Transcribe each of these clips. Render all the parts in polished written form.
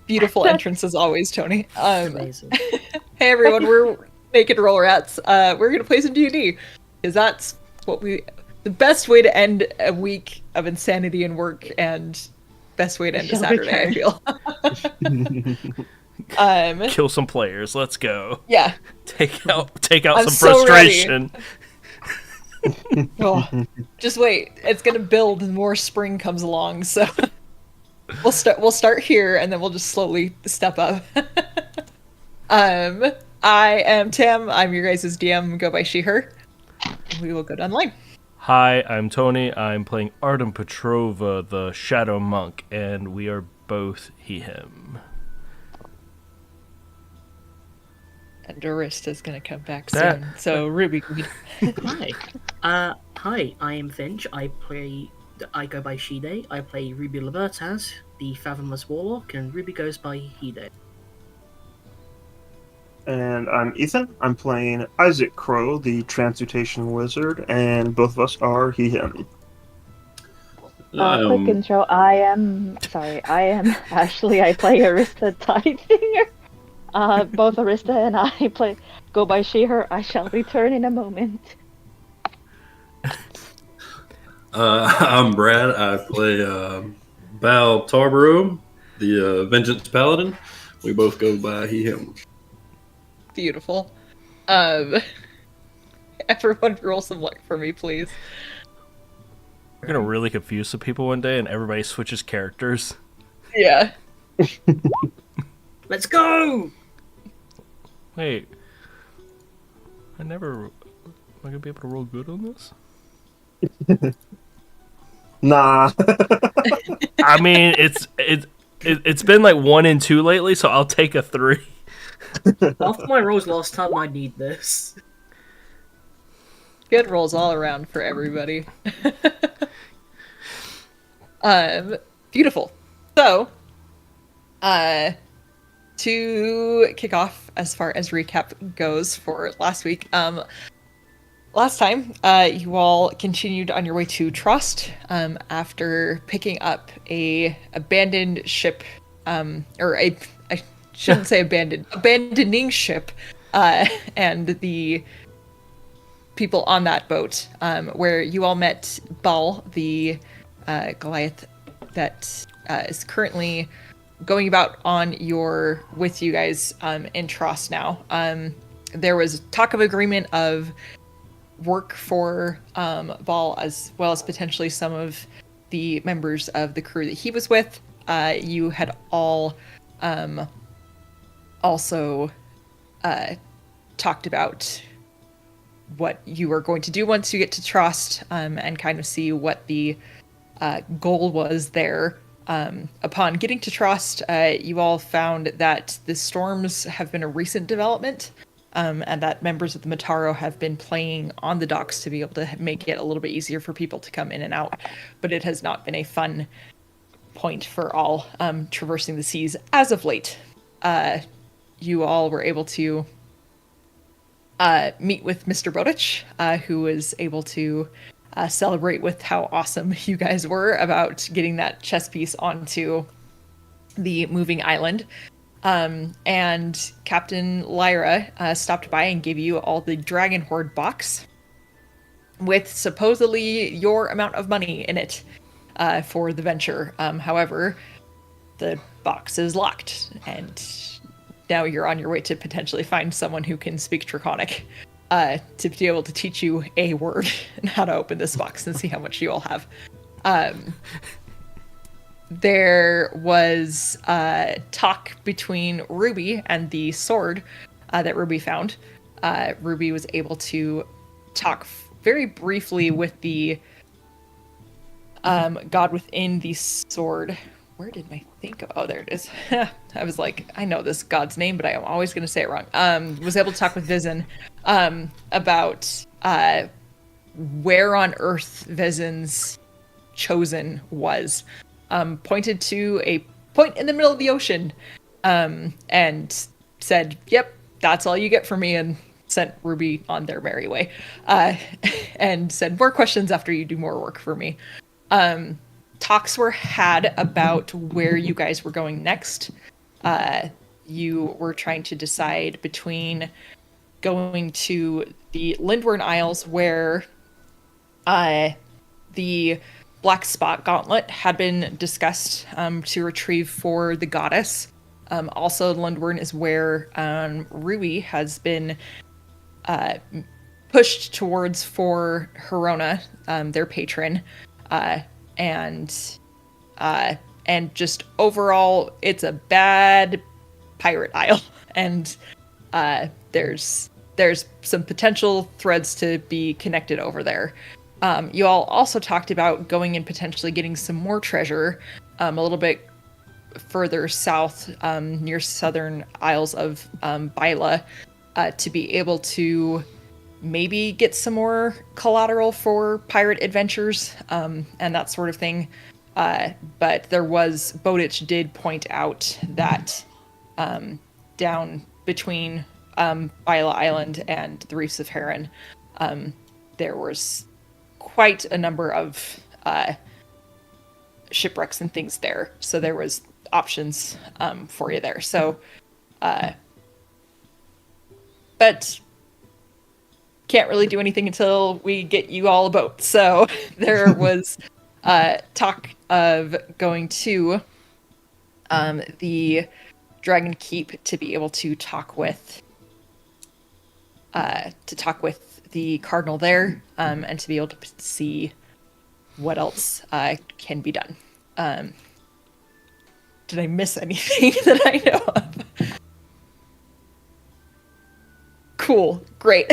Beautiful entrance as always, Tony. Amazing. Hey everyone, we're Naked Roll Rats. We're gonna play some D&D because that's the best way to end a week of insanity and work, and best way to end a Saturday. I feel. Kill some players. Let's go. Yeah. Take out I'm some so frustration. Oh, just wait. It's gonna build and more spring comes along. So we'll start here and then we'll just slowly step up. I am Tam. I'm your guys' DM. Go by she/her. We will go down the line. Hi, I'm Tony. I'm playing Artem Petrova, the Shadow Monk, and we are both he/him. And Dorista's gonna come back soon. So Ruby. Hi. Hi, I am Finch. I go by Shide. I play Ruby Libertaz, the Fathomless Warlock, and Ruby goes by Hide. And I'm Ethan. I'm playing Isaac Crow, the Transmutation Wizard, and both of us are he/him. Quick intro. I am Ashley. I play Arista Tidefinger. Both Arista and I go by she/her. I shall return in a moment. I'm Brad. I play Val Tarbaru, the Vengeance Paladin. We both go by he/him. Beautiful. Everyone roll some luck for me, please. We're gonna really confuse some people one day, and everybody switches characters. Yeah. Let's go! Wait, am I gonna be able to roll good on this? Nah. I mean, it's been like 1 and 2 lately, so I'll take a 3. After my rolls last time, I need this. Good rolls all around for everybody. Beautiful. So, to kick off as far as recap goes for last week, last time, you all continued on your way to Trust, after picking up a abandoned ship, or I shouldn't say abandoning ship, and the people on that boat, where you all met Baal, the Goliath that is currently going about with you guys in Tross now. There was talk of agreement of work for Baal, as well as potentially some of the members of the crew that he was with. You had all also talked about what you were going to do once you get to Trust, and kind of see what the goal was there. Upon getting to Trust, you all found that the storms have been a recent development, and that members of the Mataro have been playing on the docks to be able to make it a little bit easier for people to come in and out, but it has not been a fun point for all traversing the seas as of late. You all were able to meet with Mr. Bowditch, who was able to celebrate with how awesome you guys were about getting that chess piece onto the moving island. And Captain Lyra stopped by and gave you all the Dragon Horde box with supposedly your amount of money in it for the venture. However, the box is locked, and now you're on your way to potentially find someone who can speak Draconic to be able to teach you a word and how to open this box and see how much you all have. There was talk between Ruby and the sword that Ruby found. Ruby was able to talk very briefly with the god within the sword. Where did my thing go? Oh, there it is. I was like, I know this god's name, but I'm always going to say it wrong. Was able to talk with Vizen about where on Earth Vizen's chosen was. Pointed to a point in the middle of the ocean, and said, yep, that's all you get from me, and sent Ruby on their merry way. And said, more questions after you do more work for me. Talks were had about where you guys were going next. you were trying to decide between going to the Lindwern Isles, where the Black Spot Gauntlet had been discussed to retrieve for the goddess. Also, Lindwern is where Rui has been pushed towards for Herona, their patron, and just overall, it's a bad pirate isle, and there's some potential threads to be connected over there. You all also talked about going and potentially getting some more treasure a little bit further south, near southern isles of Bila, to be able to maybe get some more collateral for pirate adventures, and that sort of thing. But Bowditch did point out that down between Bila Island and the Reefs of Heron, there was quite a number of shipwrecks and things there. So there was options for you there. So, but can't really do anything until we get you all a boat. So there was talk of going to the Dragon Keep to be able to talk with the Cardinal there, and to be able to see what else can be done. Did I miss anything that I know of? Cool, great.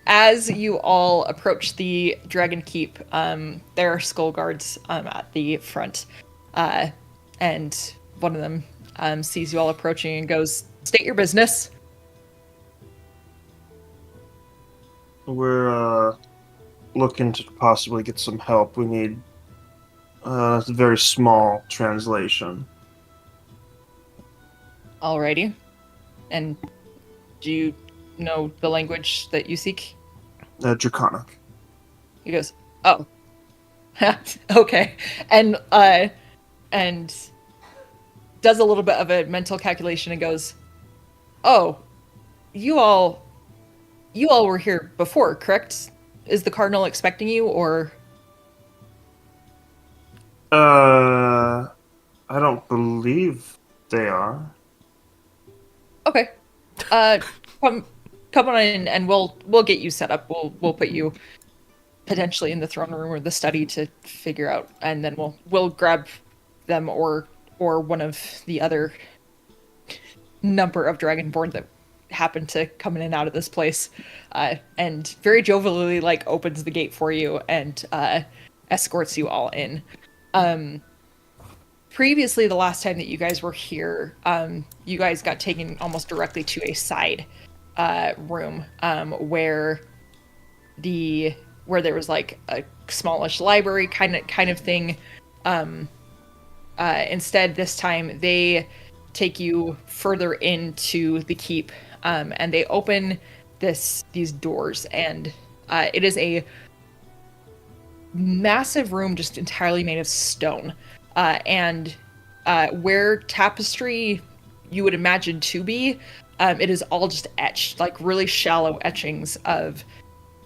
As you all approach the Dragon Keep, there are skull guards at the front, and one of them sees you all approaching and goes, "State your business." We're looking to possibly get some help. We need a very small translation. Alrighty. And do you know the language that you seek? Draconic. He goes, "Oh, okay," and does a little bit of a mental calculation and goes, "Oh, you all were here before, correct? Is the Cardinal expecting you, or?" I don't believe they are. Okay. Come on in, and we'll get you set up. We'll put you potentially in the throne room or the study to figure out, and then we'll grab them or one of the other number of Dragonborn that happen to come in and out of this place, and very jovially opens the gate for you and escorts you all in. Previously, the last time that you guys were here, you guys got taken almost directly to a side room, where there was a smallish library kind of thing. Instead, this time they take you further into the keep, and they open these doors, and it is a massive room just entirely made of stone, and where tapestry you would imagine to be, it is all just etched, really shallow etchings of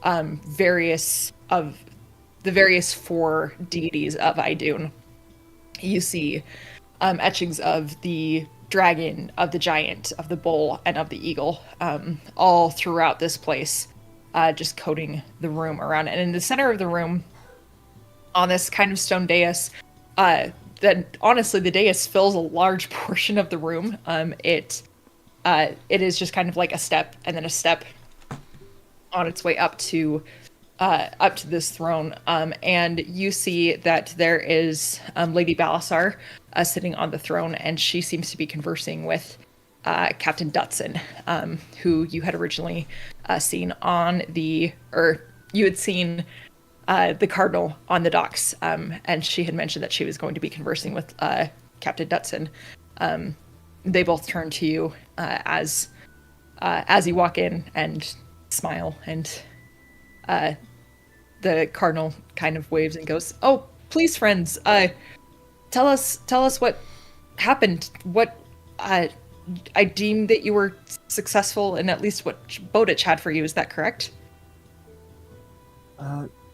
the various four deities of Idun. You see etchings of the dragon, of the giant, of the bull, and of the eagle, all throughout this place, just coating the room around. And in the center of the room, on this kind of stone dais, that honestly, the dais fills a large portion of the room. It is just kind of like a step and then a step on its way up to this throne, and you see that there is Lady Balasar sitting on the throne, and she seems to be conversing with Captain Dutson, who you had originally seen you had seen the Cardinal on the docks, and she had mentioned that she was going to be conversing with Captain Dutson. They both turn to you as you walk in and smile, and the Cardinal kind of waves and goes, "Oh, please, friends, tell us what happened. What I deem that you were successful in at least what Bowditch had for you. Is that correct?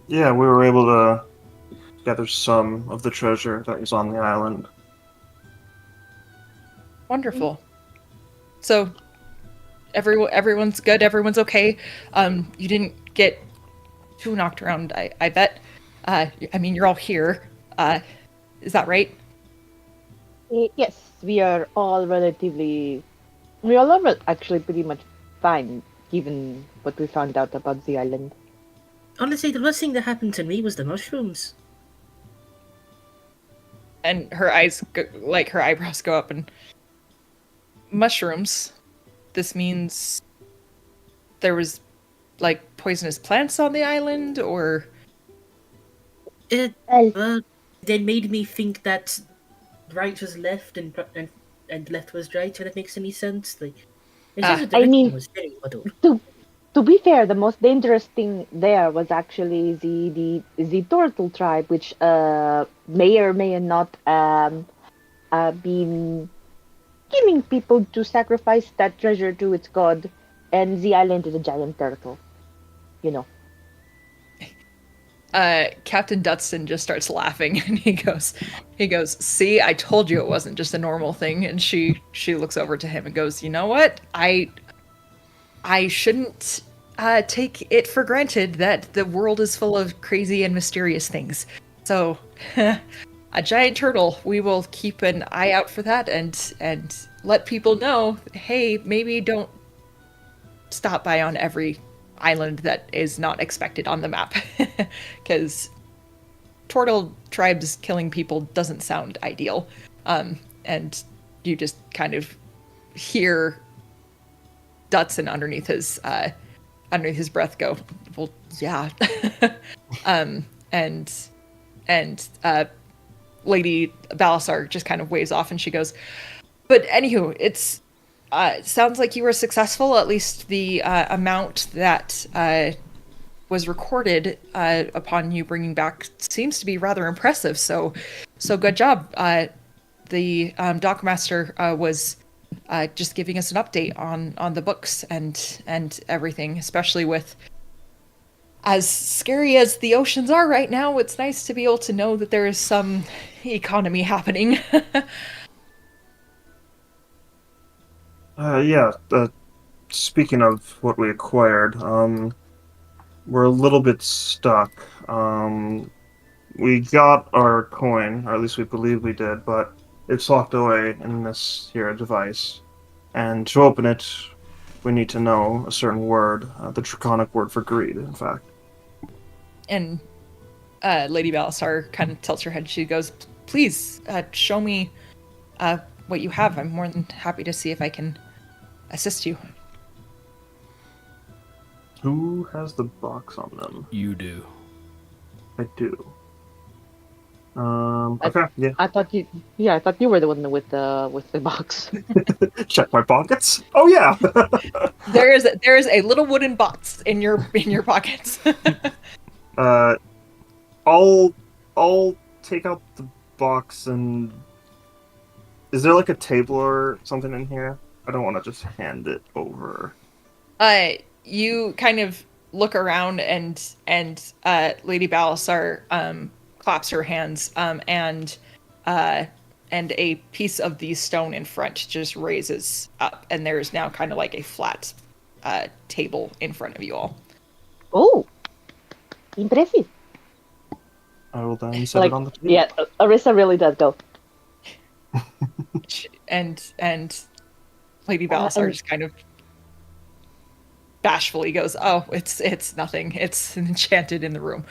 Yeah, we were able to gather some of the treasure that was on the island. Wonderful. So everyone's good. Everyone's okay. You didn't get too knocked around. I bet. I mean, you're all here. Is that right? Yes, we are all relatively. We all are actually pretty much fine, given what we found out about the island. Honestly, the worst thing that happened to me was the mushrooms. And her eyes, her eyebrows go up. And mushrooms. This means there was like poisonous plants on the island, or They made me think that right was left and left was right. If that makes any sense. In terms of I direction, mean- it was very muddled. To be fair, the most dangerous thing there was actually the turtle tribe, which may or may not been killing people to sacrifice that treasure to its god, and the island is a giant turtle. You know. Captain Dudston just starts laughing, and he goes, "See, I told you it wasn't just a normal thing." And she looks over to him and goes, "You know what? I shouldn't take it for granted that the world is full of crazy and mysterious things. So, a giant turtle. We will keep an eye out for that, and let people know. Hey, maybe don't stop by on every island that is not expected on the map, because turtle tribes killing people doesn't sound ideal." And you just kind of hear Dutson underneath his breath go, "Well, yeah." And Lady Balasar just kind of waves off, and she goes, "But anywho, it sounds like you were successful. At least the amount that was recorded upon you bringing back seems to be rather impressive. So good job." The dockmaster was just giving us an update on the books and everything, especially with as scary as the oceans are right now. It's nice to be able to know that there is some economy happening. Yeah, speaking of what we acquired, we're a little bit stuck. We got our coin, or at least we believe we did, but it's locked away in this here device. And to open it, we need to know a certain word, the draconic word for greed, in fact. And Lady Balasar kind of tilts her head. She goes, "Please, show me what you have. I'm more than happy to see if I can assist you." Who has the box on them? You do. I do. Okay, yeah. I thought you were the one with the box. Check my pockets. Oh yeah. There is a little wooden box in your pockets. I'll take out the box and. Is there like a table or something in here? I don't want to just hand it over. You kind of look around, and Lady Balasar claps her hands, and a piece of the stone in front just raises up, and there's now kind of like a flat table in front of you all. Oh, impressive! I will then set it on the table. Yeah, Arissa really does go. And Lady Balasar just kind of bashfully goes, "Oh, it's nothing. It's enchanted in the room."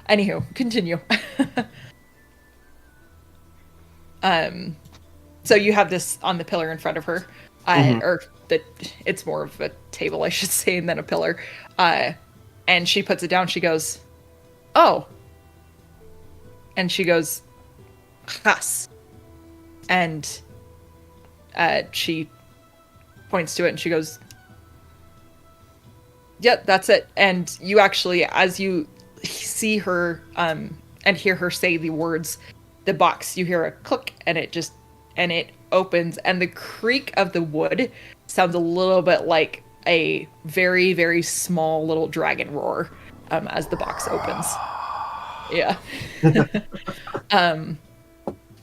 Anywho, continue. So you have this on the pillar in front of her, or it's more of a table, I should say, than a pillar. And she puts it down. She goes, "Oh," and she goes, "Has," and she points to it, and she goes, "Yep, that's it." And you actually, as you see her and hear her say the words, the box, you hear a click, and it opens, and the creak of the wood sounds a little bit like a very, very small little dragon roar as the box opens. Yeah.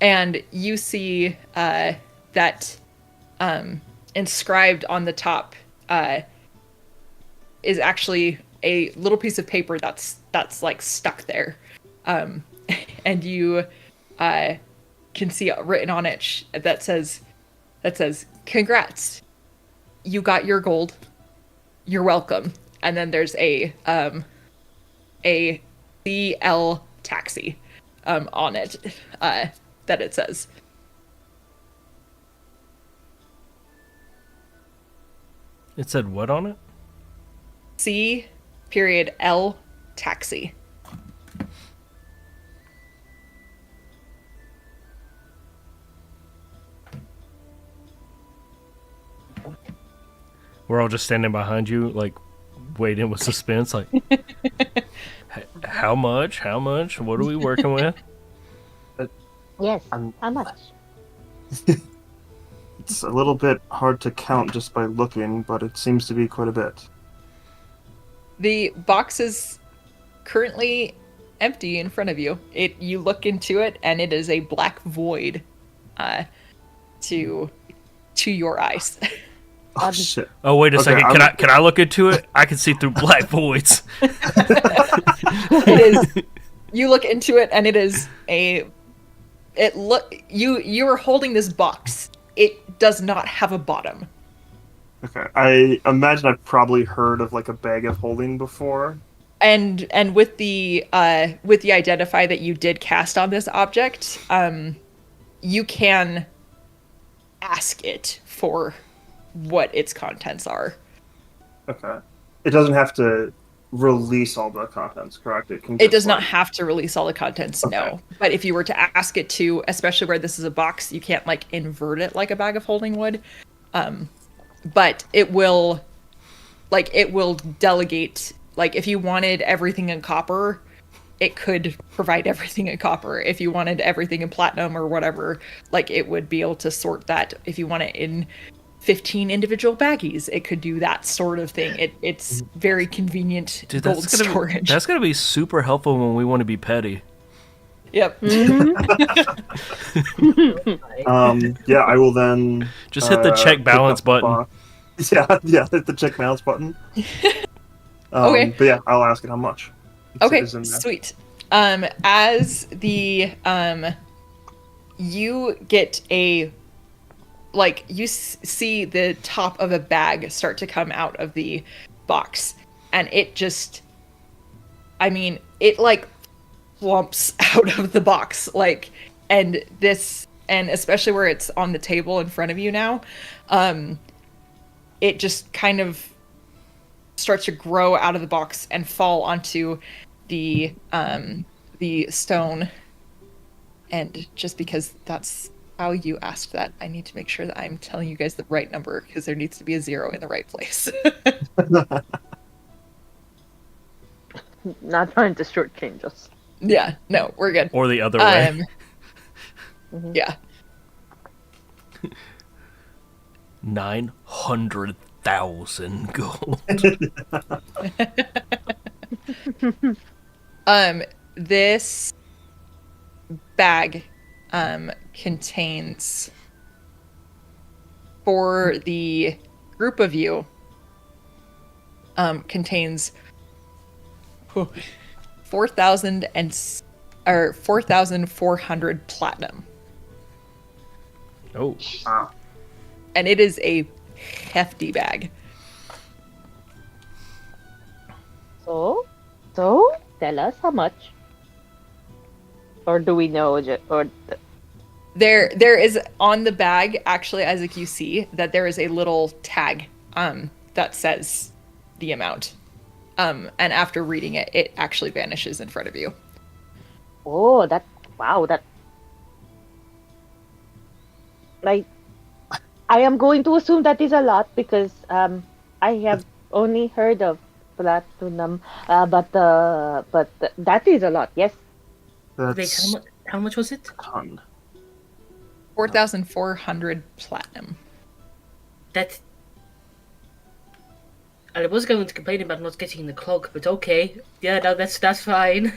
And you see that inscribed on the top is actually a little piece of paper that's like stuck there, and you can see written on it that says, "Congrats, you got your gold. You're welcome." And then there's a CL taxi on it that it says. It said what on it? C.L taxi. We're all just standing behind you, like, waiting with suspense, like, how much? How much? What are we working with? Yes. I'm- How much? It's a little bit hard to count just by looking, but it seems to be quite a bit. The box is currently empty in front of you. You look into it, and it is a black void to your eyes. Oh shit! Oh, wait a Okay, second. I'm- Can I look into it? I can see through black voids. It is. You look into it, and it is a. You are holding this box. It does not have a bottom. Okay, I imagine I've probably heard of like a bag of holding before. And with the identify that you did cast on this object, you can ask it for what its contents are. Okay, it doesn't have to release all the contents, correct? It can. It just, does not like- have to release all the contents, no. Okay. But if you were to ask it to, especially where this is a box, you can't like invert it like a bag of holding would. But it will delegate. Like if you wanted everything in copper, it could provide everything in copper. If you wanted everything in platinum or whatever, like it would be able to sort that. If you want it in 15 individual baggies, it could do that sort of thing. It's very convenient. Dude, gold that's gonna storage. Be, that's gonna be super helpful when we want to be petty. Yep. Yeah, I will then Just hit the check pick balance up the button. box. Yeah, hit the check balance button. Okay. But yeah, I'll ask it how much. Okay, Is in there. sweet. As the you get a you see the top of a bag start to come out of the box, and it just, I mean, it like flumps out of the box, and especially where it's on the table in front of you now, it just kind of starts to grow out of the box and fall onto the stone. And just because that's how you asked that, I need to make sure that I'm telling you guys the right number, because there needs to be a 0 in the right place. Not trying to shortchange us. Yeah, no, we're good. Or the other way. Yeah. 900,000 gold. This bag contains, for the group of you, contains 4,400 platinum. Oh. Wow. And it is a hefty bag. So, tell us how much. Or do we know? There is on the bag, actually, as you see, that there is a little tag that says the amount. And after reading it, it actually vanishes in front of you. Oh, wow. I am going to assume that is a lot because I have only heard of platinum, but that is a lot. Yes. Vic, That's How much was it? Ton. 4,400 platinum. That. I was going to complain about not getting the cloak, but okay. Yeah, no, that's fine.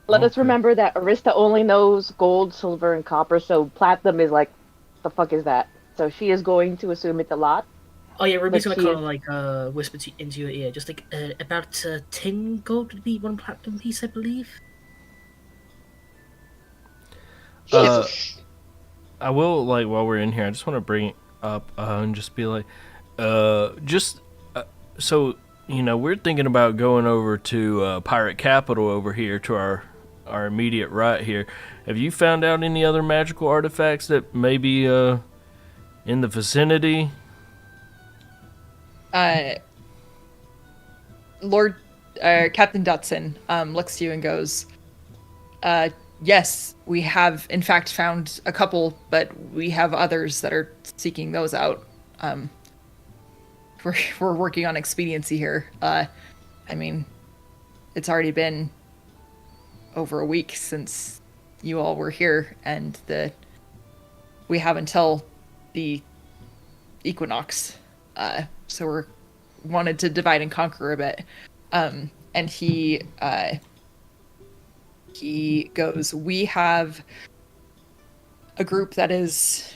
Let us Okay. remember that Arista only knows gold, silver, and copper, so platinum is like, the fuck is that? So she is going to assume it's a lot. Oh yeah, Ruby's But gonna she kind of whisper into your ear, just like about 10 gold would be one platinum piece, I believe. Uh, I will, like, while we're in here, I just want to bring it up and just be like, so, you know, we're thinking about going over to Pirate Capital over here to our immediate right here. Have you found out any other magical artifacts that may be in the vicinity? Lord Captain Dutson looks to you and goes, yes, we have in fact found a couple, but we have others that are seeking those out. We're working on expediency here. I mean, it's already been over a week since you all were here, and we have until the equinox. So we're wanted to divide and conquer a bit. And he goes, we have a group that is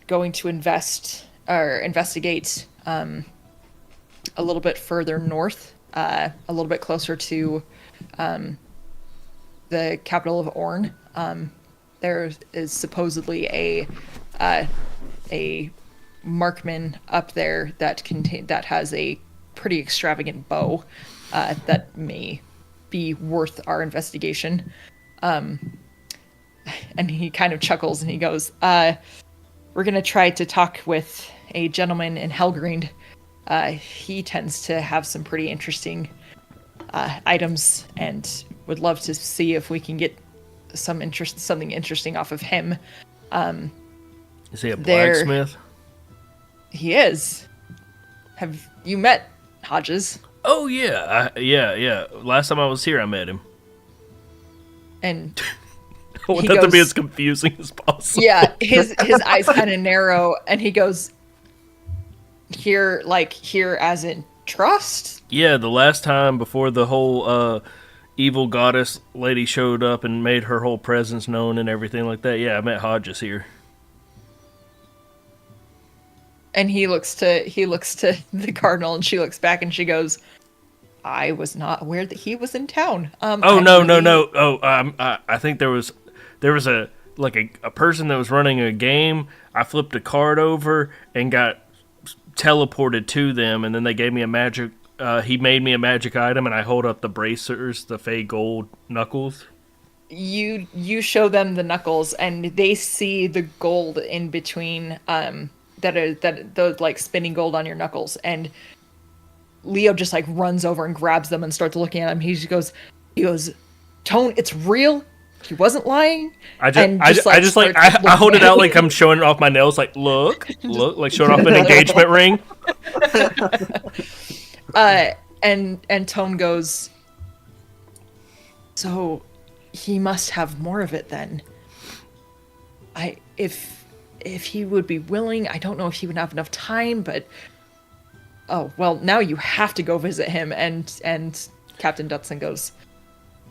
going to investigate a little bit further north, a little bit closer to the capital of Orn. There is supposedly a markman up there that has a pretty extravagant bow that may be worth our investigation. And he kind of chuckles and he goes, we're going to try to talk with a gentleman in Helgrind. He tends to have some pretty interesting items and would love to see if we can get something interesting off of him. Is he a blacksmith? He is. Have you met Hodges? Oh, yeah. Yeah. Last time I was here, I met him. And I want he that to be goes- as confusing as possible. yeah, his eyes kind of narrow, and he goes, here as in trust? Yeah, the last time before the whole evil goddess lady showed up and made her whole presence known and everything like that. Yeah, I met Hodges here. And he looks to the cardinal, and she looks back, and she goes, I was not aware that he was in town. Oh, no. Oh, I think there was a person that was running a game. I flipped a card over and got teleported to them, and then they gave me a magic. He made me a magic item, and I hold up the bracers, the Fey Gold knuckles. You show them the knuckles, and they see the gold in between. Those like spinning gold on your knuckles, and Leo just like runs over and grabs them and starts looking at them. He goes, Tone, it's real. He wasn't lying. I starts hold looking it out like I'm showing off my nails, like look, like showing off an engagement ring. And Tone goes, so he must have more of it then. If he would be willing, I don't know if he would have enough time, but oh well, now you have to go visit him. And Captain Dutson goes,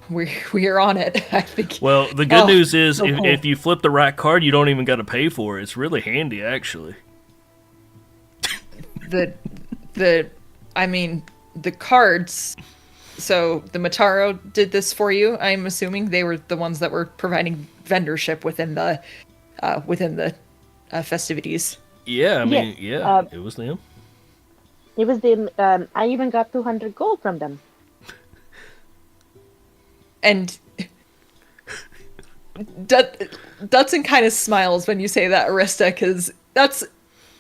we're on it. I think. Well, the good news is so cool. if you flip the right card, you don't even got to pay for it. It's really handy, actually. the cards. So the Mataro did this for you. I'm assuming they were the ones that were providing vendorship within the festivities. Yeah, I mean, Yes, it was them. it was the I even got 200 gold from them. And Dutson kind of smiles when you say that, Arista, because that's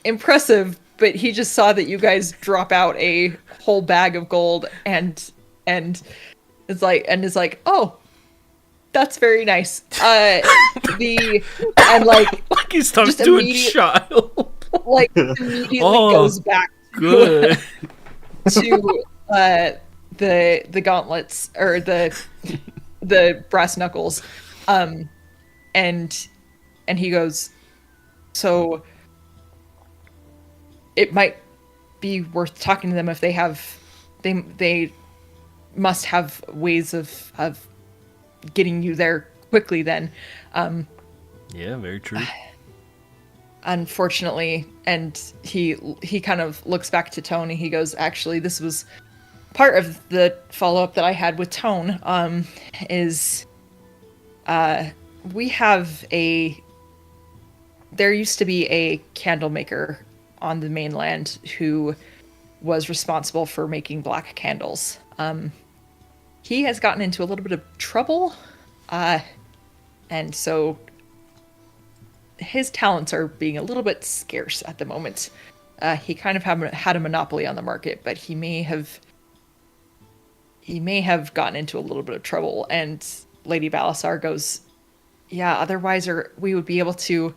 impressive. But he just saw that you guys drop out a whole bag of gold, and is like, oh, that's very nice. And like He's talking just to a immediate- child. like immediately Oh, goes back Good. to the gauntlets or the brass knuckles, and he goes, so it might be worth talking to them if they must have ways of getting you there quickly then. Yeah, very true. Unfortunately, and he kind of looks back to Tone and he goes, actually, this was part of the follow-up that I had with Tone, is we have there used to be a candle maker on the mainland who was responsible for making black candles. He has gotten into a little bit of trouble, and so his talents are being a little bit scarce at the moment. He kind of had a monopoly on the market, but he may have gotten into a little bit of trouble. And Lady Balasar goes, yeah, otherwise we would be able to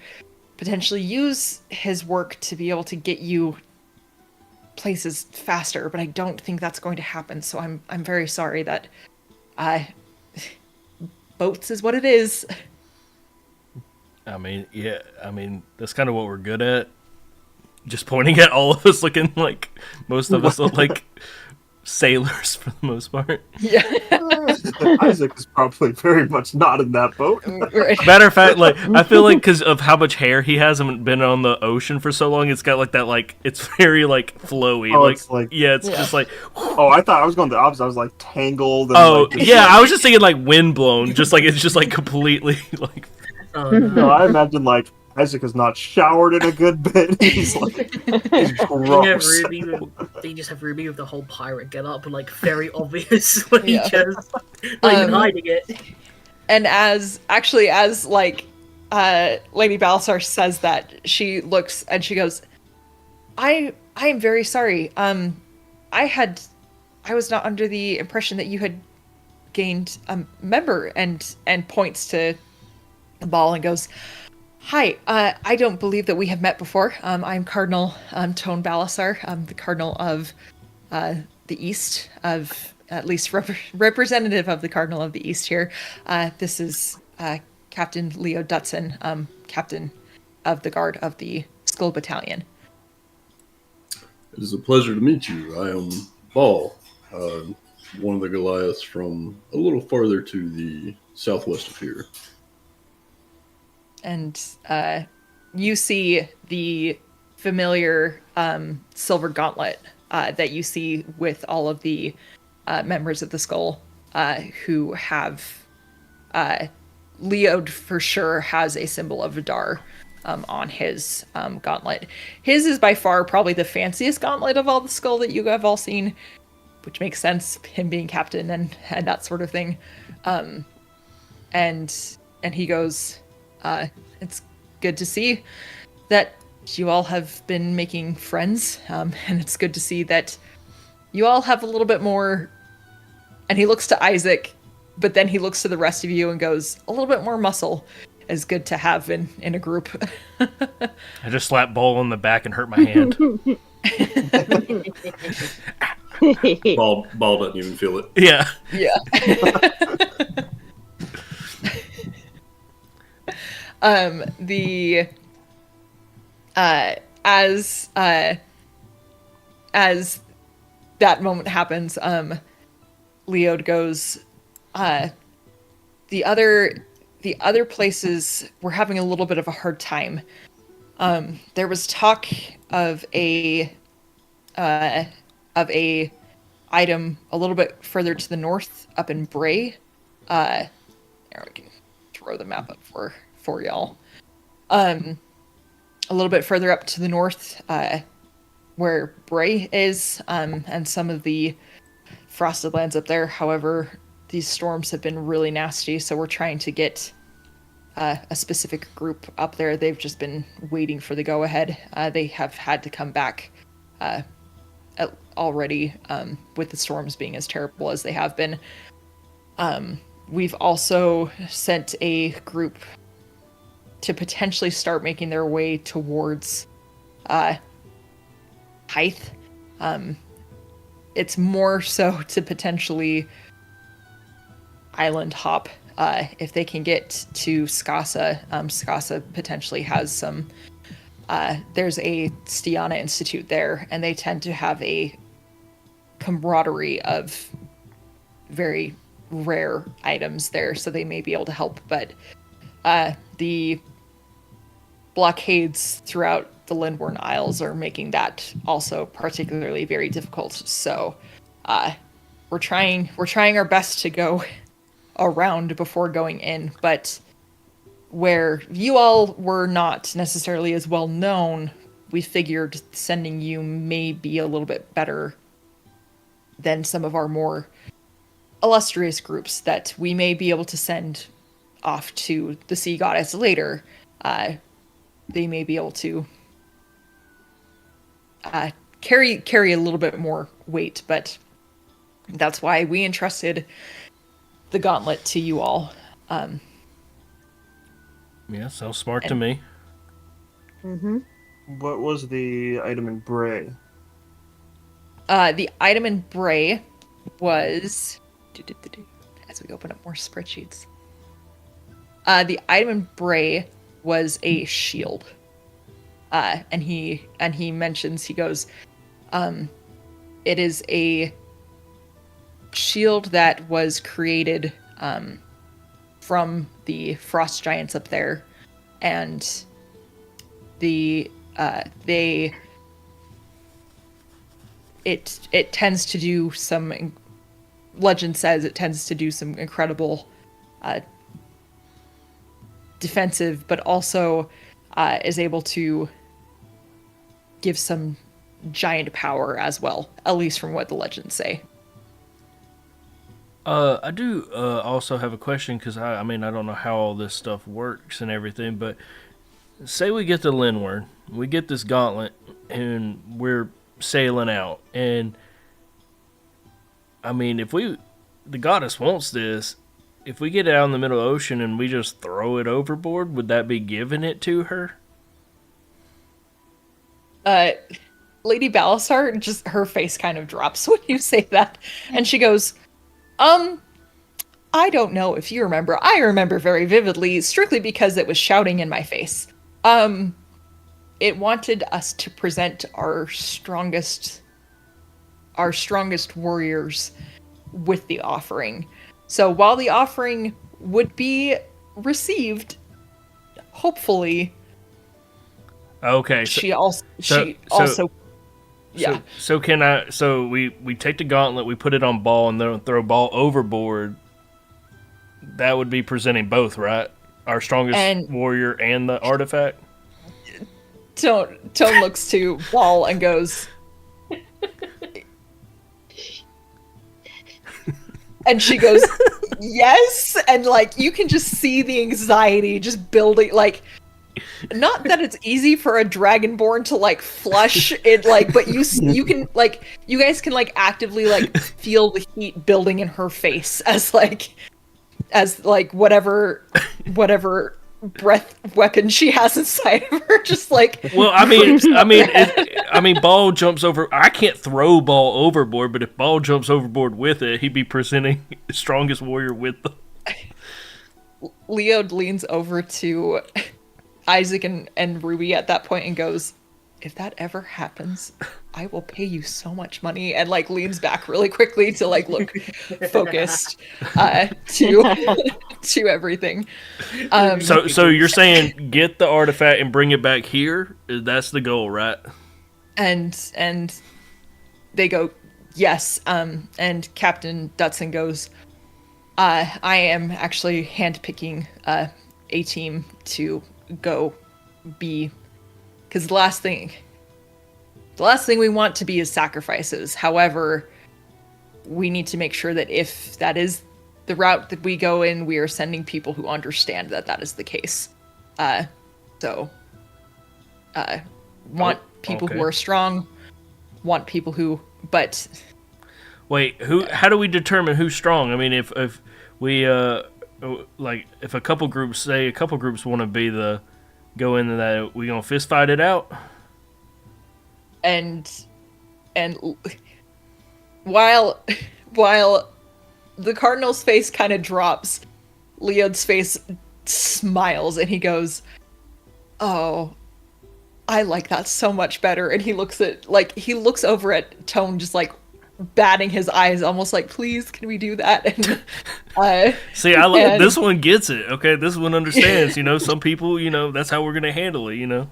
potentially use his work to be able to get you places faster, but I don't think that's going to happen. So I'm very sorry that boats is what it is. I mean, yeah, that's kind of what we're good at. Just pointing at all of us, looking like most of us look like sailors for the most part. Yeah. Isaac is probably very much not in that boat. Right. Matter of fact, like I feel like because of how much hair he has and been on the ocean for so long, it's got like that, like it's very like flowy. Oh, like it's like- yeah, it's just like Oh, I thought I was going the opposite. I was like tangled. And, oh like, yeah, I was just thinking like windblown, just like it's just like completely like Oh, no. No, I imagine like Isaac has not showered in a good bit. He's like, he's gross. They just have Ruby with the whole pirate get up, like very obviously Yeah. just not even hiding it. And as like Lady Balasar says that, she looks and she goes, I am very sorry. I was not under the impression that you had gained a member, and points to the ball and goes, hi, I don't believe that we have met before. I'm Cardinal Tone Balasar. I'm the Cardinal of the East, of at least representative of the Cardinal of the East here. This is Captain Leo Dutson, Captain of the Guard of the Skull Battalion. It is a pleasure to meet you. I am Ball, one of the Goliaths from a little farther to the southwest of here. And you see the familiar silver gauntlet that you see with all of the members of the Skull who have... Leo for sure has a symbol of Vidar on his gauntlet. His is by far probably the fanciest gauntlet of all the Skull that you have all seen, which makes sense, him being captain and that sort of thing. And he goes... it's good to see that you all have been making friends, and it's good to see that you all have a little bit more... And he looks to Isaac, but then he looks to the rest of you and goes, a little bit more muscle is good to have in a group. I just slapped Bull in the back and hurt my hand. Ball doesn't even feel it. Yeah. Yeah. As that moment happens, Leod goes, the other places were having a little bit of a hard time. There was talk of a item a little bit further to the north, up in Bray. Here, we can throw the map up for y'all. A little bit further up to the north, where Bray is, and some of the frosted lands up there. However, these storms have been really nasty, so we're trying to get a specific group up there. They've just been waiting for the go-ahead. They have had to come back already, with the storms being as terrible as they have been. We've also sent a group to potentially start making their way towards Hythe. it's more so to potentially island hop if they can get to Skasa. Skasa potentially has some. There's a Stiana Institute there, and they tend to have a camaraderie of very rare items there, so they may be able to help. But the blockades throughout the Lindworm Isles are making that also particularly very difficult. So we're trying our best to go around before going in, but where you all were not necessarily as well known, we figured sending you may be a little bit better than some of our more illustrious groups that we may be able to send off to the sea goddess later. They may be able to carry a little bit more weight, but that's why we entrusted the gauntlet to you all. Yeah, sounds smart to me. Mm-hmm. What was the item in Bray? The item in Bray was... As we open up more spreadsheets. The item in Bray was a shield. And he mentions, he goes, it is a shield that was created from the frost giants up there, and it tends to do some, legend says it tends to do some incredible defensive, but also is able to give some giant power as well, at least from what the legends say. I do also have a question, because I mean, I don't know how all this stuff works and everything, but say we get the Lindworm, we get this gauntlet, and we're sailing out, and I mean, if the goddess wants this, if we get it out in the middle of the ocean and we just throw it overboard, would that be giving it to her? Lady Balasar, just her face kind of drops when you say that, and she goes, I don't know if you remember. I remember very vividly, strictly because it was shouting in my face. It wanted us to present our strongest warriors with the offering. So while the offering would be received, hopefully, okay. Yeah. So can I? So we take the gauntlet, we put it on Ball, and then throw Ball overboard. That would be presenting both, right? Our strongest warrior and the artifact. Tone looks to Ball and goes, and she goes, yes, and like you can just see the anxiety just building, like. Not that it's easy for a dragonborn to like flush it, like, but you can like, you guys can like actively like feel the heat building in her face as whatever breath weapon she has inside of her, just like. Well, I mean, Ball jumps over. I can't throw Ball overboard, but if Ball jumps overboard with it, he'd be presenting the strongest warrior with them. Leo leans over to Isaac and Ruby at that point and goes, if that ever happens, I will pay you so much money, and like leans back really quickly to like look focused to everything. So you're saying get the artifact and bring it back here? That's the goal, right? And they go, yes. And Captain Dutson goes, I am actually handpicking a team to go be, because the last thing we want to be is sacrifices. However, we need to make sure that if that is the route that we go in, we are sending people who understand that is the case. Want people who are strong, want people who, but wait, how do we determine who's strong? I mean, if we like, if a couple groups want to be go into that, we gonna fist fight it out? And while while the Cardinal's face kind of drops, Leod's face smiles and he goes, "Oh, I like that so much better." And he looks over at Tone, just like batting his eyes, almost like, "Please, can we do that?" And See, I like this one gets it. Okay, this one understands. Some people, that's how we're gonna handle it.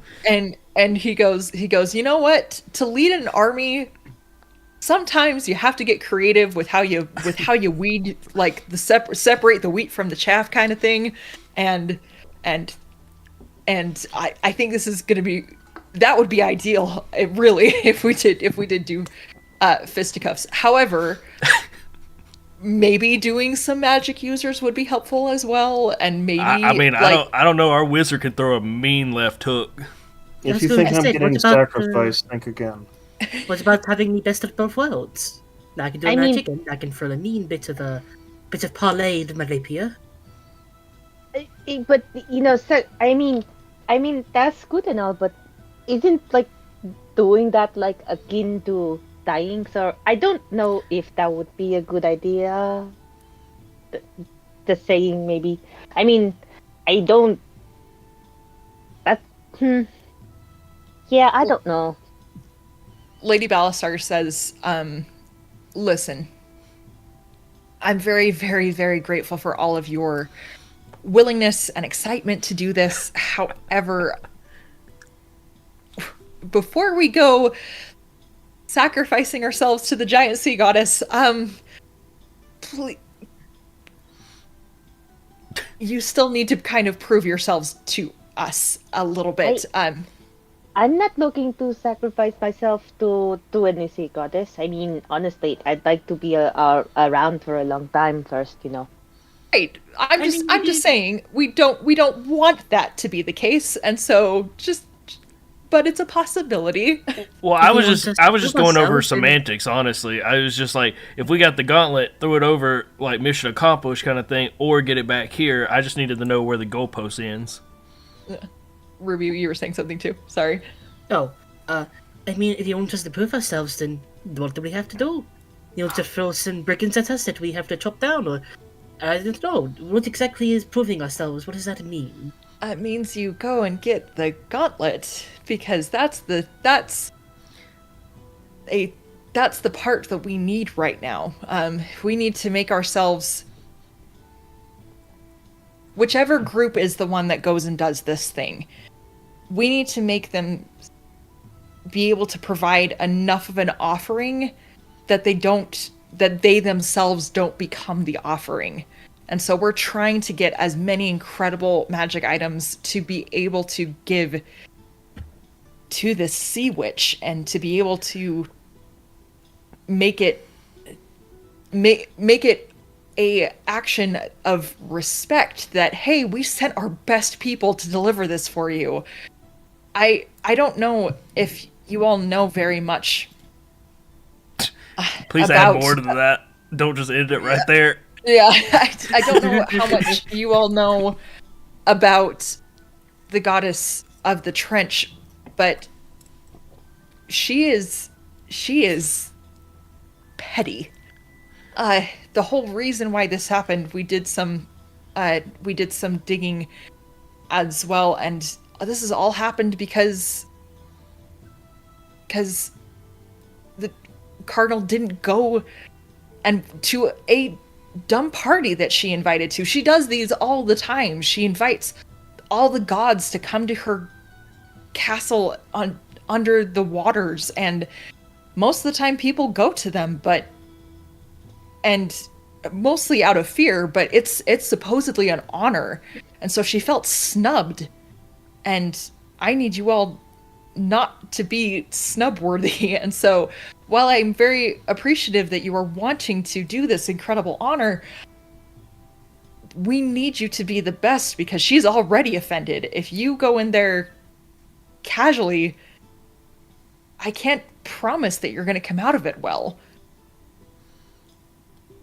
and he goes, "You know what? To lead an army, sometimes you have to get creative with how you weed, like the separate the wheat from the chaff kind of thing, and I think this is gonna be, that would be ideal, really, if we did do fisticuffs. However, maybe doing some magic users would be helpful as well, and maybe I don't know. Our wizard can throw a mean left hook. If you think I'm getting sacrificed, think again. What about having the best of both worlds? I can do magic, and I can throw a mean bit of parlay into my rapier. But sir, I mean that's good and all, but isn't like doing that like akin to dying? So I don't know if that would be a good idea. The saying, maybe. I mean, I don't. That. Yeah, I don't know. Lady Balasar says, "Listen, I'm very, very, very grateful for all of your willingness and excitement to do this. However, before we go sacrificing ourselves to the giant sea goddess, please, you still need to kind of prove yourselves to us a little bit." I'm not looking to sacrifice myself to any sea goddess. I mean, honestly, I'd like to be around for a long time first, Right. I'm just saying we don't want that to be the case, and so but it's a possibility. Well, I was just going over semantics, honestly. I was just like, if we got the gauntlet, throw it over, like mission accomplished kind of thing, or get it back here. I just needed to know where the goalpost ends. Ruby, you were saying something too. Sorry. Oh, I mean, if you want us to prove ourselves, then what do we have to do? To throw some brigands at us that we have to chop down, or I don't know. What exactly is proving ourselves? What does that mean? It means you go and get the gauntlet, because that's the part that we need right now. We need to make ourselves, whichever group is the one that goes and does this thing, we need to make them be able to provide enough of an offering that they themselves don't become the offering. And so we're trying to get as many incredible magic items to be able to give to this sea witch, and to be able to make it a action of respect that, hey, we sent our best people to deliver this for you. I don't know if you all know very much. Please add more to that. Don't just end it right there. Yeah, I don't know how much you all know about the goddess of the trench, but she is petty. The whole reason why this happened, we did some digging as well, and this has all happened because the Cardinal didn't go and to a dumb party that she invited to. She does these all the time. She invites all the gods to come to her castle under the waters, and most of the time people go to them, and mostly out of fear, but it's supposedly an honor. And so she felt snubbed, and I need you all not to be snub worthy. And so while I'm very appreciative that you are wanting to do this incredible honor, we need you to be the best, because she's already offended. If you go in there casually, I can't promise that you're going to come out of it well.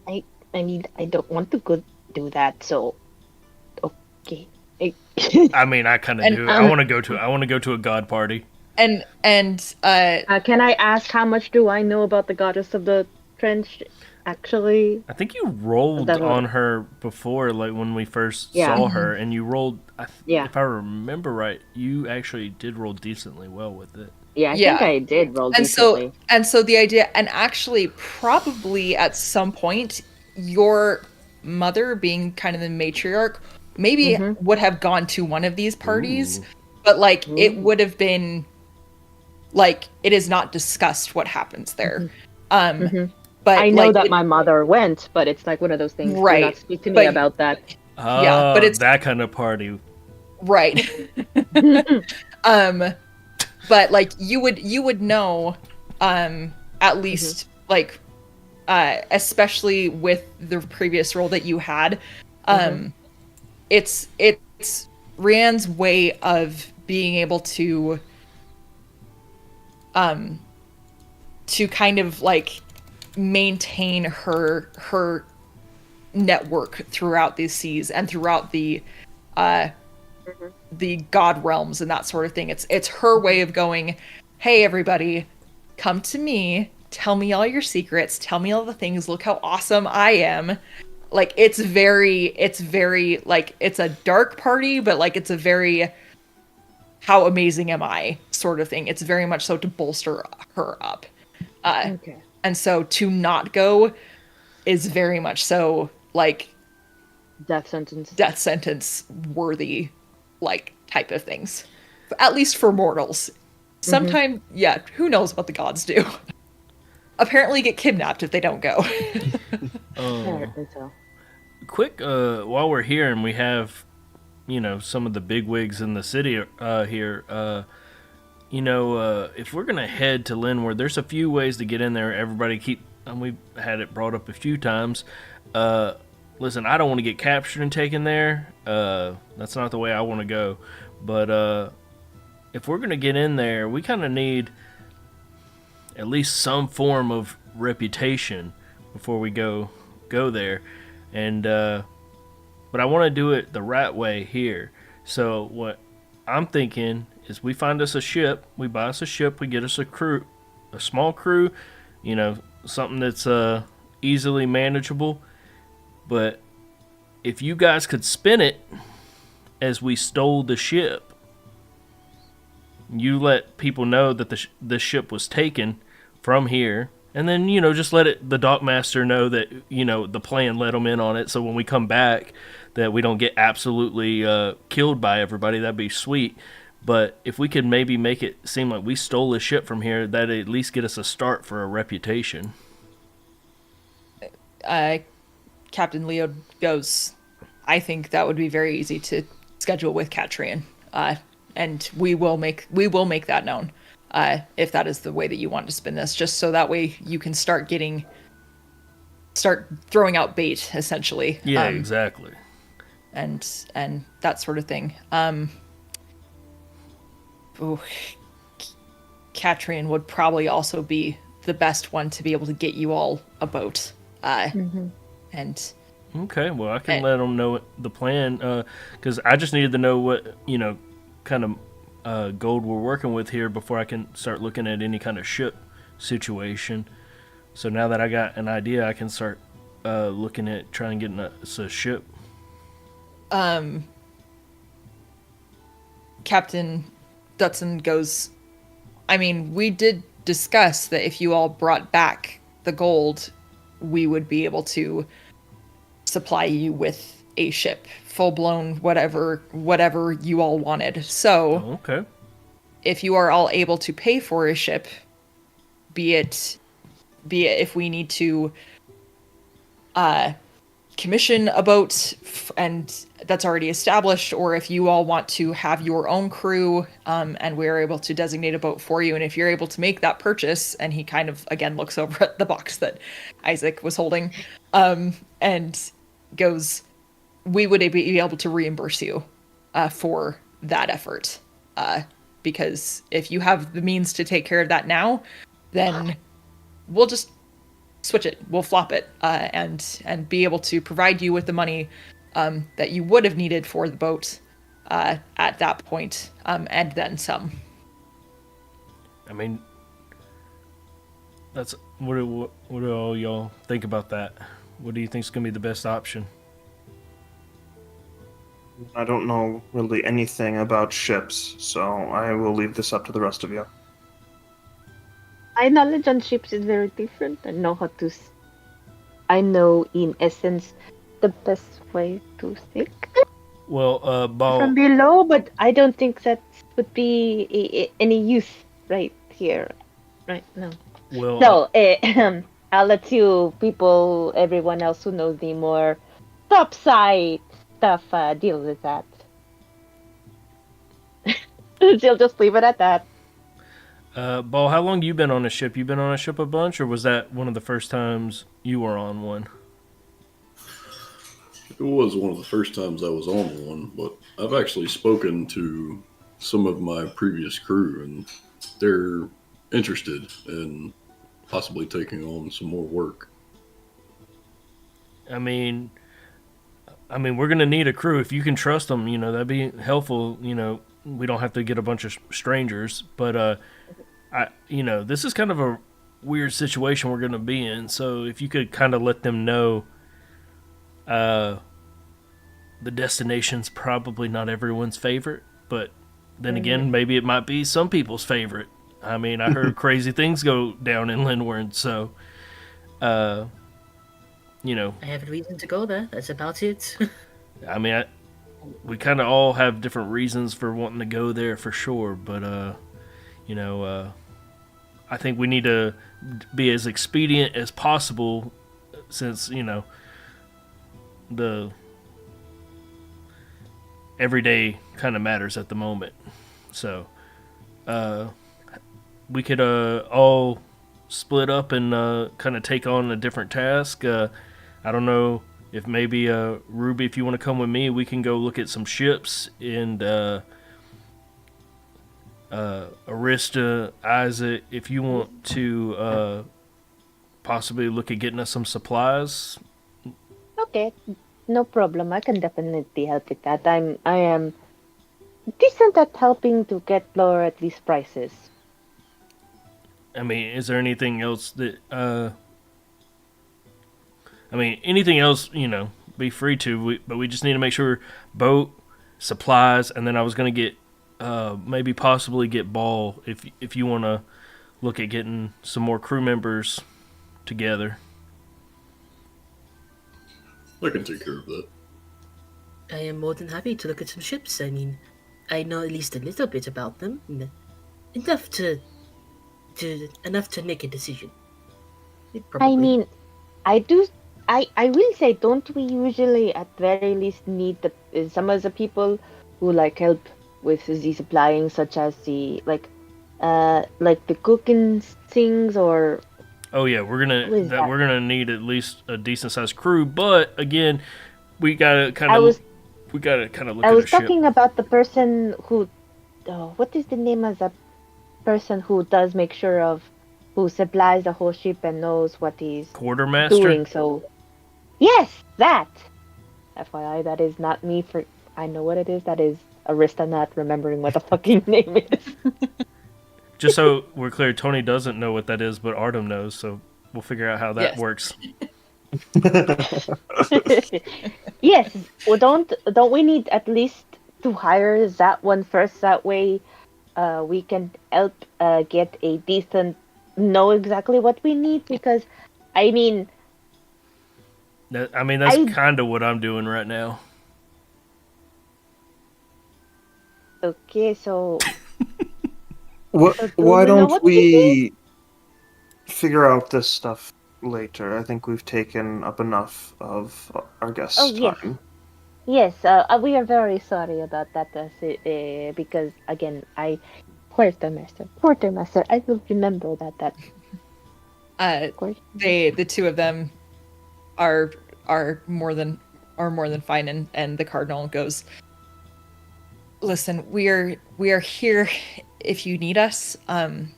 I mean, I don't want to go do that, so okay. I mean, I kind of do. I want to go to a god party. And can I ask, how much do I know about the goddess of the Trench actually? I think you rolled That on her before, like when we first Yeah. saw her, and you rolled. Yeah. If I remember right, you actually did roll decently well with it. Yeah, I Yeah. think I did roll And decently. so the idea, and actually probably at some point, your mother being kind of the matriarch maybe would have gone to one of these parties, Ooh. but like it Ooh. would have been like it is not discussed what happens there. But I know like that my mother went, but it's like one of those things. Do right, not speak to me but about that. yeah, but it's that kind of party. right. But like you would know at least like especially with the previous role that you had, it's Rand's way of being able to kind of like maintain her network throughout these seas and throughout the god realms and that sort of thing. It's her way of going, hey everybody, come to me, tell me all your secrets, tell me all the things, look how awesome I am. Like it's very like it's a dark party, but like it's a very how amazing am I sort of thing. It's very much so to bolster her up. Okay. And so to not go is very much so like Death sentence. death sentence worthy like type of things, at least for mortals. Sometimes yeah, who knows what the gods do. Apparently get kidnapped if they don't go. Apparently so. Quick, while we're here and we have, some of the big wigs in the city here, if we're gonna head to Linward, there's a few ways to get in there. Everybody and we've had it brought up a few times. Listen, I don't want to get captured and taken there. That's not the way I want to go. But if we're gonna get in there, we kind of need at least some form of reputation before we go there. And but I want to do it the right way here. So what I'm thinking is we find us a ship, we buy us a ship, we get us a crew, a small crew, something that's easily manageable. But if you guys could spin it as we stole the ship, you let people know that the ship was taken from here, and then just let the dockmaster know that the plan let them in on it. So when we come back, that we don't get absolutely killed by everybody. That'd be sweet. But if we could maybe make it seem like we stole a ship from here, that'd at least get us a start for a reputation. Captain Leo goes, I think that would be very easy to schedule with Catrian. And we will make that known. If that is the way that you want to spin this, just so that way you can start throwing out bait, essentially. Yeah, exactly. And that sort of thing. Catrian would probably also be the best one to be able to get you all a boat. And okay, well, I can let them know the plan, because I just needed to know what kind of gold we're working with here before I can start looking at any kind of ship situation. So now that I got an idea, I can start looking at trying to get us a ship. Captain Dutson goes, I mean, we did discuss that if you all brought back the gold, we would be able to supply you with a ship, full-blown, whatever you all wanted. So, okay, if you are all able to pay for a ship, be it if we need to commission a boat and that's already established, or if you all want to have your own crew, and we're able to designate a boat for you, and if you're able to make that purchase, and he kind of again looks over at the box that Isaac was holding, and goes, we would be able to reimburse you for that effort, because if you have the means to take care of that now, then we'll just switch it, we'll flop it, and be able to provide you with the money that you would have needed for the boat at that point, and then some. I mean, that's What do all y'all think about that? What do you think is going to be the best option? I don't know really anything about ships, so I will leave this up to the rest of you. My knowledge on ships is very different. I know how to. I know, in essence, the best way to sink Well, from Ball. below, but I don't think that would be any use right here, right now. Well, So, I'll let you people, everyone else who knows the more topside stuff, deal with that. She'll just leave it at that. Ball, how long you been on a ship? You been on a ship a bunch, or was that one of the first times you were on one? It was one of the first times I was on one, but I've actually spoken to some of my previous crew, and they're interested in possibly taking on some more work. I mean, we're gonna need a crew. If you can trust them, that'd be helpful. We don't have to get a bunch of strangers, but this is kind of a weird situation we're gonna be in. So if you could kind of let them know, the destination's probably not everyone's favorite, but then again, maybe it might be some people's favorite. I mean, I heard crazy things go down in Lindward, so, I have a reason to go there. That's about it. I mean, we kind of all have different reasons for wanting to go there for sure, but, I think we need to be as expedient as possible since, the everyday kind of matters at the moment. So, we could all split up and kind of take on a different task. I don't know if maybe Ruby, if you want to come with me, we can go look at some ships. And Arista, Isaac, if you want to possibly look at getting us some supplies. Okay, no problem. I can definitely help with that. I am decent at helping to get lower at least prices. I mean, is there anything else that anything else, be free to, but we just need to make sure boat, supplies, and then I was going to get, maybe possibly get Ball if you want to look at getting some more crew members together. I can take care of that. I am more than happy to look at some ships. I mean, I know at least a little bit about them. Enough to make a decision. I mean, I do. I will say, don't we usually at very least need some of the people who help with the supplying, such as the the cooking things, or Oh yeah, we're gonna need at least a decent sized crew, but again, we gotta kind of look I at was a ship. talking about the person who, what is the name of the person who does make sure of, who supplies the whole ship and knows what he's Quartermaster. doing. So, yes, that. FYI, that is not me. I know what it is. That is Arista not remembering what the fucking name is. Just so we're clear, Tony doesn't know what that is, but Artem knows, so we'll figure out how that Yes. works. Yes. Well, don't we need at least to hire that one first? That way, we can help get a decent, know exactly what we need. Because, I mean, That's I- kind of what I'm doing right now. okay, so What, do why we know don't what we figure out this stuff later? I think we've taken up enough of our guest's Oh, yes. time. yes, we are very sorry about that. Because again, Quartermaster, I will remember that. Of course. The two of them are more than fine, and the Cardinal goes, listen, we are here if you need us, and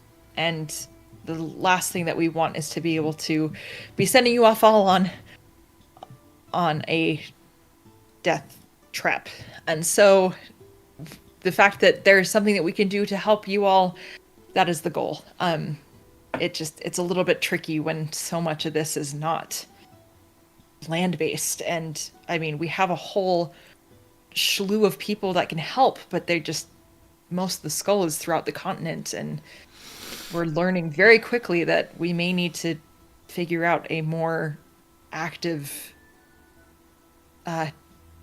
the last thing that we want is to be able to be sending you off all on a death trap. And so the fact that there's something that we can do to help you all, that is the goal. it's a little bit tricky when so much of this is not land-based. And I mean, we have a whole slew of people that can help, but most of the skull is throughout the continent, and we're learning very quickly that we may need to figure out a more active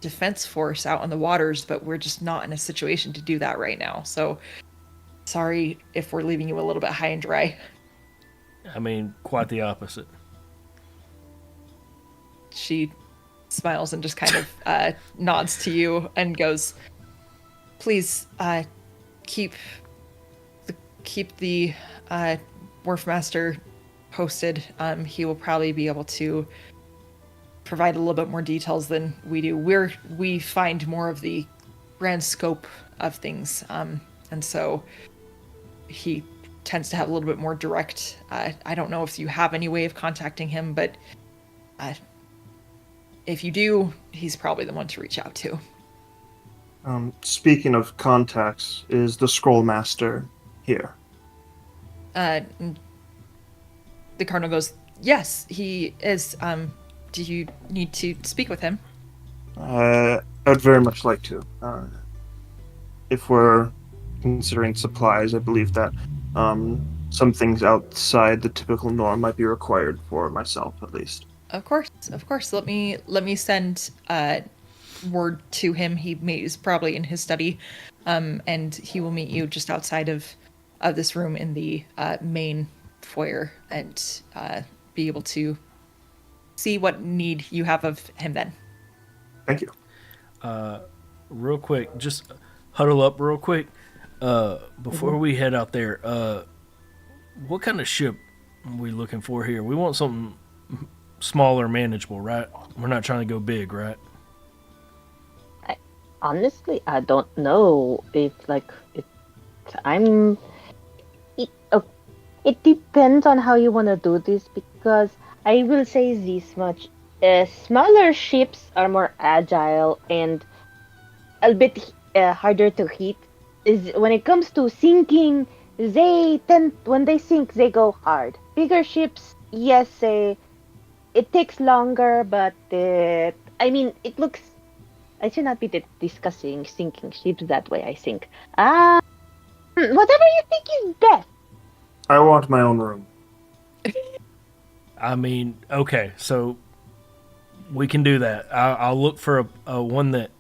defense force out on the waters, but we're just not in a situation to do that right now. So sorry if we're leaving you a little bit high and dry. I mean, quite the opposite. She smiles and just kind of nods to you and goes, please keep the wharf master posted. He will probably be able to provide a little bit more details than we do. We find more of the grand scope of things, and so he tends to have a little bit more direct. I don't know if you have any way of contacting him, but if you do, he's probably the one to reach out to. Speaking of contacts, is the Scroll Master here? The Cardinal goes, yes, he is. Do you need to speak with him? I would very much like to. If we're considering supplies, I believe that some things outside the typical norm might be required for myself, at least. Of course. Let me send word to him. He's probably in his study, and he will meet you just outside of this room in the main foyer, and be able to see what need you have of him then. Thank you. Real quick, just huddle up real quick. Before we head out there, what kind of ship are we looking for here? We want something smaller, manageable, right? We're not trying to go big, right? Honestly, I don't know if it depends on how you want to do this, because I will say this much: smaller ships are more agile and a bit harder to hit. Is when it comes to sinking, when they sink, they go hard. Bigger ships, yes, it takes longer, but it looks. I should not be discussing sinking ships that way, I think. Whatever you think is best. I want my own room. I mean, okay, so we can do that. I'll look for a one that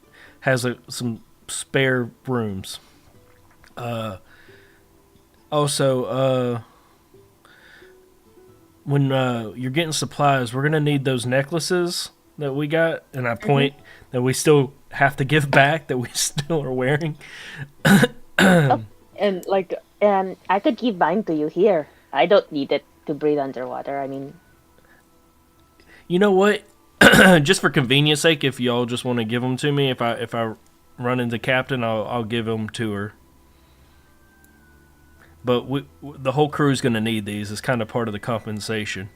has some spare rooms. Also, when you're getting supplies, we're gonna need those necklaces that we got, and I point that we still have to give back, that we still are wearing. And I could give mine to you here. I don't need it to breathe underwater. I mean, you know what? Just for convenience sake, if y'all just want to give them to me, if I run into Captain, I'll give them to her. But the whole crew's going to need these. It's kind of part of the compensation.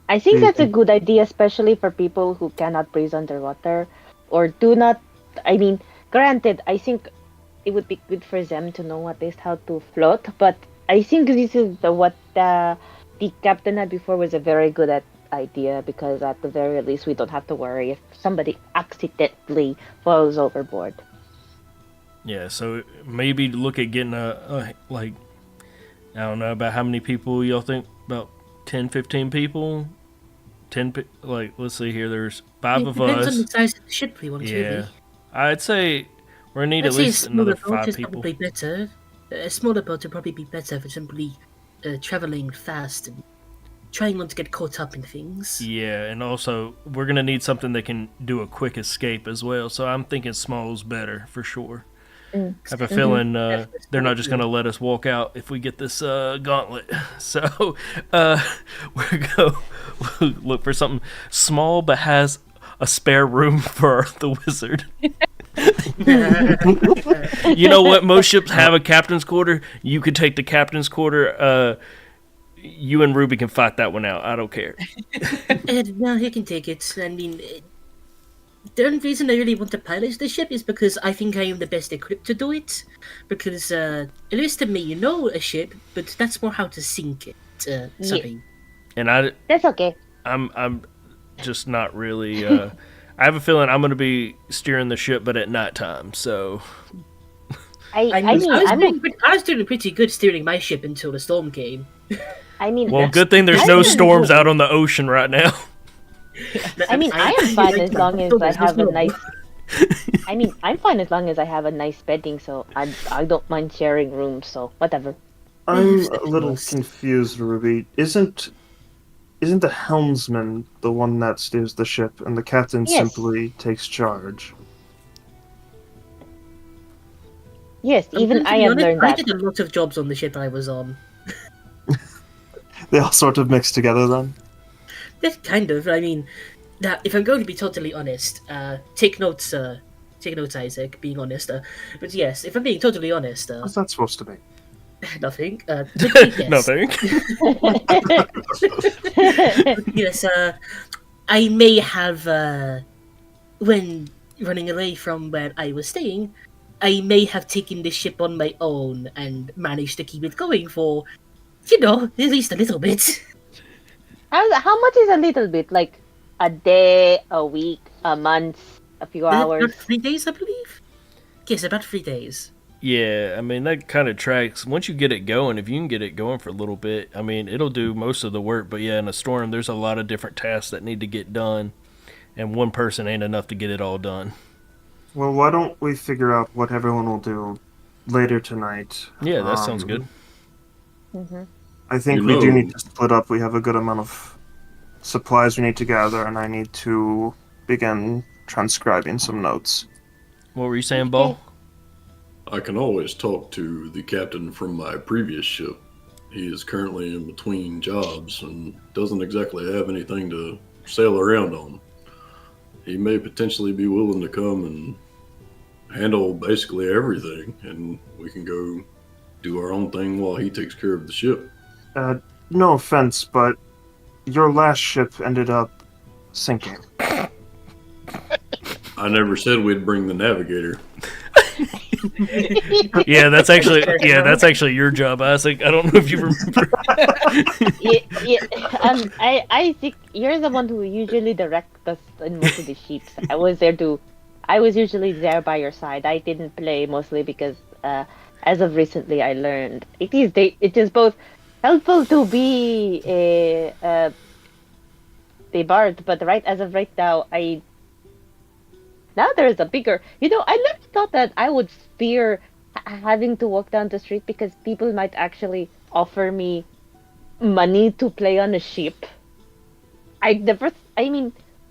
I think that's a good idea, especially for people who cannot breathe underwater or do not. I mean, granted, I think it would be good for them to know at least how to float. But I think this is what the captain had before was a very good idea, because at the very least we don't have to worry if somebody accidentally falls overboard. Yeah, so maybe look at getting I don't know, about how many people y'all think? About 10, 15 people? Let's see here, there's 5 of us. Depends on the size of the ship we want to Yeah. I'd say we're going to need at least another 5 people. Probably better. A smaller boat would probably be better for simply traveling fast and trying not to get caught up in things. Yeah, and also we're going to need something that can do a quick escape as well, so I'm thinking small's better for sure. I have a feeling they're not just going to let us walk out if we get this gauntlet. So we're going to look for something small but has a spare room for the wizard. You know what? Most ships have a captain's quarter. You could take the captain's quarter. You and Ruby can fight that one out. I don't care. No, he can take it. I mean, the only reason I really want to pilot the ship is because I think I am the best equipped to do it. Because, at least to me, you know a ship, but that's more how to sink it. Sorry. And That's okay. I'm just not really. I have a feeling I'm going to be steering the ship, but at nighttime. So I mean, I was doing pretty good steering my ship until the storm came. well, good thing there's no storms out on the ocean right now. I mean, I am fine as long as I have a nice. I mean, I'm fine as long as I have a nice bedding, so I don't mind sharing rooms. So whatever. I'm a little confused, Ruby. Isn't the helmsman the one that steers the ship, and the captain Yes. simply takes charge? Yes, even I To be have honest, learned I that. did a lot of jobs on the ship I was on. They all sort of mix together then? That's kind of. I mean, now, if I'm going to be totally honest, take notes, Isaac. Being honest, but yes, if I'm being totally honest, What's that supposed to be? nothing. Yes. Nothing. Yes, I may have, when running away from where I was staying, I may have taken the ship on my own and managed to keep it going for, at least a little bit. How much is a little bit? Like a day, a week, a month, a few hours? About 3 days, I believe. Yes, about 3 days. Yeah, I mean, that kind of tracks. Once you get it going, if you can get it going for a little bit, I mean, it'll do most of the work. But yeah, in a storm, there's a lot of different tasks that need to get done, and one person ain't enough to get it all done. Well, why don't we figure out what everyone will do later tonight? Yeah, that sounds good. Mm-hmm. I think we do need to split up. We have a good amount of supplies we need to gather, and I need to begin transcribing some notes. What were you saying, Ball? I can always talk to the captain from my previous ship. He is currently in between jobs and doesn't exactly have anything to sail around on. He may potentially be willing to come and handle basically everything, and we can go do our own thing while he takes care of the ship. No offense, but your last ship ended up sinking. I never said we'd bring the navigator. Yeah, that's actually your job, Isaac. I don't know if you remember. I think you're the one who usually directs us in most of the ships. I was usually there by your side. I didn't play mostly because, as of recently, I learned it is both helpful to be a bard, but as of right now, now there is a bigger. I never thought that I would fear having to walk down the street because people might actually offer me money to play on a ship.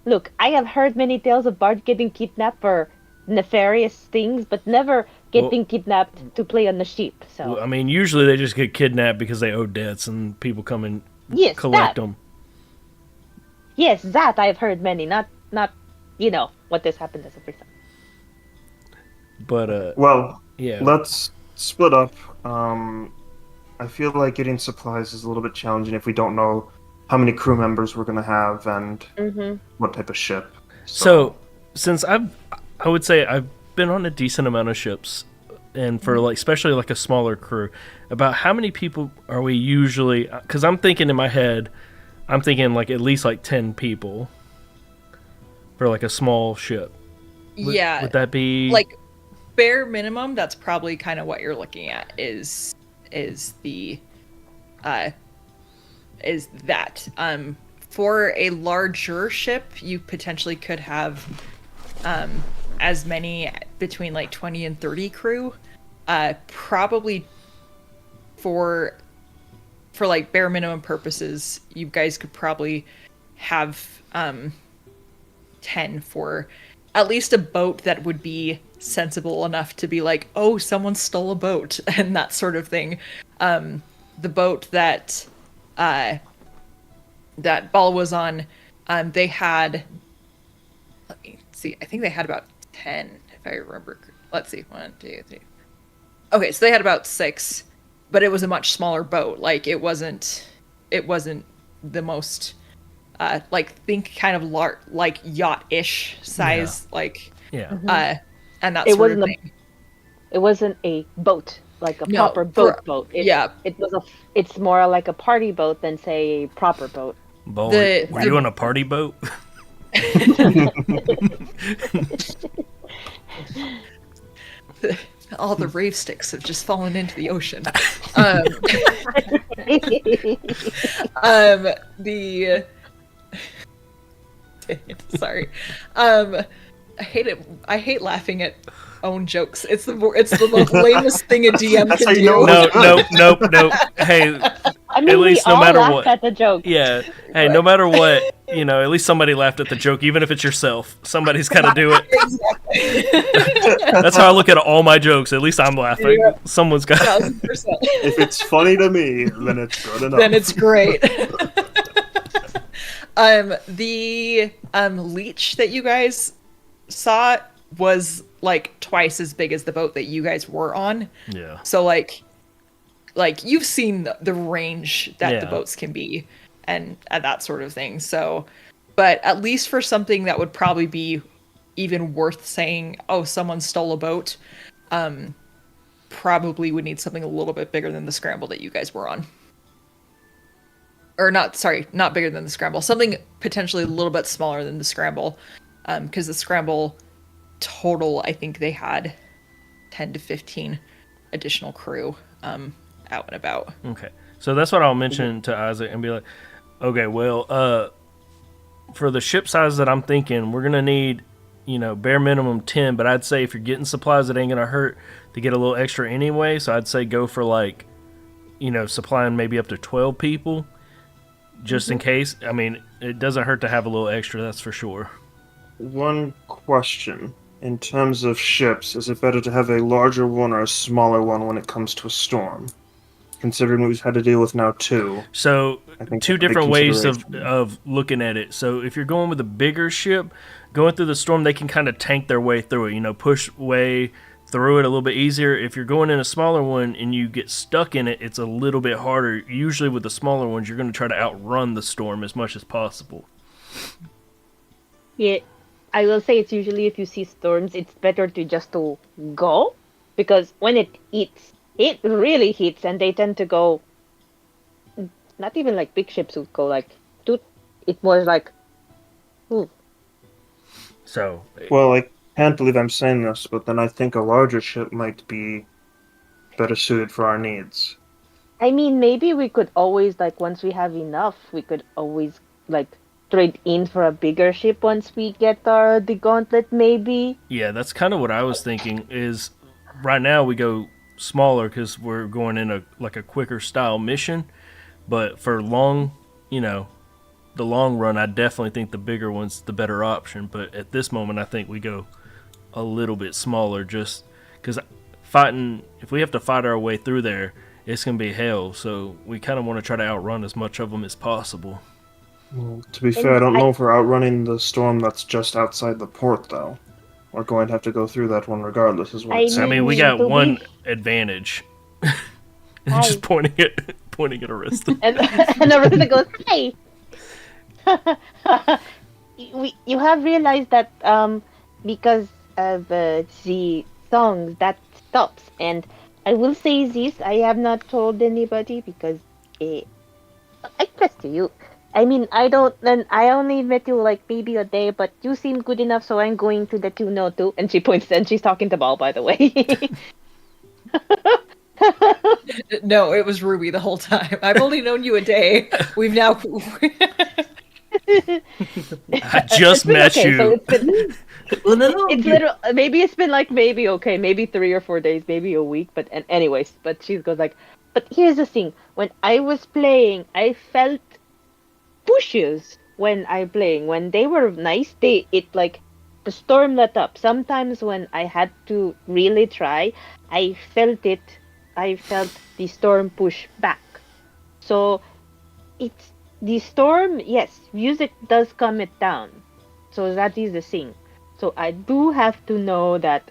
Look, I have heard many tales of bards getting kidnapped for nefarious things, but never getting kidnapped to play on the ship. So I mean, usually they just get kidnapped because they owe debts and people come and collect them. Yes, that I've heard many. Not what this happened as a first time. But well, yeah, let's split up. I feel like getting supplies is a little bit challenging if we don't know how many crew members we're going to have and what type of ship. So since I would say I've been on a decent amount of ships, and for especially a smaller crew, about how many people are we usually? Because I'm thinking in my head, at least 10 people for a small ship. Would that be bare minimum? That's probably kind of what you're looking at. Is that for a larger ship, you potentially could have as many between 20 and 30 crew. Probably for bare minimum purposes, you guys could probably have 10 for at least a boat that would be sensible enough to be oh, someone stole a boat and that sort of thing. The boat that Ball was on, they had, let me see, I think they had about 10, if I remember. Let's see, 1, 2, 3. Okay, so they had about 6, but it was a much smaller boat. It wasn't the most like think kind of like yacht-ish size, like Yeah. and that It sort of wasn't a thing. it wasn't a boat, like a No, proper boat. yeah. It's more like a party boat than say a proper boat. Boy, were you the on a party boat? all the rave sticks have just fallen into the ocean. Um, the sorry, I hate it. I hate laughing at own jokes. It's the most lamest thing a DM That's can how you know do. No, nope. Hey, I mean, at we least no all matter laughed what. at the joke. Yeah. Hey, no matter what, at least somebody laughed at the joke, even if it's yourself. Somebody's got to do it. That's how I look at all my jokes. At least I'm laughing. Yeah. Someone's got. 1000%. If it's funny to me, then it's good enough. Then it's great. The leech that you guys saw was like twice as big as the boat that you guys were on. Yeah. So like you've seen the range that the Yeah. boats can be and that sort of thing. So, but at least for something that would probably be even worth saying, oh, someone stole a boat, probably would need something a little bit bigger than the scramble that you guys were on. Or not bigger than the scramble. Something potentially a little bit smaller than the scramble. Because the scramble total, I think they had 10 to 15 additional crew out and about. Okay. So that's what I'll mention to Isaac and be like, okay, well, for the ship size that I'm thinking, we're going to need, bare minimum 10, but I'd say if you're getting supplies, it ain't going to hurt to get a little extra anyway. So I'd say go for like, supplying maybe up to 12 people just in case. I mean, it doesn't hurt to have a little extra, that's for sure. One question. In terms of ships, is it better to have a larger one or a smaller one when it comes to a storm? Considering we've had to deal with now two. So I think two that's a big different ways consideration. of looking at it. So if you're going with a bigger ship, going through the storm, they can kind of tank their way through it, push way through it a little bit easier. If you're going in a smaller one and you get stuck in it, it's a little bit harder. Usually with the smaller ones, you're going to try to outrun the storm as much as possible. Yeah, I will say it's usually if you see storms, it's better to just to go, because when it really hits, and they tend to go. Not even like big ships would go like, dude. It was like, ooh. So Well, I can't believe I'm saying this, but then I think a larger ship might be better suited for our needs. I mean, maybe we could always like once we have enough, we could always like trade in for a bigger ship once we get the gauntlet. Maybe. yeah, that's kind of what I was thinking is right now we go smaller because we're going in a quicker style mission. But for long, the long run, I definitely think the bigger one's the better option. But at this moment, I think we go a little bit smaller just because if we have to fight our way through there, it's going to be hell. So we kind of want to try to outrun as much of them as possible. Well, to be fair, I don't know if we're outrunning the storm that's just outside the port, though. We're going to have to go through that one regardless, is what I it I mean, we mean, got do one we- advantage. Just pointing at Arista. And Arista goes, "Hey, you have realized that because of the songs that stops." And I will say this: I have not told anybody because I trust you. I mean, I don't. Then I only met you like maybe a day, but you seem good enough, so I'm going to let you know too. And she points, and she's talking to Ball, by the way. No, it was Ruby the whole time. I've only known you a day. We've now. I just met okay, you. so it's been. Well, no, It's literal. Maybe it's been like maybe 3 or 4 days, maybe a week. But anyways, but she goes like, but here's the thing: when I was playing, I felt pushes when when they were nice. The storm let up. Sometimes when I had to really try, I felt it. I felt the storm push back. So it's the storm. Yes, music does calm it down. So that is the thing. So I do have to know that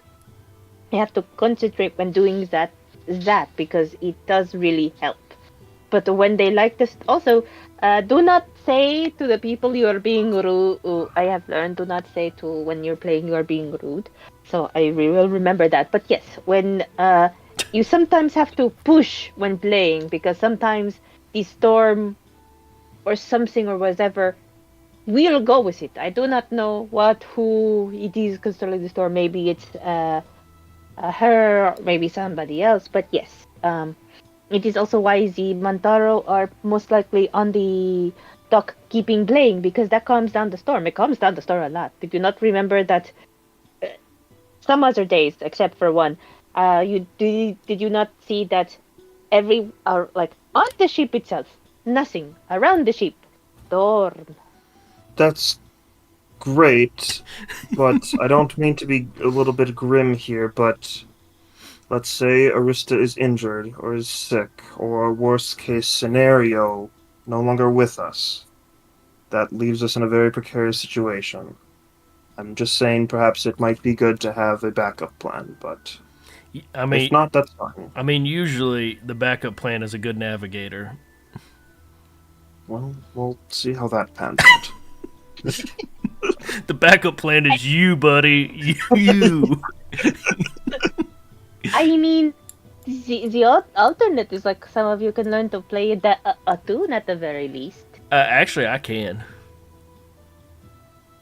I have to concentrate when doing that because it does really help. but when they like this, also, do not say to the people you are being rude. I have learned, do not say to when you're playing you are being rude. So I will remember that. But yes, when you sometimes have to push when playing because sometimes the storm or something or whatever will go with it. I do not know who it is controlling the storm. Maybe it's her, maybe somebody else. But yes, it is also why the Mantaro are most likely on the dock keeping playing because that calms down the storm. It calms down the storm a lot. Did you not remember that some other days, except for one, did you not see that like on the ship itself, nothing around the ship, storm. That's great, but I don't mean to be a little bit grim here, but let's say Arista is injured or is sick, or worst case scenario, no longer with us. That leaves us in a very precarious situation. I'm just saying perhaps it might be good to have a backup plan, but I mean, if not, that's fine. I mean, usually the backup plan is a good navigator. Well, we'll see how that pans out. The backup plan is you, buddy. You. I mean, the alternate is like some of you can learn to play a tune at the very least. Actually, I can.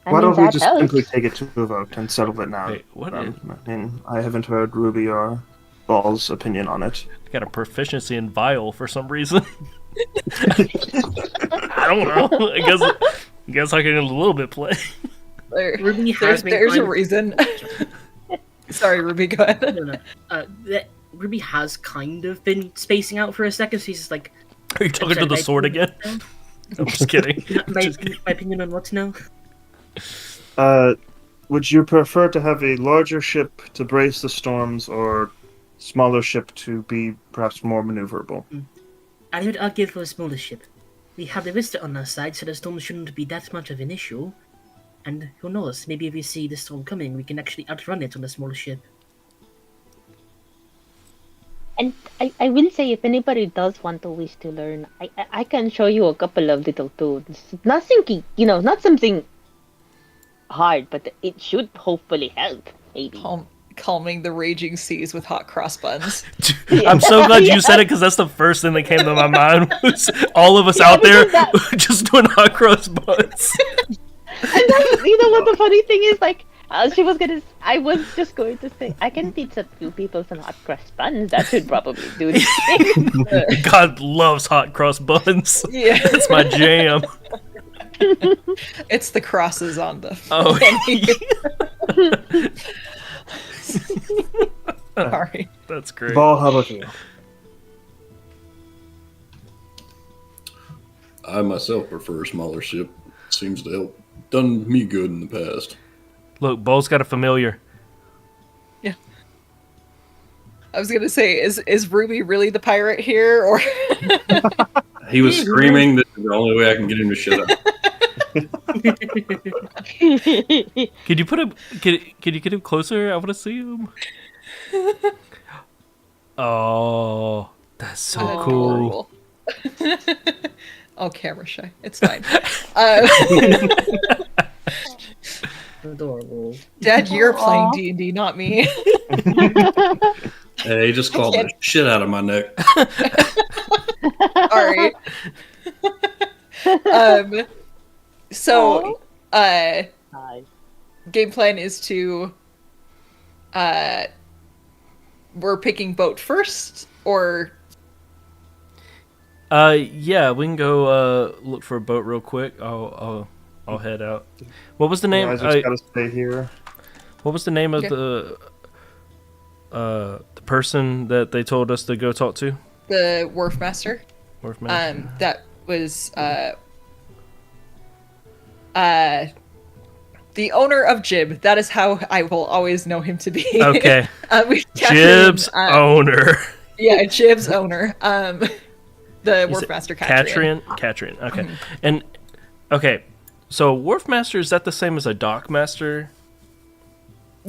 Why don't we that just helps. simply take it to a vote and settle it now? Wait, what I mean, I haven't heard Ruby or Ball's opinion on it. I got a proficiency in Vial for some reason. I don't know. I guess I can a little bit play. Ruby has been There's kind a of- reason. Sorry, Ruby, go ahead. No. Ruby has kind of been spacing out for a second. So he's just like, Are you talking to the sword again? I'm just kidding. my opinion on what now? Would you prefer to have a larger ship to brace the storms, or smaller ship to be perhaps more maneuverable? I would argue for a smaller ship. We have the Vista on our side, so the storm shouldn't be that much of an issue. And who knows, maybe if we see the storm coming, we can actually outrun it on a smaller ship. And I will say, if anybody does want to wish to learn, I can show you a couple of little tunes. Nothing, not something hard, but it should hopefully help. Maybe. Calming the raging seas with hot cross buns. I'm so glad you said it because that's the first thing that came to my mind was all of us out there just doing hot cross buns. And that's, what the funny thing is, like, I was just going to say, I can teach a few people some hot cross buns. That should probably do the thing. God loves hot cross buns. Yeah. That's my jam. It's the crosses on the. Oh. Sorry. That's great. Ball, how about you? I myself prefer a smaller ship. Seems to help. Done me good in the past. Look, Ball's got a familiar. Yeah. I was gonna say, is Ruby really the pirate here, or? He was screaming. This is the only way I can get him to shut up. Could you put him? Could you get him closer? I want to see him. Oh, that's so cool. Oh, camera shy. It's fine. Adorable. Dad, you're playing D&D, not me. Hey, he just clawed the shit out of my neck. Sorry. So, game plan is to, we're picking boat first, or? Yeah, we can go look for a boat real quick. I'll head out. What was the name? I just gotta stay here. What was the name of the person that they told us to go talk to? The wharf master. Wharf master. That was the owner of Jib. That is how I will always know him to be. Okay. Jib's owner. Yeah, Jib's owner. The wharf master, Catrian. Catrian. Okay. And okay, so wharf master, is that the same as a dock master?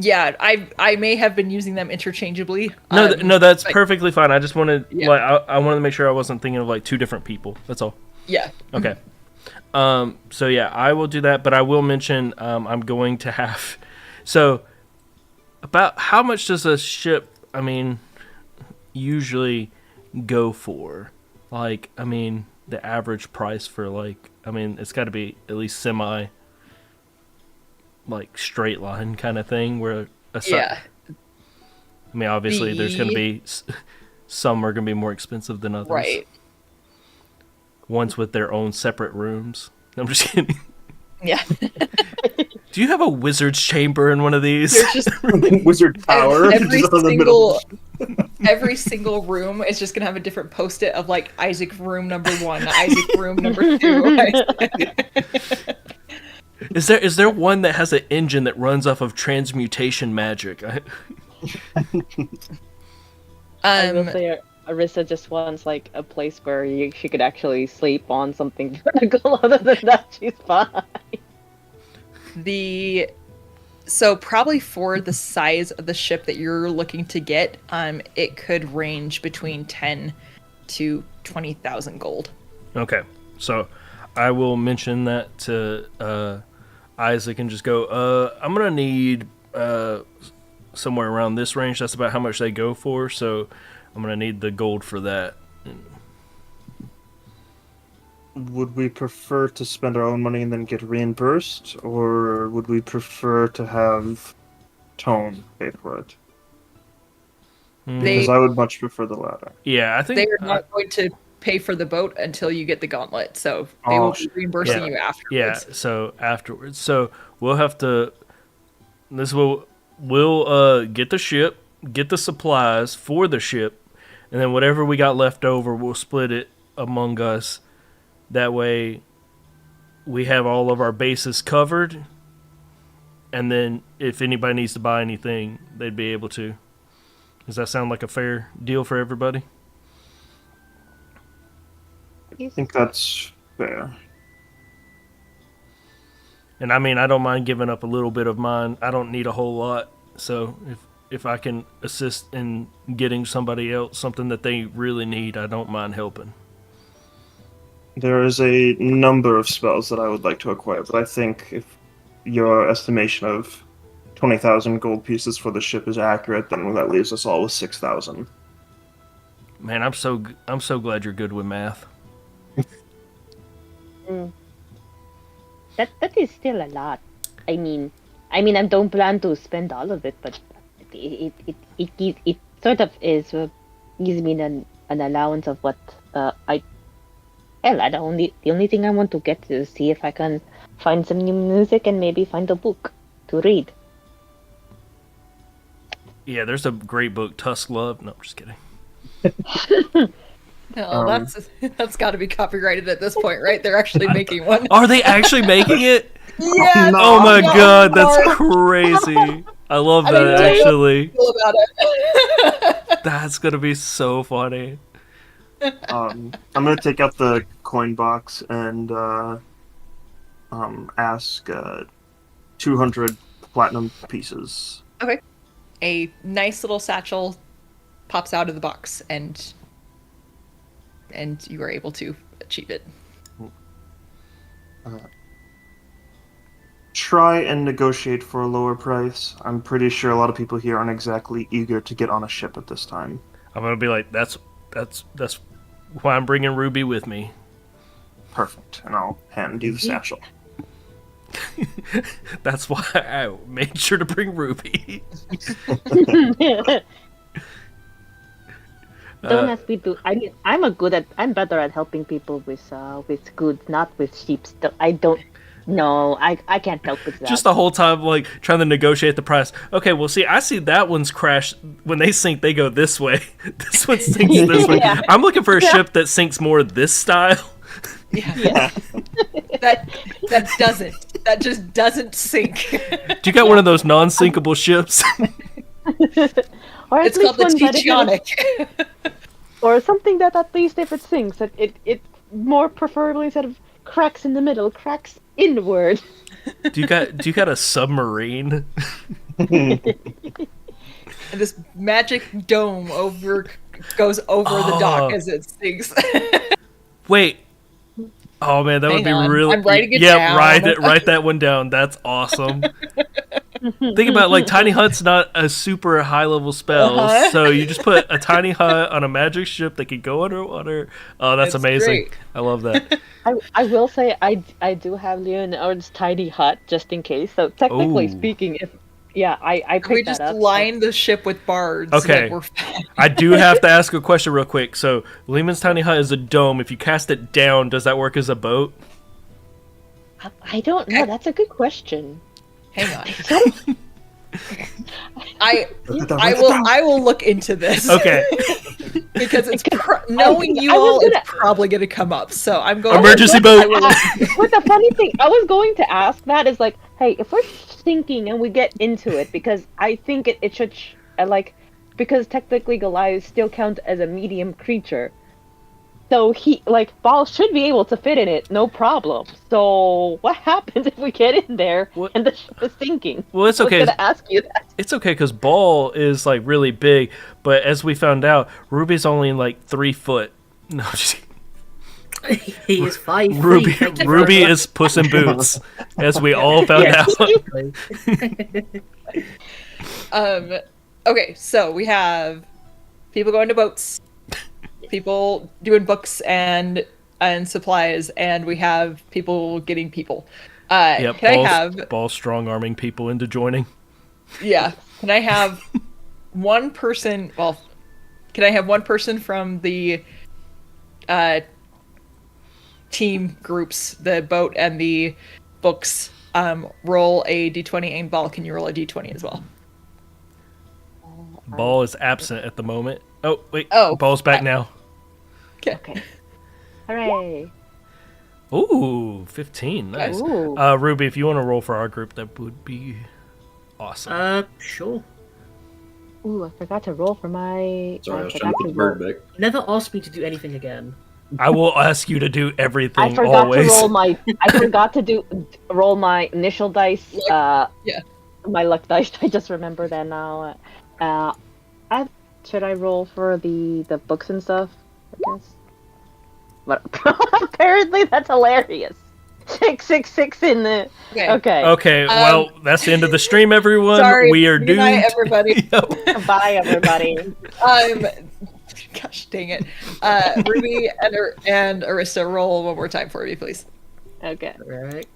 Yeah, I may have been using them interchangeably. No, that's like- perfectly fine. I just wanted, Yeah. like, I wanted to make sure I wasn't thinking of like two different people. That's all. Yeah. Okay. So yeah, I will do that, but I will mention I'm going to have. So, about how much does a ship? I mean, usually go for? Like, I mean, the average price for like, I mean, it's got to be at least semi, like straight line kind of thing where Yeah. I mean, obviously, there's going to be some are going to be more expensive than others. Right. Ones with their own separate rooms. I'm just kidding. Yeah. Do you have a wizard's chamber in one of these? There's just Wizard Tower. every just on the middle. every single room is just gonna have a different post-it of like Isaac room number 1, Isaac room number 2. Is there one that has an engine that runs off of transmutation magic? I will say Arissa just wants like a place where she could actually sleep on something vertical. Other than that, she's fine. So probably for the size of the ship that you're looking to get, it could range between 10 to 20,000 gold. Okay, so I will mention that to Isaac and just go, I'm going to need somewhere around this range. That's about how much they go for, so I'm going to need the gold for that. Would we prefer to spend our own money and then get reimbursed, or would we prefer to have Tone pay for it? Because I would much prefer the latter. Yeah, I think They are not going to pay for the boat until you get the gauntlet, so they will be reimbursing you afterwards. Yeah, so afterwards. So we'll have to. We'll get the ship, get the supplies for the ship, and then whatever we got left over, we'll split it among us. That way, we have all of our bases covered, and then if anybody needs to buy anything, they'd be able to. Does that sound like a fair deal for everybody? I think that's fair. And I mean, I don't mind giving up a little bit of mine. I don't need a whole lot. So if I can assist in getting somebody else something that they really need, I don't mind helping. There is a number of spells that I would like to acquire, but I think if your estimation of 20,000 gold pieces for the ship is accurate, then that leaves us all with 6,000. Man, I'm so glad you're good with math. That is still a lot. I mean, I don't plan to spend all of it, but it sort of is gives me an allowance of what the only thing I want to get is see if I can find some new music and maybe find a book to read. Yeah, there's a great book, Tusk Love. No, I'm just kidding. No, that's got to be copyrighted at this point, right? They're actually making one. Are they actually making it? Yeah. Oh my no, god, no. that's crazy. I love that, I mean, actually. Feel about it. That's gonna be so funny. I'm gonna take out the coin box and ask 200 platinum pieces. Okay. A nice little satchel pops out of the box, and you are able to achieve it. Try and negotiate for a lower price. I'm pretty sure a lot of people here aren't exactly eager to get on a ship at this time. I'm gonna be like, that's why I'm bringing Ruby with me. Perfect. And I'll hand you the satchel. That's why I made sure to bring Ruby. Don't ask me to. I mean, I'm better at helping people with goods, not with sheep. I don't. No, I can't help with that. Just the whole time, like, trying to negotiate the price. Okay, well, see, I see that one's crash. When they sink, they go this way. This one sinks this way. Yeah. I'm looking for a ship that sinks more this style. Yeah. That just doesn't sink. Do you got one of those non-sinkable ships? Or at It's least called the one that it- Tichionic. or something that at least if it sinks, it more preferably instead of cracks in the middle, cracks inward. Do you got a submarine? And this magic dome goes over the dock as it sinks. Wait. Oh man, that would Hang be on, really. I'm writing it yeah, down. write that one down. That's awesome. Think about like tiny hut's not a super high level spell, so you just put a tiny hut on a magic ship that can go underwater. Oh, that's amazing! Great. I love that. I will say I do have Leonard's tiny hut just in case. So technically Ooh. speaking, if I picked We that just up. line the ship with bards. Okay. Like we're fine. I do have to ask a question real quick. So Lehman's tiny hut is a dome. If you cast it down, does that work as a boat? I don't know. That's a good question. Hang on. So- I will look into this. Okay. Because it's knowing you I was all, gonna- it's probably going to come up. So I'm going. Emergency boat. But the funny thing, I was going to ask Matt is like, hey, if we're thinking and we get into it, because I think it should because technically Goliath still counts as a medium creature, so Ball should be able to fit in it, no problem. So what happens if we get in there and the ship is sinking? Well, it's okay. I was gonna ask you that. It's okay because Ball is like really big, but as we found out, Ruby's only like 3 foot. No, He is 5 Ruby. feet. Thank you Ruby very much. is Puss in Boots, as we all found out. Okay, so we have people going to boats, people doing books and supplies, and we have people getting people. Yep, Can I have? Ball strong arming people into joining. Yeah. Can I have one person? Well, can I have one person from the team groups, the boat and the books, roll a d20, and Ball, can you roll a d20 as well? Ball is absent at the moment. Oh wait, Oh. Ball's back now. Okay. Hooray! Ooh, 15, nice. Ooh. Ruby, if you want to roll for our group, that would be awesome. Sure. Ooh, I forgot to roll for my. Sorry, I was I trying to forgot put the roll- bird back. Never ask me to do anything again. I will ask you to do everything I forgot always. to roll my. I forgot to roll my initial dice. Yeah. My luck dice. I just remember that now. Should I roll for the books and stuff? I guess. But apparently that's hilarious. 666 in the. Okay. Okay, well, that's the end of the stream, everyone. Sorry. We are Good doomed. night, everybody. Yep. Bye, everybody. Gosh dang it. Ruby and Arista, roll one more time for me, please. Okay. Alright.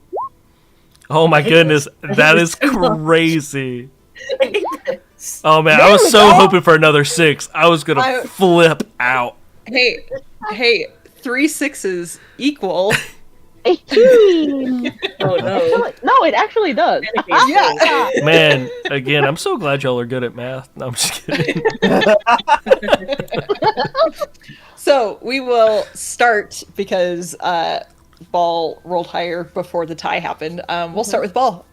Oh my goodness, that is so much. crazy. Oh man, I There was we so go. hoping for another 6. I was gonna flip out. Hey, 3 6s equal. 18. Oh no. No, it actually does. Yeah. Man, again, I'm so glad y'all are good at math. No, I'm just kidding. So we will start because Ball rolled higher before the tie happened. We'll start with Ball.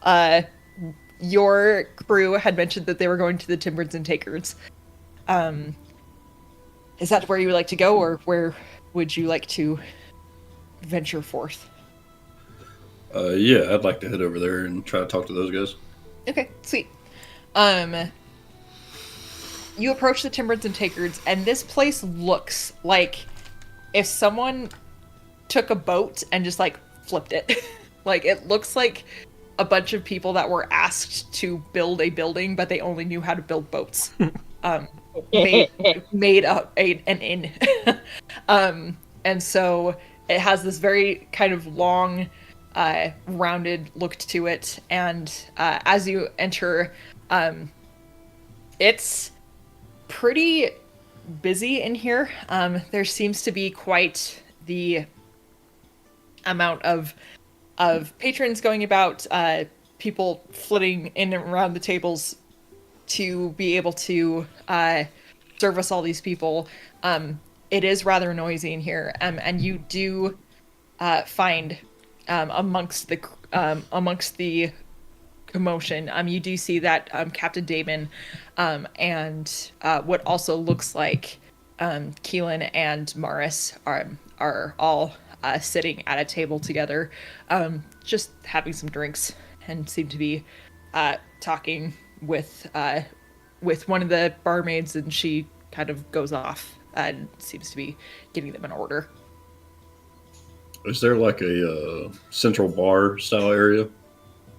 Your crew had mentioned that they were going to the Timbers and Takers. Is that where you would like to go, or where would you like to venture forth? Yeah, I'd like to head over there and try to talk to those guys. Okay, sweet. You approach the Timbers and Takers, and this place looks like if someone took a boat and just like flipped it. Like it looks like a bunch of people that were asked to build a building, but they only knew how to build boats. Made up an inn. And so it has this very kind of long, rounded look to it. And as you enter, it's pretty busy in here. There seems to be quite the amount of patrons going about, people flitting in and around the tables to be able to service all these people. It is rather noisy in here, and you do find amongst the commotion, you do see that Captain Damon and what also looks like Keelan and Morris are all sitting at a table together, just having some drinks, and seem to be talking with one of the barmaids, and she kind of goes off and seems to be getting them in order. Is there like a central bar style area?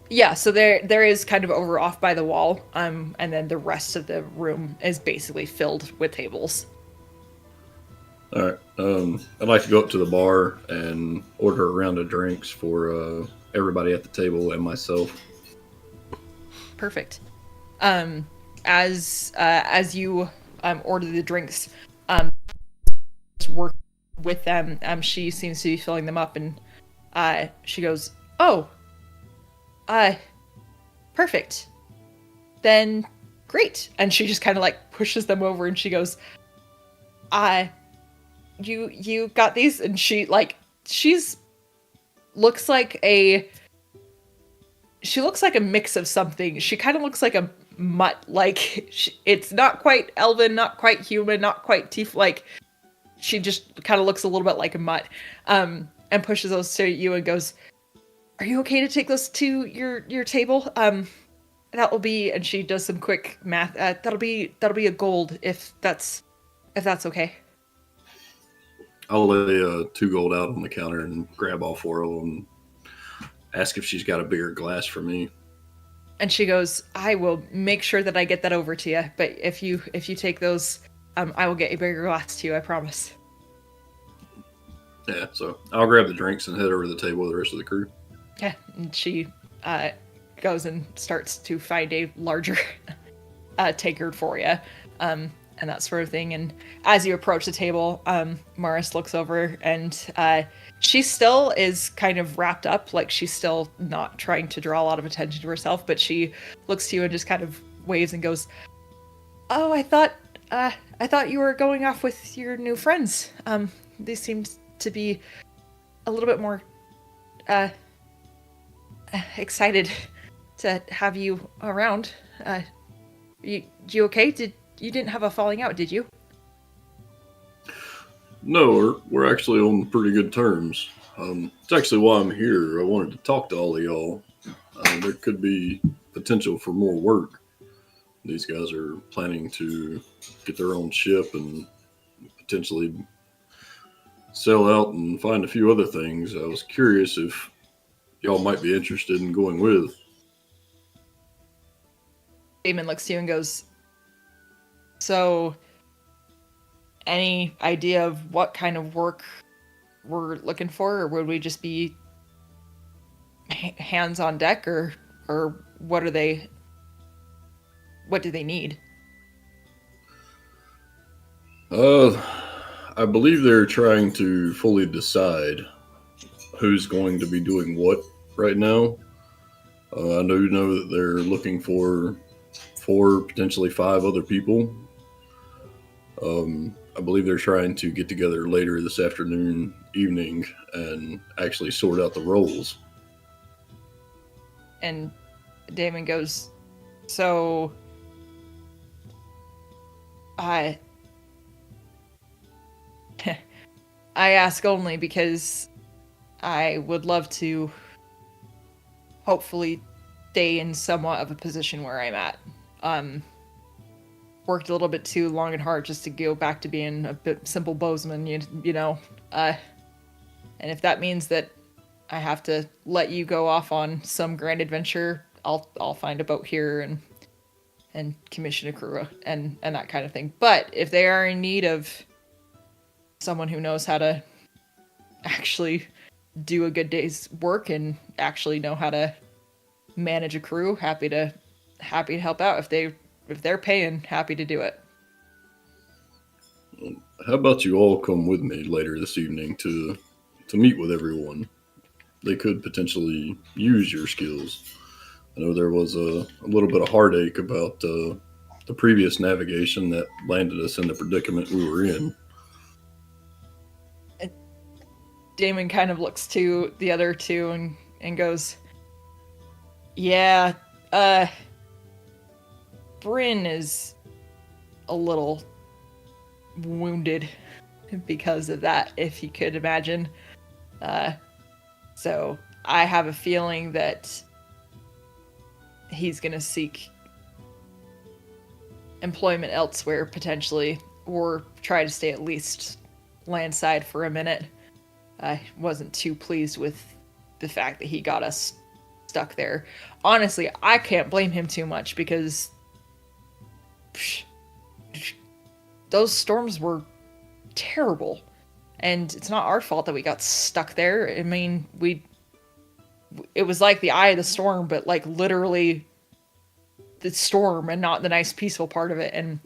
Yeah, so there is kind of over off by the wall, and then the rest of the room is basically filled with tables. All right. I'd like to go up to the bar and order a round of drinks for everybody at the table and myself. Perfect. As you order the drinks, work with them. She seems to be filling them up, and she goes, "Oh, perfect. Then great." And she just kind of like pushes them over, and she goes, you got these?" And she's looks like a mix of something. She kind of looks like a mutt. It's not quite elven, not quite human, not quite tief. Like, she just kind of looks a little bit like a mutt. And pushes those to you and goes, "Are you okay to take those to your table? That will be," and she does some quick math. That'll be a gold if that's okay. I'll lay 2 gold out on the counter and grab all 4 of them. Ask if she's got a bigger glass for me. And she goes, "I will make sure that I get that over to you. But if you take those, I will get a bigger glass to you. I promise." Yeah, so I'll grab the drinks and head over to the table with the rest of the crew. Yeah, and she goes and starts to find a larger tankard for you, and that sort of thing. And as you approach the table, Morris looks over, and she still is kind of wrapped up, like she's still not trying to draw a lot of attention to herself, but she looks to you and just kind of waves and goes, "Oh, I thought you were going off with your new friends. These seemed to be a little bit more excited to have you around. You okay? You didn't have a falling out, did you?" No, we're actually on pretty good terms. It's actually why I'm here. I wanted to talk to all of y'all. There could be potential for more work. These guys are planning to get their own ship and potentially sell out and find a few other things. I was curious if y'all might be interested in going with. Damon looks to you and goes, "So, any idea of what kind of work we're looking for, or would we just be hands on deck, or what are they? What do they need?" I believe they're trying to fully decide who's going to be doing what right now. I do know that they're looking for 4, potentially 5 other people. I believe they're trying to get together later this afternoon, evening, and actually sort out the roles. And Damon goes, "So, I ask only because I would love to hopefully stay in somewhat of a position where I'm at. Worked a little bit too long and hard just to go back to being a bit simple bowsman, you know. And if that means that I have to let you go off on some grand adventure, I'll find a boat here and commission a crew and that kind of thing. But if they are in need of someone who knows how to actually do a good day's work and actually know how to manage a crew, happy to help out. If they're paying, happy to do it." How about you all come with me later this evening to meet with everyone? They could potentially use your skills. I know there was a little bit of heartache about the previous navigation that landed us in the predicament we were in. Damon kind of looks to the other two and goes, "Yeah, Bryn is a little wounded because of that, if you could imagine. So I have a feeling that he's going to seek employment elsewhere potentially, or try to stay at least landside for a minute. I wasn't too pleased with the fact that he got us stuck there. Honestly, I can't blame him too much because those storms were terrible. And it's not our fault that we got stuck there. I mean, it was like the eye of the storm, but like literally the storm and not the nice peaceful part of it and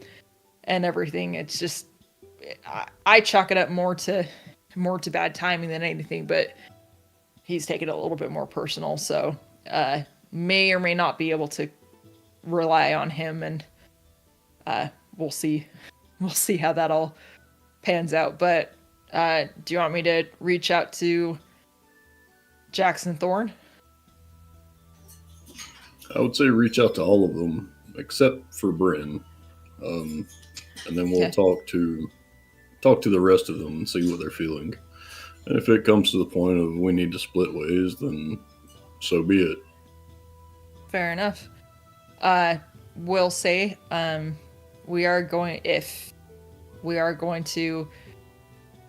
everything. It's just I chalk it up more to bad timing than anything, but he's taken it a little bit more personal, so may or may not be able to rely on him, and we'll see how that all pans out. But do you want me to reach out to Jackson Thorne? I would say reach out to all of them except for Bryn, and then we'll talk to the rest of them and see what they're feeling. And if it comes to the point of we need to split ways, then so be it. Fair enough. We'll say we are going to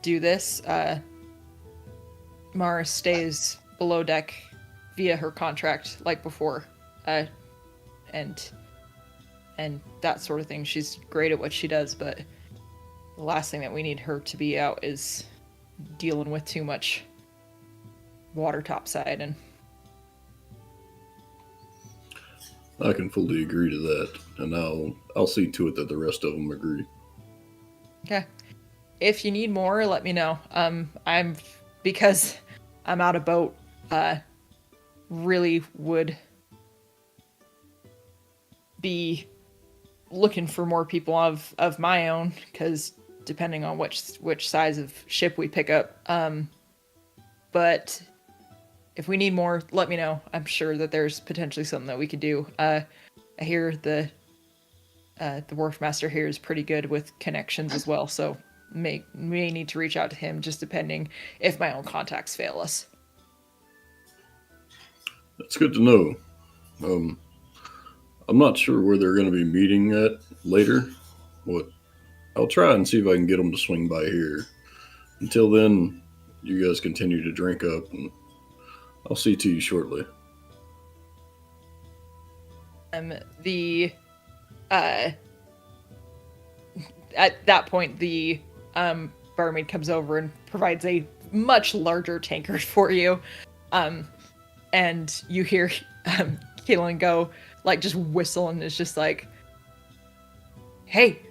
do this. Mara stays below deck via her contract like before, and that sort of thing. She's great at what she does, but the last thing that we need her to be out is dealing with too much water topside. And I can fully agree to that, and I'll see to it that the rest of them agree. okay, if you need more, let me know. Because I'm out of boat. Really would be looking for more people of my own, because depending on which size of ship we pick up. But if we need more, let me know. I'm sure that there's potentially something that we could do. I hear the wharf master here is pretty good with connections as well, so may need to reach out to him, just depending if my own contacts fail us. That's good to know. I'm not sure where they're going to be meeting at later, but I'll try and see if I can get them to swing by here. Until then, you guys continue to drink up, and I'll see to you shortly. At that point, the barmaid comes over and provides a much larger tankard for you. And you hear Keelan go, like, just whistle, and it's just like, hey,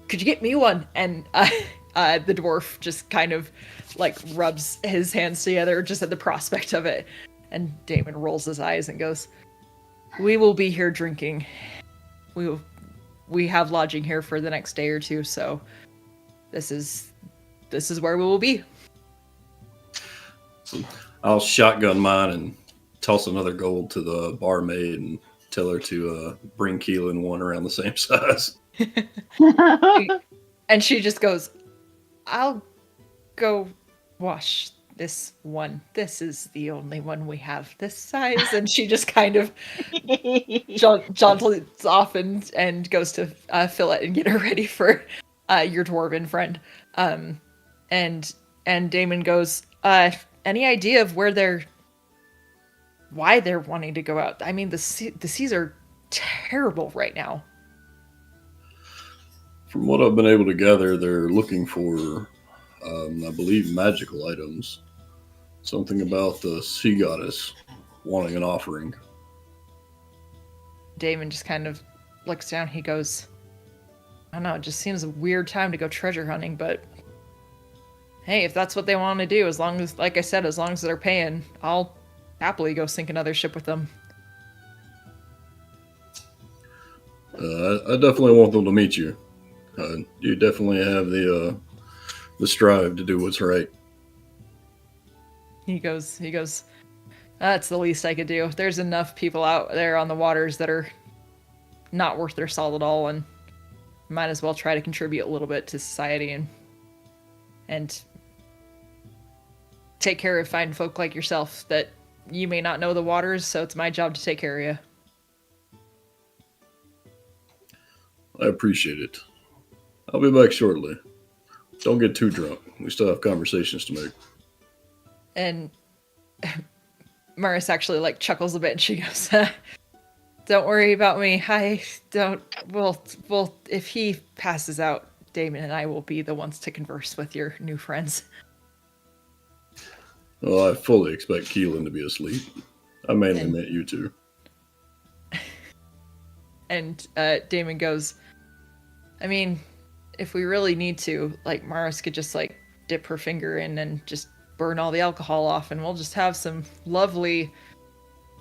could you get me one? And the dwarf just kind of like rubs his hands together just at the prospect of it. And Damon rolls his eyes and goes, we will be here drinking. We have lodging here for the next day or two, so this is where we will be. So I'll shotgun mine and toss another gold to the barmaid and tell her to bring Keelan one around the same size. And she just goes, I'll go wash this one. This is the only one we have this size. And she just kind of jauntils off and goes to fill it and get her ready for your dwarven friend. And Damon goes, any idea of why they're wanting to go out? I mean, the seas are terrible right now. From what I've been able to gather, they're looking for, I believe, magical items. Something about the sea goddess wanting an offering. Damon just kind of looks down. He goes, I don't know, it just seems a weird time to go treasure hunting, but hey, if that's what they want to do, as long as, like I said, as long as they're paying, I'll happily go sink another ship with them. I definitely want them to meet you. You definitely have the strive to do what's right. He goes, that's the least I could do. There's enough people out there on the waters that are not worth their salt at all, and might as well try to contribute a little bit to society and take care of fine folk like yourself that you may not know the waters, so it's my job to take care of you. I appreciate it. I'll be back shortly. Don't get too drunk. We still have conversations to make. And Maris actually like chuckles a bit and she goes, don't worry about me. I don't, well, if he passes out, Damon and I will be the ones to converse with your new friends. Well, I fully expect Keelan to be asleep. I mainly meant you two. And Damon goes, I mean, if we really need to, like, Maris could just, like, dip her finger in and just burn all the alcohol off, and we'll just have some lovely,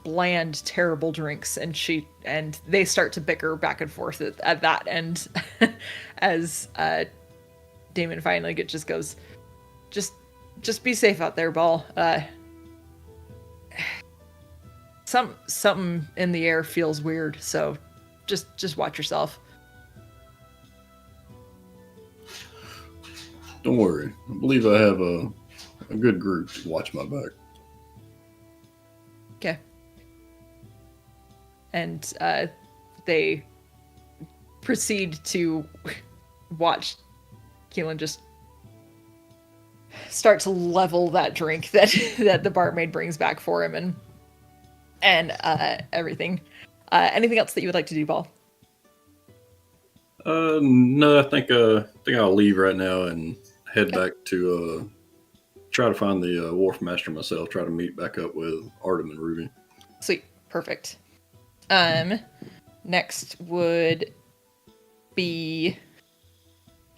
bland, terrible drinks. And they start to bicker back and forth at that end as Damon finally just goes, just be safe out there, Ball. Something in the air feels weird, so just watch yourself. Don't worry. I believe I have a good group to watch my back. Okay. And they proceed to watch Keelan just start to level that drink that the barmaid brings back for him and everything. Anything else that you would like to do, Ball? No, I think I'll leave right now and head back to try to find the wharf master myself. Try to meet back up with Artem and Ruby. Sweet, perfect. Next would be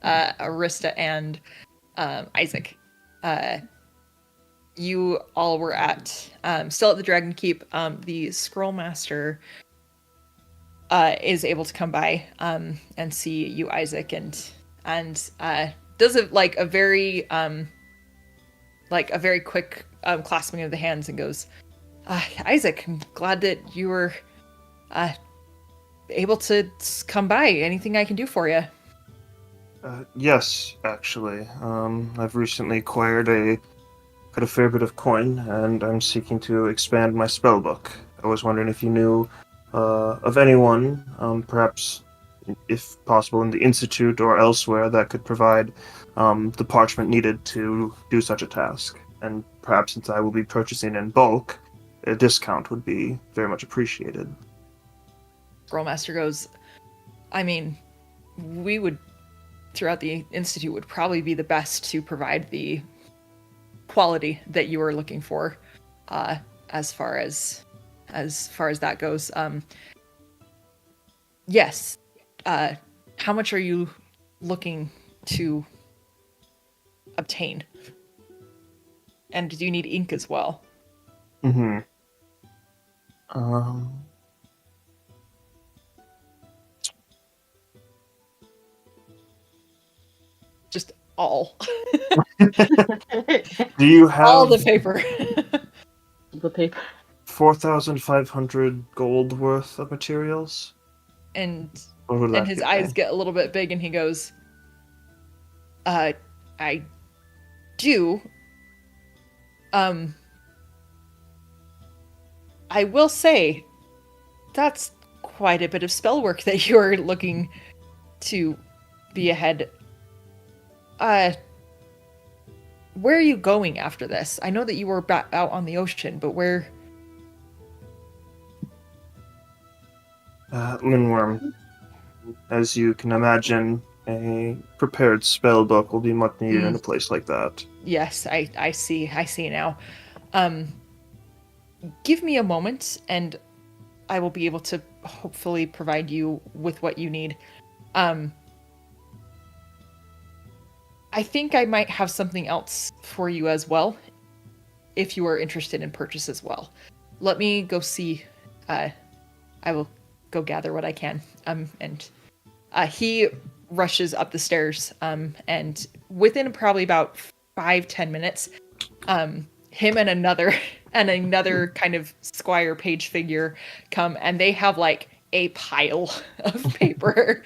Arista and Isaac. You all were still at the Dragon Keep. The Scroll Master is able to come by and see you, Isaac, and does a very quick clasping of the hands and goes, Isaac, I'm glad that you were able to come by. Anything I can do for you? Yes, actually. I've recently acquired quite a fair bit of coin, and I'm seeking to expand my spell book. I was wondering if you knew of anyone, perhaps, if possible, in the Institute or elsewhere, that could provide the parchment needed to do such a task. And perhaps, since I will be purchasing in bulk, a discount would be very much appreciated. Scrollmaster goes, I mean, we would, throughout the Institute, would probably be the best to provide the quality that you are looking for, as far as that goes. Yes. How much are you looking to obtain? And do you need ink as well? Mm-hmm. Just all. Do you have all the paper? The paper. 4,500 gold worth of materials? And Or his eyes get a little bit big and he goes, I do. I will say, that's quite a bit of spell work that you're looking to be ahead. Where are you going after this? I know that you were out on the ocean, but where? Lindworm. As you can imagine, a prepared spell book will be much needed in a place like that. Yes, I see now. Give me a moment, and I will be able to hopefully provide you with what you need. I think I might have something else for you as well, if you are interested in purchase as well. Let me go see. I will go gather what I can. And he rushes up the stairs. And within probably about 5-10 minutes, him and another kind of Squire Page figure come, and they have like a pile of paper.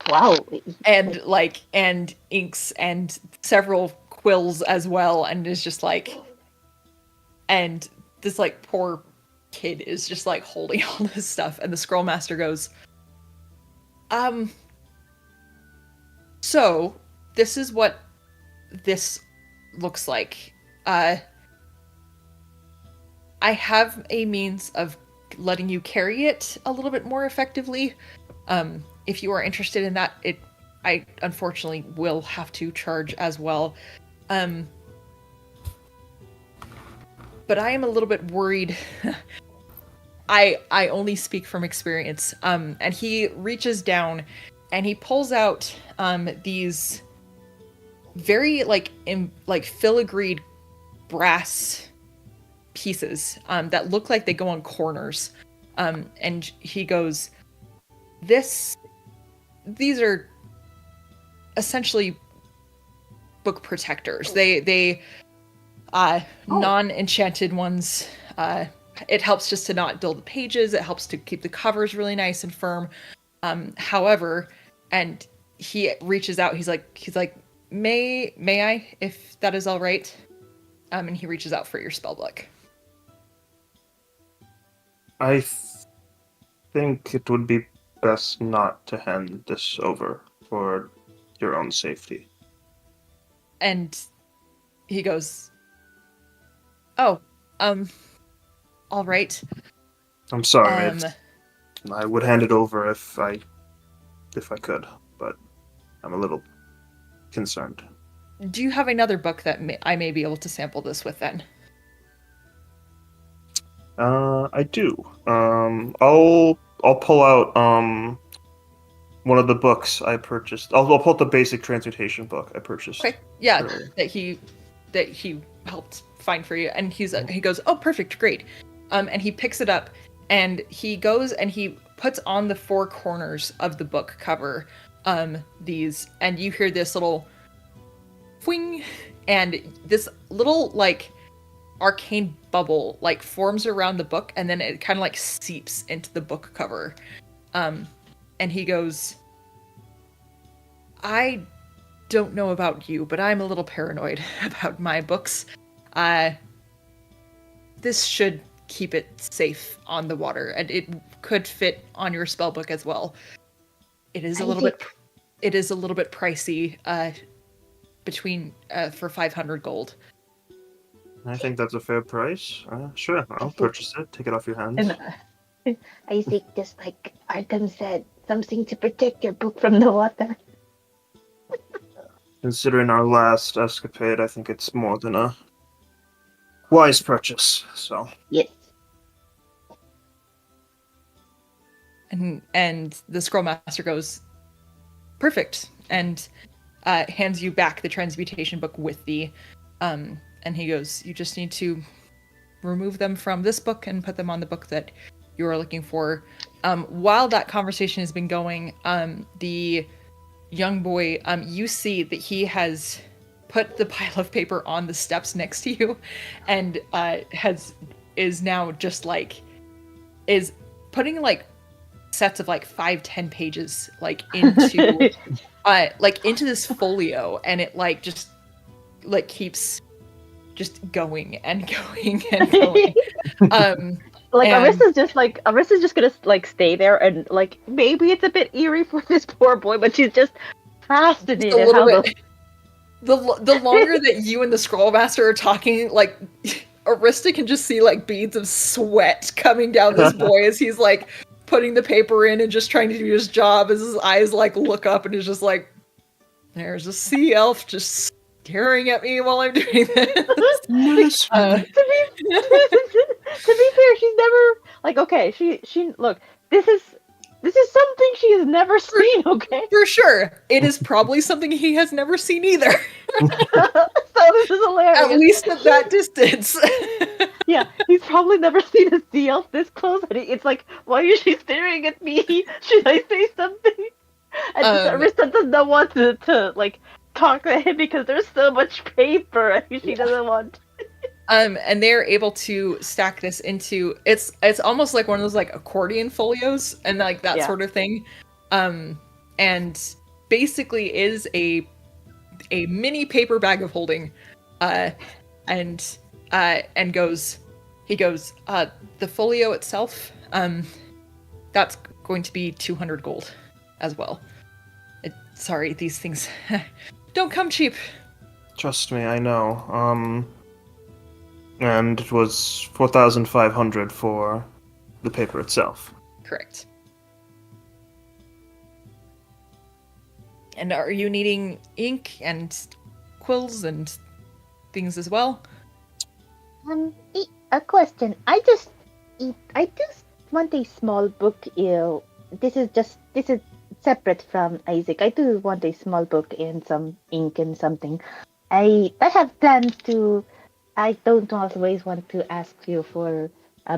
Wow. And inks and several quills as well, and is just like, and this like poor kid is just like holding all this stuff, and the scroll master goes, so this is what this looks like. I have a means of letting you carry it a little bit more effectively. If you are interested in that, I unfortunately will have to charge as well. But I am a little bit worried. I only speak from experience. And he reaches down and he pulls out these very like filigreed brass pieces that look like they go on corners. And he goes, these are essentially book protectors. They non-enchanted ones. It helps just to not dull the pages. It helps to keep the covers really nice and firm. However, and he reaches out. He's like, may I, if that is all right? And he reaches out for your spell book. I think it would be best not to hand this over for your own safety. And he goes, oh, all right. I'm sorry. I would hand it over if I could, but I'm a little concerned. Do you have another book that I may be able to sample this with then? I do. I'll pull out one of the books I purchased. I'll pull out the basic transmutation book I purchased. Okay. Yeah, earlier. that he helped find for you, and he goes, oh, perfect, great. And he picks it up, and he goes and he puts on the four corners of the book cover these, and you hear this little whing, and this little like arcane bubble like forms around the book, and then it kind of like seeps into the book cover. And he goes, I don't know about you, but I'm a little paranoid about my books. This should keep it safe on the water, and it could fit on your spell book as well. It is a little bit pricey, between for 500 gold. I think that's a fair price. Sure, I'll purchase it. Take it off your hands. And I think, just like Arkham said, something to protect your book from the water. Considering our last escapade, I think it's more than a wise purchase. So Yes. And the scroll master goes, perfect, and hands you back the transmutation book with the and he goes, you just need to remove them from this book and put them on the book that you are looking for. While that conversation has been going, the young boy, you see that he has put the pile of paper on the steps next to you, and is now just like is putting like sets of like 5-10 pages like into into this folio, and it like just like keeps just going and going and going. Like And- Arissa's just gonna like stay there, and like maybe it's a bit eerie for this poor boy, but she's just fascinated a little how bit. The longer that you and the scroll master are talking, like Arista can just see like beads of sweat coming down this boy as he's like putting the paper in and just trying to do his job, as his eyes like look up and is just like, there's a sea elf just staring at me while I'm doing this. to be fair, she's never like, okay, she look, this is something she has never seen, okay? For sure, it is probably something he has never seen either. So this is hilarious. At least at that distance. Yeah, he's probably never seen a sea elf this close, and it's like, why is she staring at me? Should I say something? And Arista does not want to like talk to him because there's so much paper, and she doesn't want. And they're able to stack this into it's almost like one of those like accordion folios and like that Yeah. sort of thing. And basically a mini paper bag of holding, and goes. He goes. The folio itself. That's going to be 200 gold, as well. Sorry, these things don't come cheap. Trust me, I know. And it was 4,500 for the paper itself. Correct. And are you needing ink and quills and things as well? A question. I just want a small book. This is separate from Isaac. I do want a small book and some ink and something. I have plans to. I don't always want to ask you for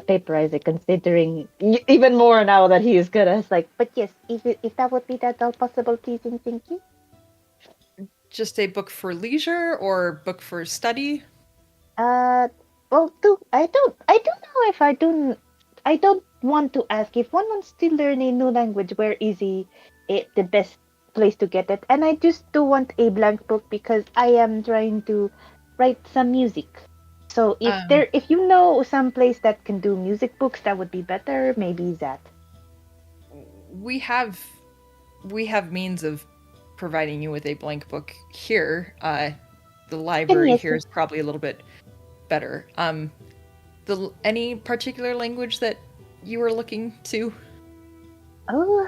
paper, Isaac, considering even more now that he is good. I was like, but yes, if that would be that all possible, please and thank you. Just a book for leisure or book for study? Well, I don't know if I don't want to ask if one wants to learn a new language. Where is the best place to get it? And I just do want a blank book because I am trying to write some music. So if you know some place that can do music books, that would be better. Maybe that. We have means of providing you with a blank book here. The library yes. here is probably a little bit better. Any particular language that you were looking to? Oh,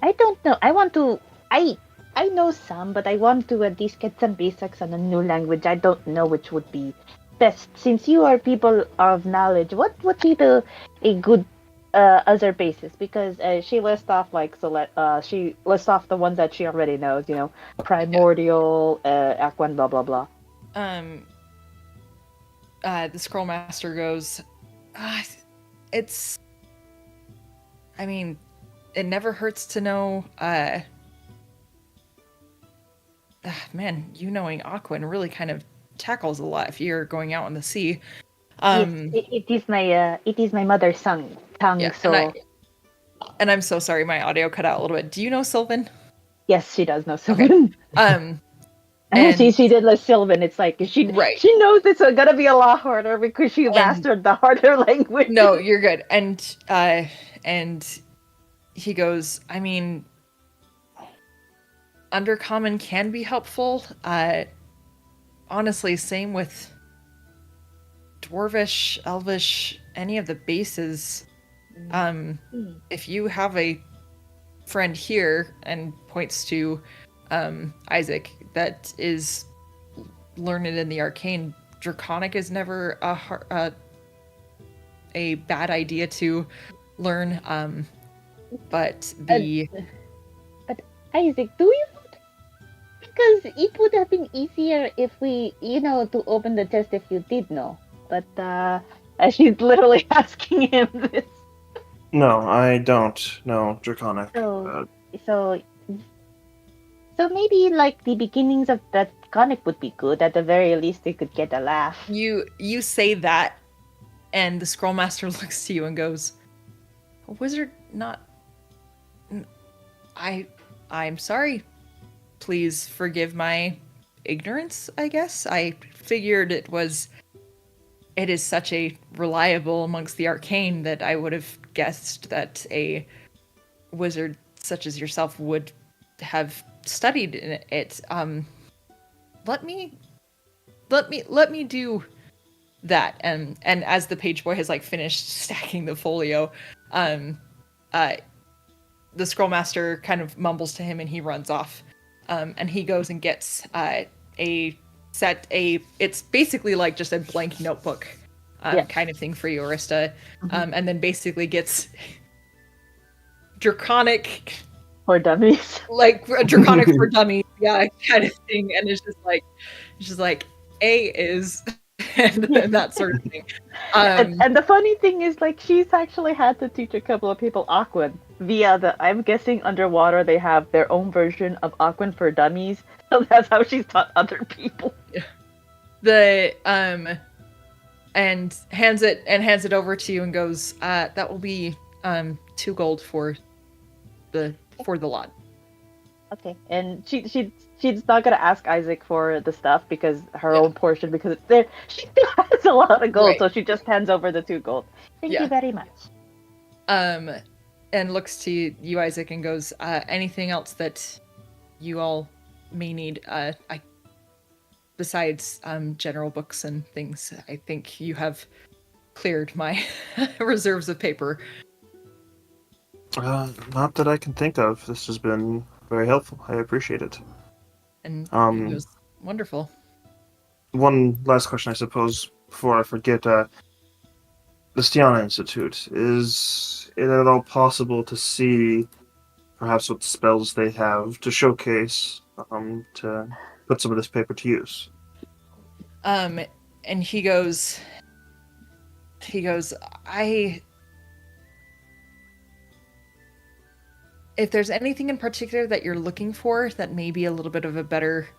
I don't know. I know some, but I want to at least get some basics on a new language. I don't know which would be best. Since you are people of knowledge, what would be a good other basis? Because she lists off she lists off the ones that she already knows. Primordial, Aquan, blah blah blah. The Scroll Master goes, it's. I mean, it never hurts to know. Man, you knowing Aquan really kind of tackles a lot if you're going out on the sea. Yes, it is my mother's tongue. Yeah, so and I'm so sorry, my audio cut out a little bit. Do you know Sylvan? yes, she does know Sylvan. Okay. And she did list Sylvan. It's like she knows it's gonna be a lot harder because she mastered the harder language. No, you're good. And he goes, I mean, Undercommon can be helpful. Honestly, same with Dwarvish, Elvish, any of the bases. If you have a friend here and points to Isaac that is learned in the arcane, Draconic is never a bad idea to learn. But Isaac, do you? Because it would have been easier if we, to open the test if you did know. But she's literally asking him this. No, I don't know Draconic. So maybe like the beginnings of that Draconic would be good. At the very least, they could get a laugh. You say that, and the Scrollmaster looks to you and goes, "A wizard not. I'm sorry. Please forgive my ignorance, I guess. I figured it is such a reliable amongst the arcane that I would have guessed that a wizard such as yourself would have studied in it. Let me do that." And as the page boy has finished stacking the folio, the Scrollmaster kind of mumbles to him and he runs off. And he goes and gets it's basically like just a blank notebook kind of thing for you, Arista. And then basically gets Draconic for dummies. Like a Draconic for dummies, yeah, kind of thing. And it's just like A is and that sort of thing. And the funny thing is, she's actually had to teach a couple of people Aquan via I'm guessing underwater they have their own version of Aquan for dummies. So that's how she's taught other people. Yeah. And hands it over to you and goes, that will be 2 gold for the lot. Okay, and she's not gonna ask Isaac for the stuff because her Yeah. own portion because it's there. She still has a lot of gold, Right. so she just hands over the 2 gold. Thank you Yeah. very much. And looks to you, Isaac, and goes, anything else that you all may need? Besides general books and things, I think you have cleared my reserves of paper. Not that I can think of. This has been very helpful. I appreciate it. And he Um, goes, wonderful. One last question, I suppose, before I forget. The Stiana Institute, is it at all possible to see perhaps what spells they have to showcase, to put some of this paper to use? And he goes, if there's anything in particular that you're looking for that may be a little bit of a better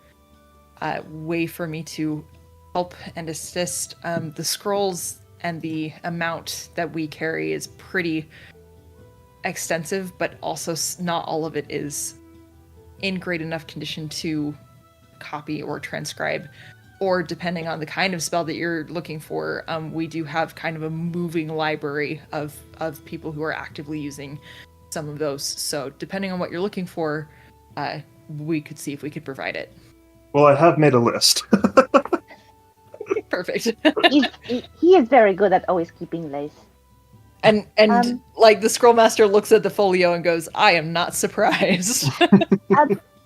way for me to help and assist, the scrolls and the amount that we carry is pretty extensive, but also not all of it is in great enough condition to copy or transcribe. Or depending on the kind of spell that you're looking for, we do have kind of a moving library of people who are actively using some of those. So depending on what you're looking for, we could see if we could provide it. Well, I have made a list. Perfect. He is very good at always keeping lists. And like the scroll master looks at the folio and goes, I am not surprised.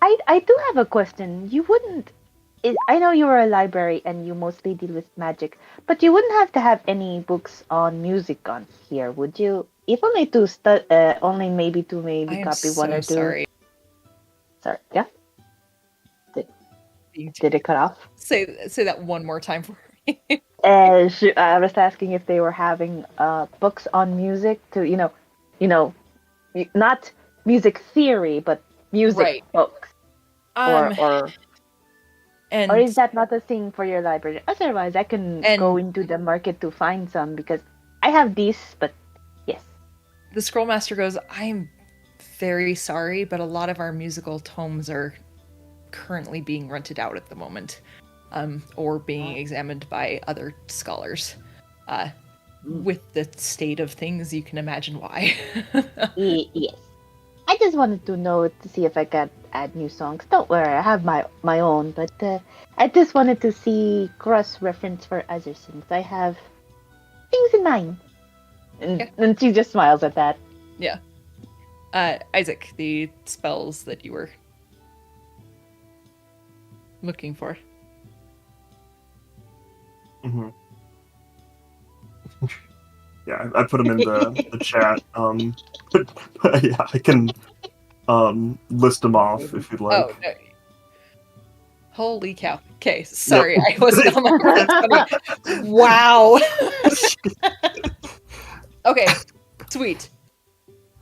I do have a question. You wouldn't. I know you're a library and you mostly deal with magic, but you wouldn't have to have any books on music on here, would you? If only to only maybe to maybe I am copy one so or two. sorry. Sorry. Yeah. Did it cut off? Say that one more time for me. I was asking if they were having books on music to not music theory, but music Right. books, And or is that not a thing for your library? Otherwise, I can go into the market to find some because I have these, but yes. the scroll master goes, I am very sorry, but a lot of our musical tomes are currently being rented out at the moment, or being examined by other scholars. With the state of things, you can imagine why. Yes. I just wanted to know to see if I could add new songs. Don't worry, I have my own, but I just wanted to see cross reference for other things. I have things in mind. And she just smiles at that. Yeah. Isaac, the spells that you were looking for. Mm-hmm. Yeah, I put them in the chat. Yeah, I can list them off if you'd like. Oh, no. Holy cow. Okay, sorry, I wasn't on my funny. Wow. Okay, sweet.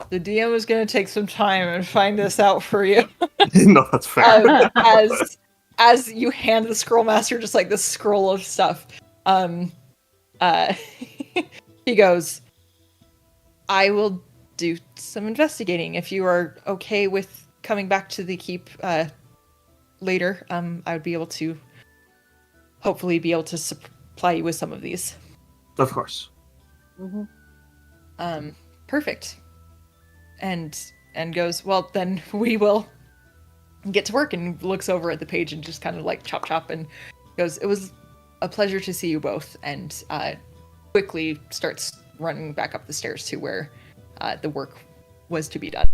The DM is going to take some time and find this out for you. No, that's fair. As you hand the scroll master just like this scroll of stuff, he goes, I will do some investigating. If you are okay with coming back to the keep later, I would be able to hopefully be able to supply you with some of these. Of course. Mm-hmm. Perfect. And goes, well, then we will get to work, and looks over at the page and just kind of like chop and goes, it was a pleasure to see you both, and quickly starts running back up the stairs to where the work was to be done.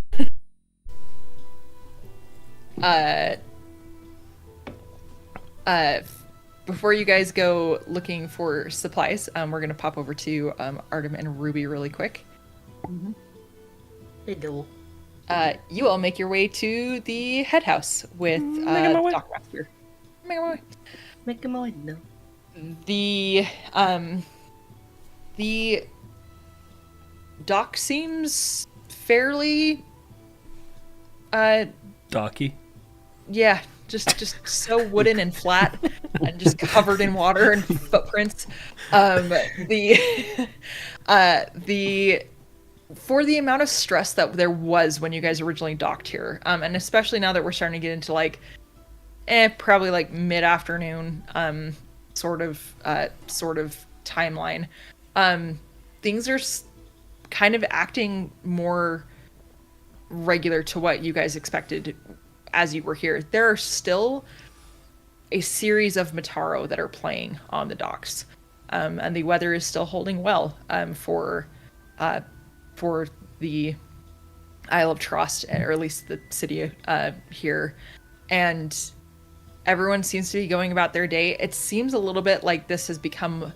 Before you guys go looking for supplies, we're gonna pop over to Artem and Ruby really quick. Mm-hmm. They do. You all make your way to the head house with Doc Master. Make a mind now. The dock seems fairly Docky. yeah, just so wooden and flat and just covered in water and footprints. The for the amount of stress that there was when you guys originally docked here, and especially now that we're starting to get into like, probably like mid-afternoon, sort of timeline, things are kind of acting more regular to what you guys expected as you were here. There are still a series of Mataro that are playing on the docks, and the weather is still holding well for the Isle of Trust, or at least the city here, and everyone seems to be going about their day. It seems a little bit like this has become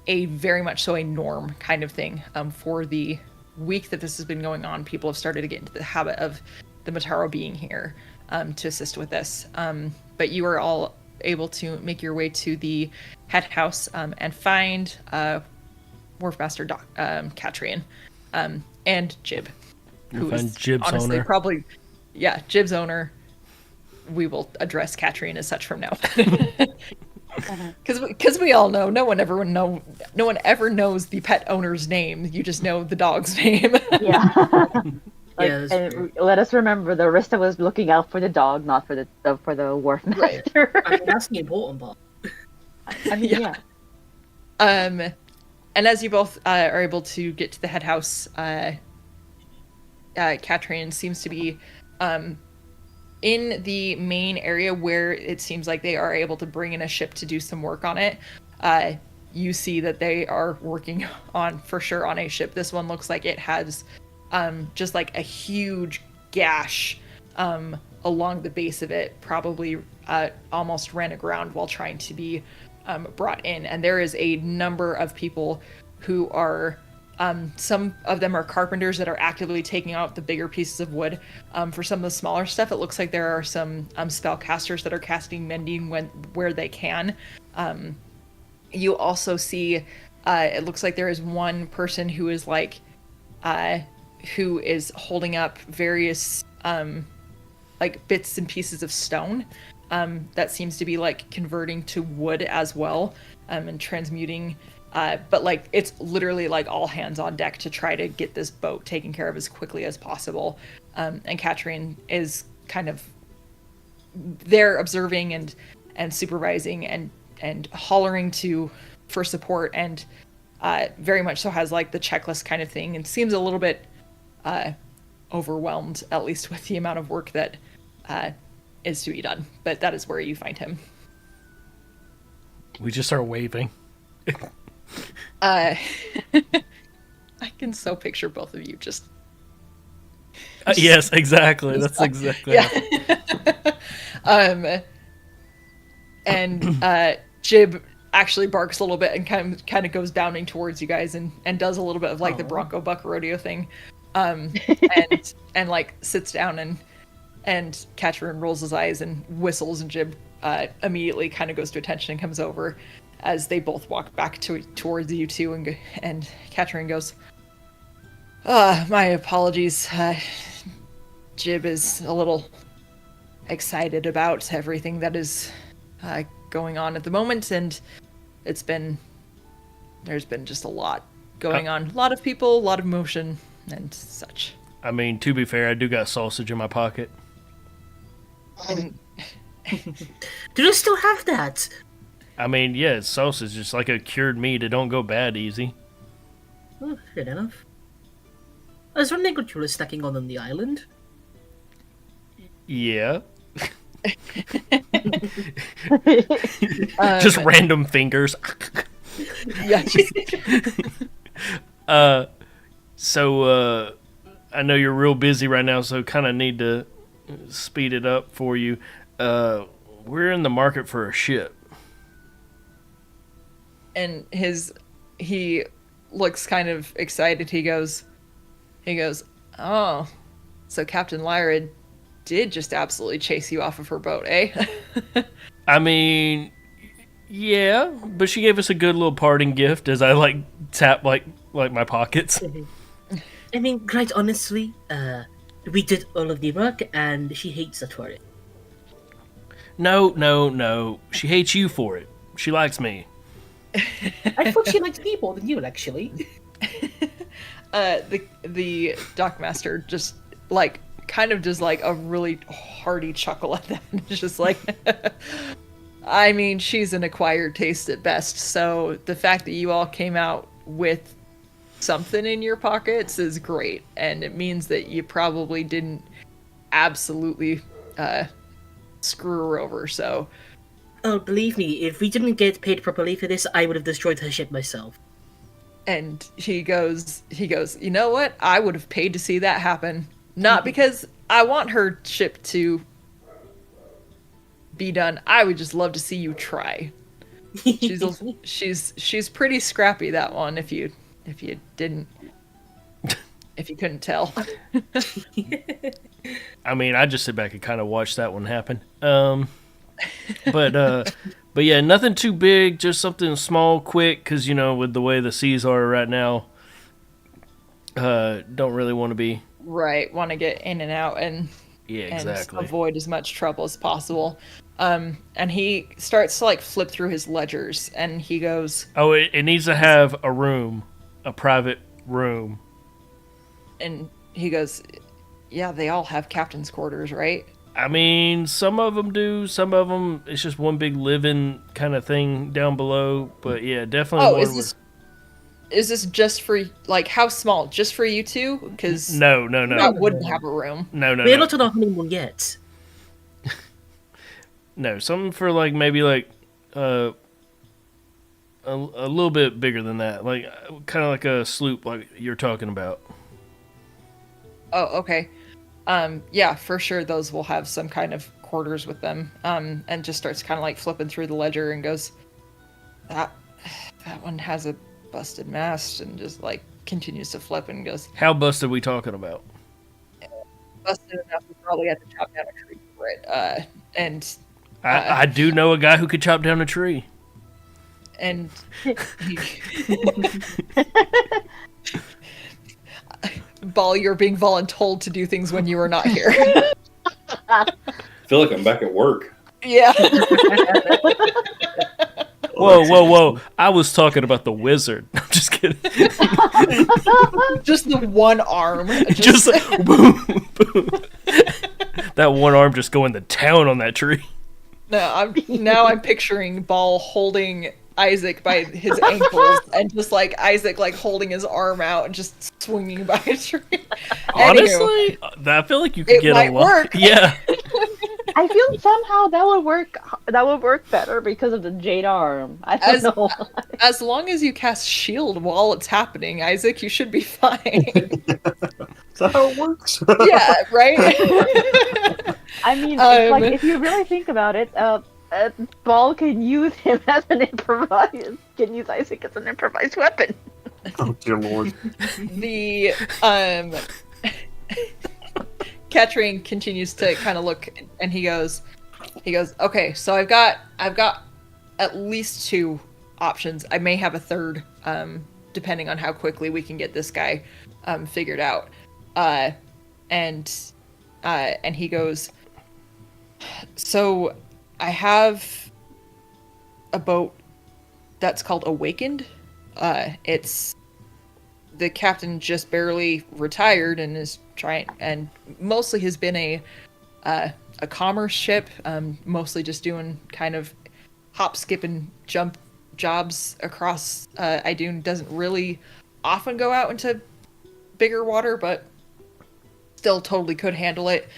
a very much so a norm kind of thing. For the week that this has been going on, people have started to get into the habit of the Mataro being here to assist with this. But you are all able to make your way to the head house and find Wharfmaster Catrian and Jib, who is Jib's honestly owner. probably, yeah, Jib's owner. We will address Catrian as such from now. Because we all know no one ever knows the pet owner's name. You just know the dog's name. Yeah. Like, Yeah, that's and true. let us remember, the Rista was looking out for the dog, not for the wharf master. I mean, that's the important part. I mean, Yeah. yeah. And as you both are able to get to the head house, Catrian seems to be in the main area where it seems like they are able to bring in a ship to do some work on it. You see that they are working on, for sure, on a ship. This one looks like it has just like a huge gash along the base of it, probably almost ran aground while trying to be brought in. And there is a number of people who are, some of them are carpenters that are actively taking out the bigger pieces of wood. For some of the smaller stuff, it looks like there are some spellcasters that are casting mending where they can. You also see, it looks like there is one person who is like, who is holding up various like bits and pieces of stone that seems to be like converting to wood as well, and transmuting. But like it's literally like all hands on deck to try to get this boat taken care of as quickly as possible. And Catrian is kind of there observing and supervising and hollering for support, and very much so has like the checklist kind of thing, and seems a little bit overwhelmed, at least with the amount of work that is to be done. But that is where you find him. We just start waving. I can so picture both of you just Yes, exactly. That's exactly. yeah. And Jib actually barks a little bit and kind of goes bounding towards you guys and does a little bit of like the Bronco Buck rodeo thing, and like sits down and Catherine rolls his eyes and whistles, and Jib immediately kind of goes to attention and comes over as they both walk back towards you two, and Catherine goes, my apologies. Jib is a little excited about everything that is going on at the moment, and there's been just a lot going on. A lot of people, a lot of motion, and such. I mean, to be fair, I do got sausage in my pocket. And Do you still have that? I mean, yeah, it's sausage, just like a cured meat. It don't go bad easy. Oh, fair enough. I was wondering what you were snacking on the island. Yeah. Just random fingers. yeah, So, I know you're real busy right now, so kind of need to speed it up for you. We're in the market for a ship. and he looks kind of excited. He goes, oh, so Captain Lyra did just absolutely chase you off of her boat, eh? I mean, yeah, but she gave us a good little parting gift as I like tap like my pockets. I mean, quite honestly, we did all of the work, and she hates us for it. No. She hates you for it. She likes me. I thought she liked me more than you, actually. The dockmaster just like kind of does like a really hearty chuckle at that. It's just like, I mean, she's an acquired taste at best. So the fact that you all came out with something in your pockets is great, and it means that you probably didn't absolutely screw her over. So Oh, believe me, if we didn't get paid properly for this, I would have destroyed her ship myself. and he goes, you know what? I would have paid to see that happen. Not because I want her ship to be done. I would just love to see you try. She's pretty scrappy, that one, if you couldn't tell. I mean, I just sit back and kind of watch that one happen. But yeah, nothing too big, just something small, quick, because, you know, with the way the seas are right now, don't really want to be... Right, want to get in and out and avoid as much trouble as possible. And he starts to like flip through his ledgers, and he goes, Oh, it needs to have a room, a private room. and he goes, yeah, they all have captain's quarters, right? I mean, some of them do. Some of them, it's just one big living kind of thing down below. But yeah, definitely. Oh, is this just for, like, how small? Just for you two? Because No. that wouldn't have a room. No. We're not on our honeymoon yet. No, something for like maybe like a little bit bigger than that, like kind of like a sloop, like you're talking about. Oh, okay. Yeah, for sure those will have some kind of quarters with them. And just starts kind of like flipping through the ledger and goes, that one has a busted mast, and just like continues to flip and goes, How busted we talking about? busted enough we probably have to chop down a tree for it. I do know a guy who could chop down a tree. And Ball, you're being voluntold to do things when you are not here. I feel like I'm back at work. Yeah. Whoa. I was talking about the wizard. I'm just kidding. Just the one arm. Just boom. That one arm just going to town on that tree. No, I'm picturing Ball holding Isaac by his ankles, and just like Isaac like holding his arm out and just swinging by a tree. Honestly, I feel like you could get might a lot. work. Yeah. I feel somehow that would work. That would work better because of the jade arm. I don't know. As long as you cast shield while it's happening, Isaac, you should be fine. Is that how it works? Yeah, right. I mean, it's like if you really think about it, Ball can use him as an improvised. Can use Isaac as an improvised weapon. Oh dear lord. The Catring continues to kind of look, and he goes, okay, so I've got at least two options. I may have a third, depending on how quickly we can get this guy figured out. And he goes, so I have a boat that's called Awakened. It's the captain just barely retired and is trying, and mostly has been a commerce ship, mostly just doing kind of hop, skip, and jump jobs across Idune. Doesn't really often go out into bigger water, but still totally could handle it.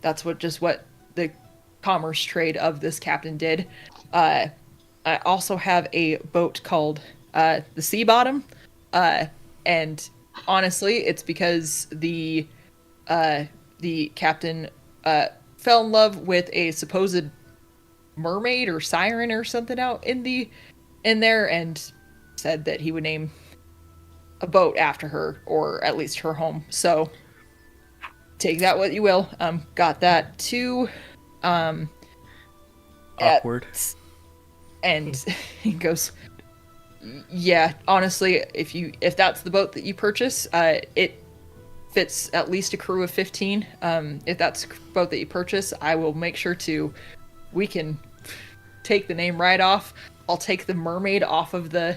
That's what the commerce trade of this captain did. I also have a boat called the Sea Bottom, and honestly, it's because the captain fell in love with a supposed mermaid or siren or something out in there, and said that he would name a boat after her, or at least her home. So take that what you will. Got that too. Awkward. And he goes, yeah, honestly, if that's the boat that you purchase, it fits at least a crew of 15. If that's the boat that you purchase, I will make sure we can take the name right off. I'll take the mermaid off of the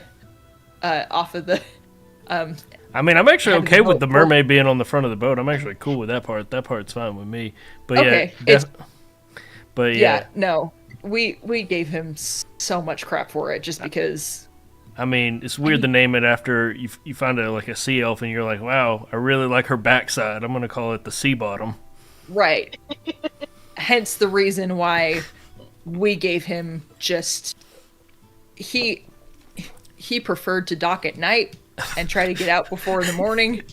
I mean, I'm actually Head of okay the with the boat. mermaid being on the front of the boat. I'm actually cool with that part. That part's fine with me. But Okay, yeah, it's but yeah, no. We gave him so much crap for it just because. I mean, it's weird to name it after you find a sea elf and you're like, wow, I really like her backside. I'm gonna call it the sea bottom. Right. Hence the reason why we gave him just he preferred to dock at night and try to get out before the morning.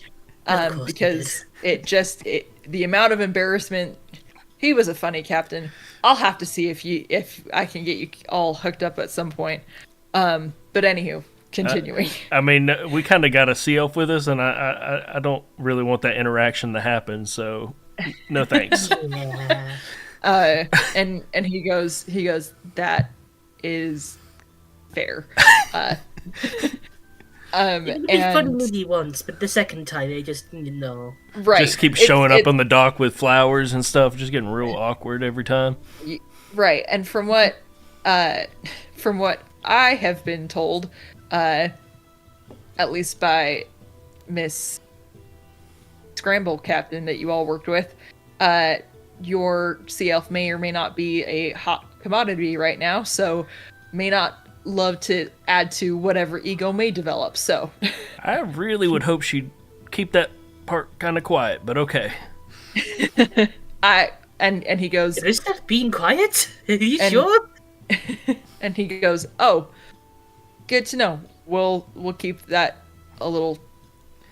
Of course he Because the amount of embarrassment. He was a funny captain. I'll have to see if I can get you all hooked up at some point. But anywho, continuing. I mean, we kind of got a sea elf with us, and I don't really want that interaction to happen. So, no thanks. Yeah. And he goes, that is fair. It was a funny And movie once, but the second time they just right, Just keep showing up on the dock with flowers and stuff, just getting real awkward every time. right. And from what I have been told, at least by Miss Scramble Captain that you all worked with, your sea elf may or may not be a hot commodity right now, so may not love to add to whatever ego may develop. So I really would hope she'd keep that part kind of quiet, but okay. and he goes, Is that being quiet? Are you And- sure? and he goes, oh, good to know. We'll keep that a little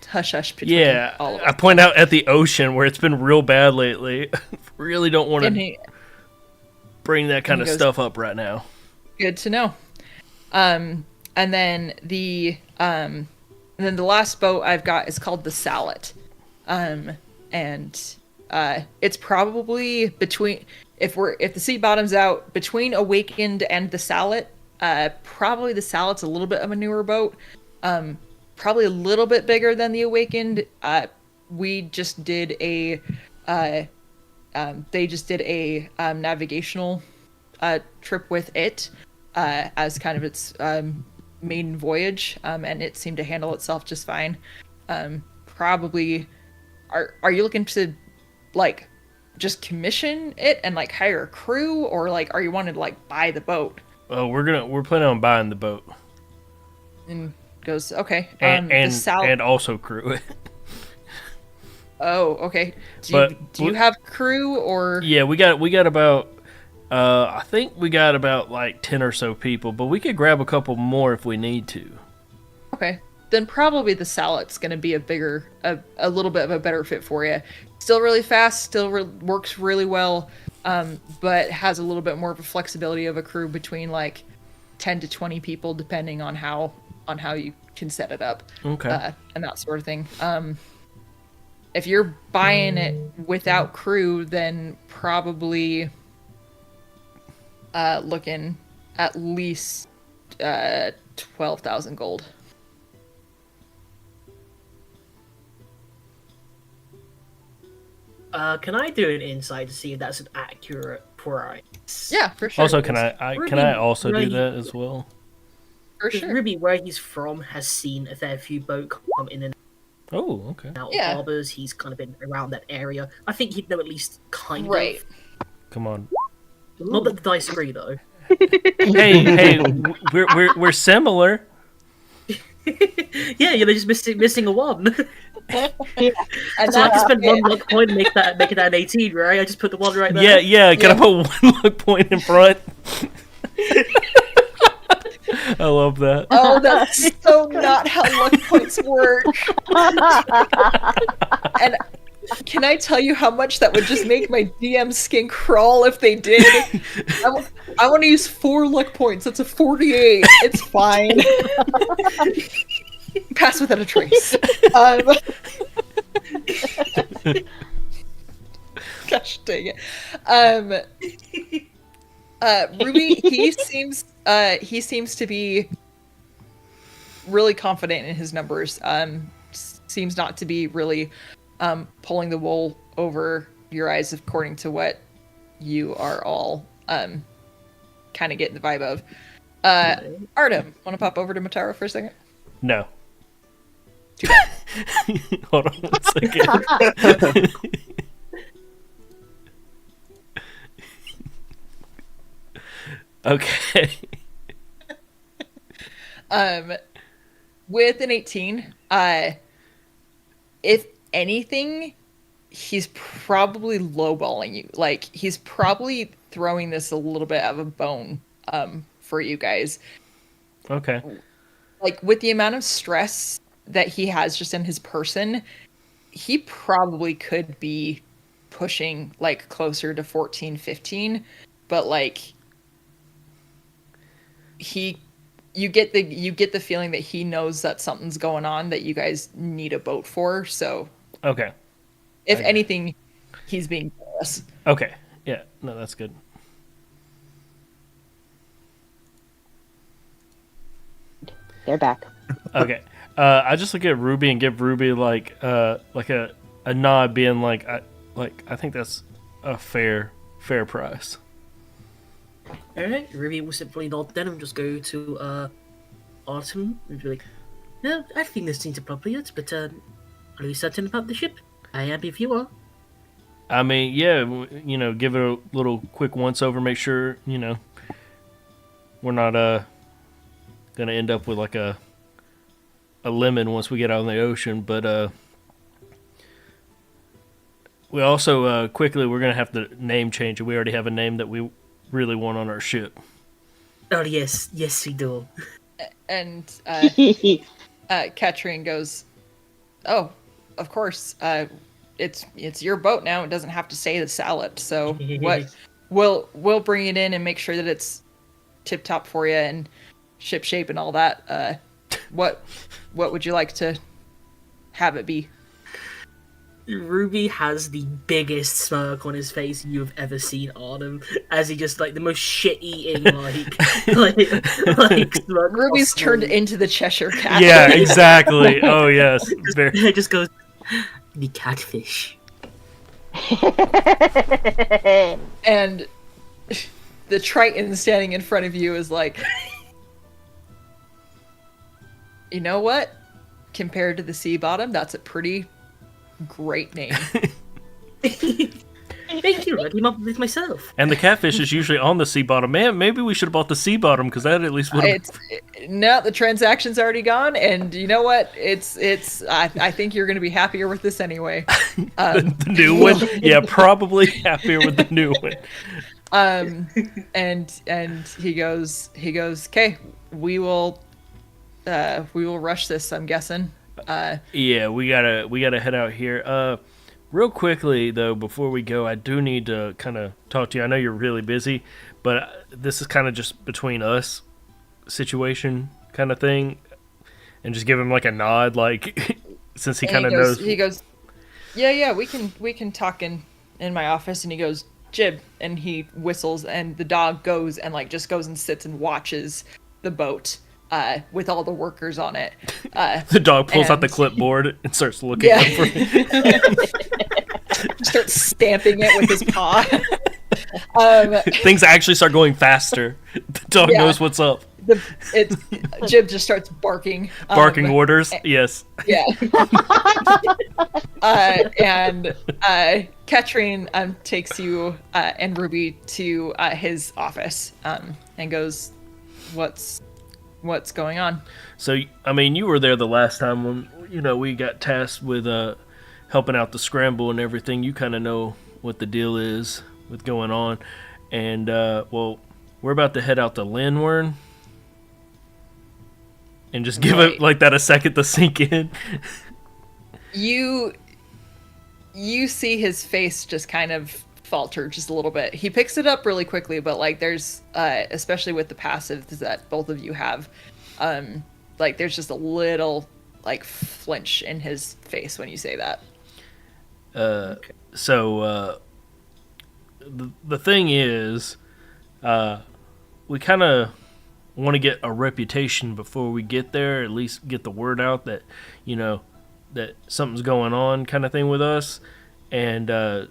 hush hush between Yeah, all of I us. point out at the ocean where it's been real bad lately. Really don't want And to he, bring that kind he of goes- stuff up right now. good to know. And then the last boat I've got is called the Sallet. And it's probably between if the sea bottoms out between Awakened and the Sallet. Probably the Sallet's a little bit of a newer boat. Probably a little bit bigger than the Awakened. We just did they just did a navigational trip with it as kind of its maiden voyage, and it seemed to handle itself just fine. Probably, are you looking to like just commission it and like hire a crew, or like are you wanting to like buy the boat? Oh, we're planning on buying the boat And goes, okay. and the also crew it. Oh, okay. Do But you have crew or? Yeah, we got about I think we got about like 10 or so people, but we could grab a couple more if we need to. Okay, then probably the Sallet's going to be a little bit of a better fit for you. Still really fast, still works really well, but has a little bit more of a flexibility of a crew between like 10 to 20 people, depending on how you can set it up. Okay. And that sort of thing. If you're buying it without crew, then probably looking at least 12,000 gold. Can I do an insight to see if that's an accurate price? Yeah, for sure. Also, can I also do Ruby- that as well? For Because sure. Ruby, where he's from, has seen a fair few boats come in and Oh, okay. out Yeah. of harbours. He's kind of been around that area. I think he'd know at least kind Right. of. Come on. Not that the dice agree, though. Hey, we're similar. Yeah, you're just missing a one. And So I can that's spend it. one luck point and make it an 18, right? I just put the one right Yeah, there. yeah. Can I put one luck point in front? I love that. Oh, that's so not how luck points work. And can I tell you how much that would just make my DM skin crawl if they did? I want to use 4 luck points. That's a 48. It's fine. Pass without a trace. Gosh dang it. Ruby, he seems to be really confident in his numbers. Seems not to be really pulling the wool over your eyes according to what you are all kind of getting the vibe of. Artem, want to pop over to Mataro for a second? No. Too bad. Hold on one second. Okay. With an 18, if anything, he's probably lowballing you. Like, he's probably throwing this a little bit of a bone for you guys. Okay. Like, with the amount of stress that he has just in his person, he probably could be pushing, like, closer to 14, 15. But, like, you get the feeling that he knows that something's going on that you guys need a boat for. So Okay. if anything, he's being jealous. Okay. Yeah. No, that's good. They're back. Okay. I just look at Ruby and give Ruby like a nod, being like I think that's a fair price. Alright, Ruby will simply nod then and just go to Autumn and be like, no, I think this seems appropriate, but are you certain about the ship? I am if you are. I mean, yeah, give it a little quick once over, make sure, we're not gonna end up with like a lemon once we get out in the ocean, but we also quickly we're gonna have to name change it. We already have a name that we really want on our ship. Oh yes, yes we do. And Katrine goes, "Oh, of course. It's your boat now. It doesn't have to say the salad. So we'll bring it in and make sure that it's tip top for you and ship shape and all that. What would you like to have it be?" Ruby has the biggest smirk on his face you've ever seen on him, as he just like the most shit-eating like smirk Ruby's possible. turned into the Cheshire Cat. Yeah, exactly. Oh yes, It just goes the catfish. And the Triton standing in front of you is like, you know what? Compared to the sea bottom, that's a pretty great name. Thank you, I came up with myself. And the catfish is usually on the sea bottom. Man, maybe we should have bought the sea bottom, because that at least would have... No, the transaction's already gone, and you know what? I think you're going to be happier with this anyway. the new one? Yeah, probably happier with the new one. And he goes, okay, we will rush this, I'm guessing. Yeah, we gotta head out here. Real quickly though, before we go, I do need to kind of talk to you. I know you're really busy, but this is kind of just between us situation kind of thing, and just give him like a nod, like since he kind of knows. He goes, yeah, we can talk in my office, and he goes, Jib, and he whistles, and the dog goes and like just goes and sits and watches the boat. With all the workers on it. The dog pulls out the clipboard and starts looking up for it. Starts stamping it with his paw. Things actually start going faster. The dog knows what's up. Jib just starts barking. Barking orders, yes. Yeah. And Katrine takes you and Ruby to his office and goes, What's going on? So, I mean, you were there the last time when, we got tasked with helping out the scramble and everything. You kind of know what the deal is with going on. And, well, we're about to head out to Linwern. And just give it like that a second to sink in. You see his face just kind of falter just a little bit. He picks it up really quickly, but like there's especially with the passives that both of you have, like there's just a little like flinch in his face when you say that. So the thing is, we kind of want to get a reputation before we get there, at least get the word out that that something's going on kind of thing with us. And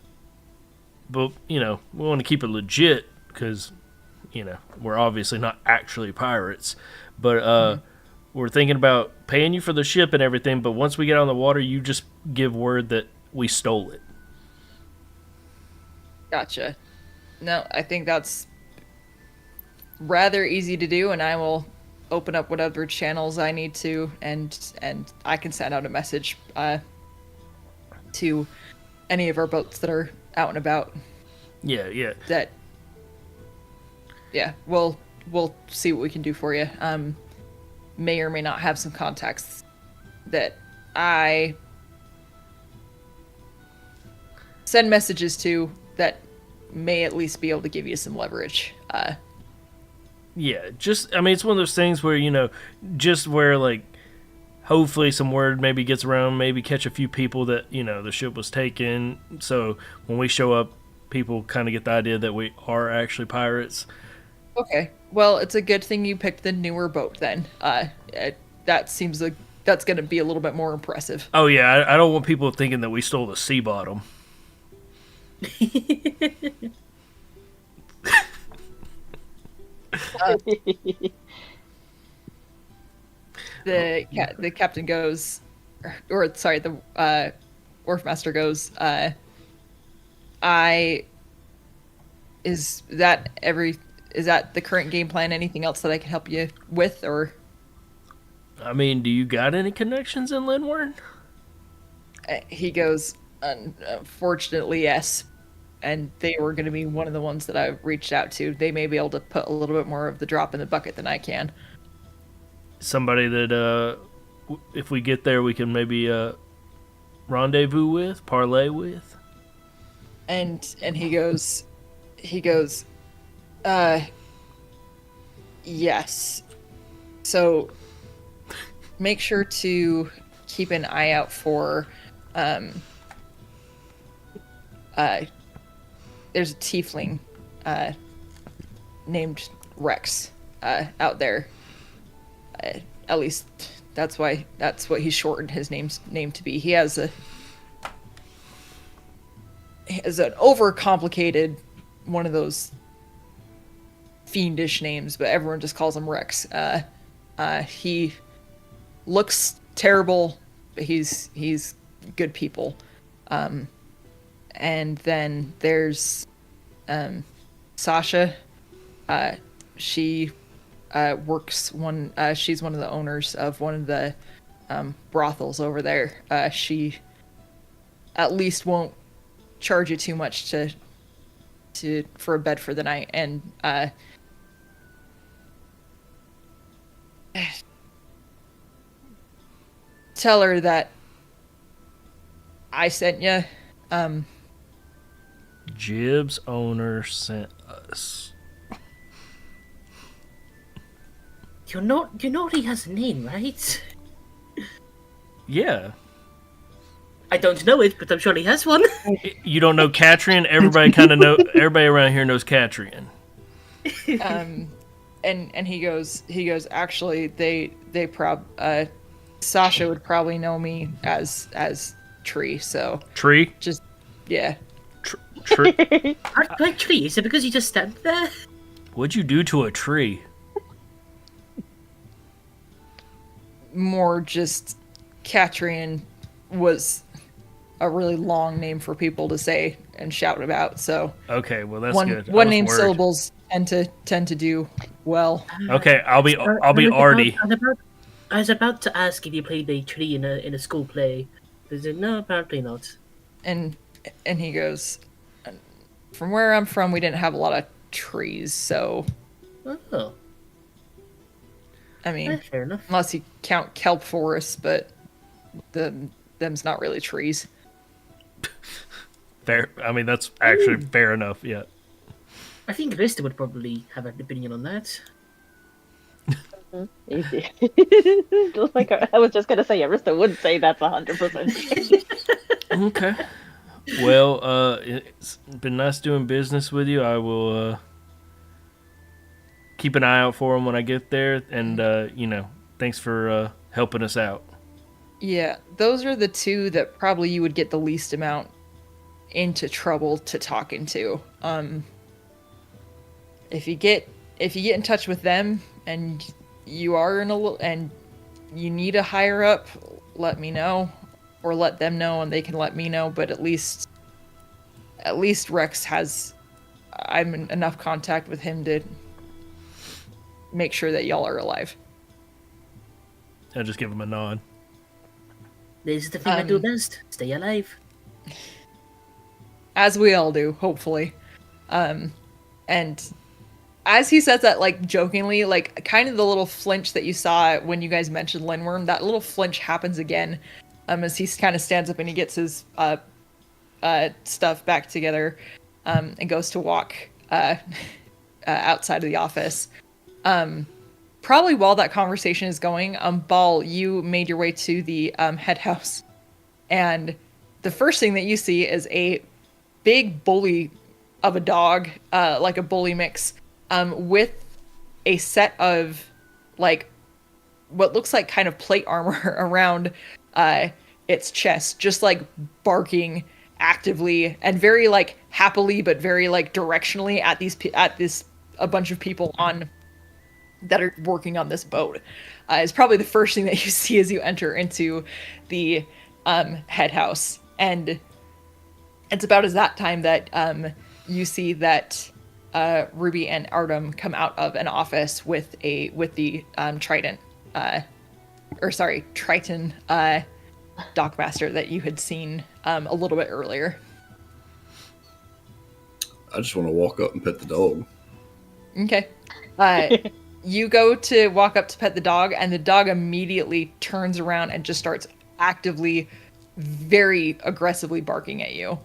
but, we want to keep it legit because, we're obviously not actually pirates. But we're thinking about paying you for the ship and everything, but once we get on the water, you just give word that we stole it. Gotcha. No, I think that's rather easy to do, and I will open up whatever channels I need to, and I can send out a message to any of our boats that are out and about. Yeah. That, yeah, we'll see what we can do for you. May or may not have some contacts that I send messages to that may at least be able to give you some leverage. Yeah, just, I mean, it's one of those things where, just where, like, hopefully some word maybe gets around, maybe catch a few people that, the ship was taken. So when we show up, people kind of get the idea that we are actually pirates. Okay. Well, it's a good thing you picked the newer boat then. That seems like that's going to be a little bit more impressive. Oh, yeah, I don't want people thinking that we stole the sea bottom. The captain goes, or sorry, the wharf master goes, is that the current game plan? Anything else that I can help you with, or? I mean, do you got any connections in Lindward? He goes, unfortunately, yes. And they were going to be one of the ones that I reached out to. They may be able to put a little bit more of the drop in the bucket than I can. Somebody that, if we get there, we can maybe rendezvous with, parlay with. And he goes, yes. So make sure to keep an eye out for, there's a tiefling named Rex out there. At least that's what he shortened his name to be. He has an overcomplicated one of those fiendish names, but everyone just calls him Rex. He looks terrible, but he's good people. And then there's Sasha. She works she's one of the owners of one of the brothels over there. She at least won't charge you too much for a bed for the night, and tell her that I sent you. Jib's owner sent us. You know he has a name, right? Yeah. I don't know it, but I'm sure he has one. You don't know Catrian? Everybody everybody around here knows Catrian. And he goes, actually Sasha would probably know me as Tree, so Tree? just yeah. Tree. Like tree? Is it because you just stand there? What'd you do to a tree? More just Catrian was a really long name for people to say and shout about, so Okay, well that's one good. one name syllables tend to do well. Okay, I'll be Artie. I was about to ask if you played a tree in a school play. Is it no? Apparently not. And he goes, from where I'm from, we didn't have a lot of trees, so Oh, I mean, fair enough. unless you count kelp forests, but them's not really trees. Fair. I mean, that's actually fair enough. Yeah. I think Vista would probably have an opinion on that. Easy. Like I was just gonna say, Arista would say that's 100%. Okay. Well, it's been nice doing business with you. I will keep an eye out for them when I get there, and thanks for helping us out. Yeah, those are the two that probably you would get the least amount into trouble to talking to. If you get in touch with them and you are and you need a higher up, let me know, or let them know, and they can let me know. But at least Rex has, I'm in enough contact with him to make sure that y'all are alive. I just give him a nod. This is the thing I do best. Stay alive. As we all do, hopefully. And as he says that, like, jokingly, like, kind of the little flinch that you saw when you guys mentioned Lindworm, that little flinch happens again, as he kind of stands up and he gets his stuff back together, and goes to walk outside of the office. Probably while that conversation is going, Ball, you made your way to the head house, and the first thing that you see is a big bully of a dog, like a bully mix, with a set of, like, what looks like kind of plate armor around its chest, just like barking actively and very like happily, but very like directionally at this a bunch of people on that are working on this boat. Is probably the first thing that you see as you enter into the head house, and it's about as that time that you see that Ruby and Artem come out of an office with the Triton Dockmaster that you had seen a little bit earlier. I just want to walk up and pet the dog. Okay. You go to walk up to pet the dog, and the dog immediately turns around and just starts actively, very aggressively barking at you.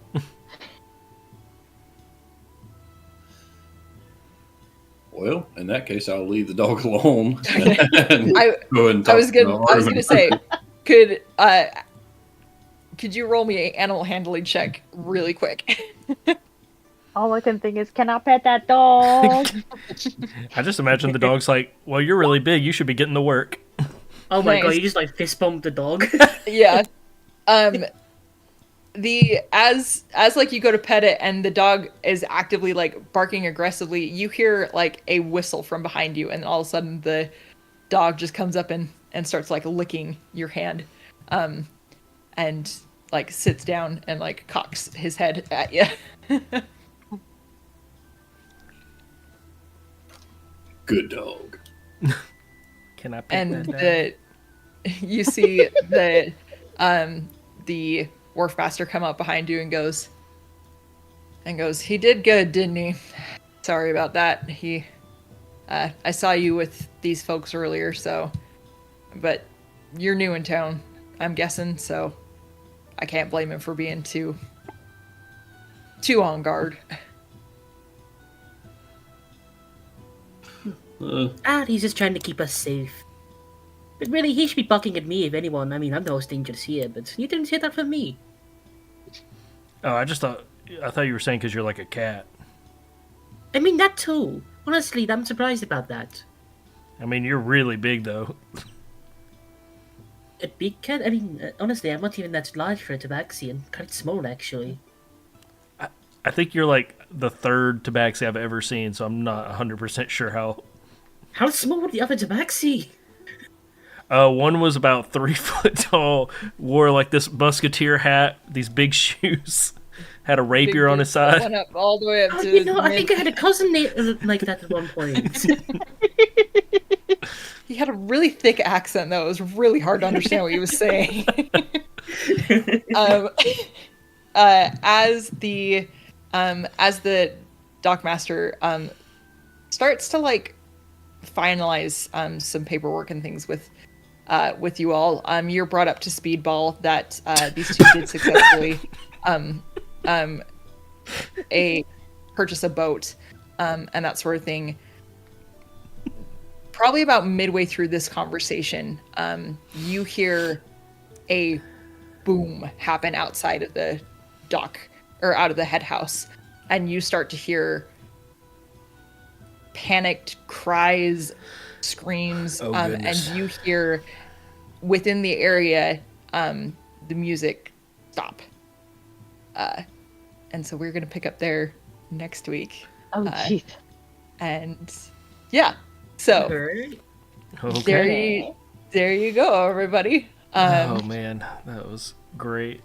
Well, in that case, I'll leave the dog alone. I was gonna say, could you roll me an animal handling check really quick? All I can think is, can I pet that dog? I just imagine the dog's like, well, you're really big. You should be getting to work. Oh my Nice. god, you just like fist bumped the dog. Yeah. As like you go to pet it and the dog is actively like barking aggressively, you hear like a whistle from behind you, and all of a sudden the dog just comes up and starts like licking your hand, and like sits down and like cocks his head at you. Good dog. Can I pet And that dog? you see the wharf master come up behind you and goes, he did good, didn't he? Sorry about that. I saw you with these folks earlier, but you're new in town, I'm guessing, so I can't blame him for being too on guard. He's just trying to keep us safe. But really, he should be bucking at me if anyone. I mean, I'm the most dangerous here, but you didn't say that for me. Oh, I thought you were saying because you're like a cat. I mean, that too. Honestly, I'm surprised about that. I mean, you're really big, though. A big cat? I mean, honestly, I'm not even that large for a tabaxi. I'm quite small, actually. I think you're like the third tabaxi I've ever seen, so I'm not 100% sure how. How small were the other tabaxi? One was about 3 foot tall, wore like this musketeer hat, these big shoes, had a rapier on his side. Went up all the way up to You know, I think I had a cousin like that at one point. He had a really thick accent, though. It was really hard to understand what he was saying. As the Dockmaster starts to like finalize some paperwork and things with you all, you're brought up to speedball that these two did successfully purchase a boat and that sort of thing. Probably about midway through this conversation, you hear a boom happen outside of the dock, or out of the head house, and you start to hear panicked cries, screams, and you hear within the area the music stop. And so we're going to pick up there next week. Oh, jeez. And yeah, so Alright. Okay. very There you go, everybody. Oh man, that was great.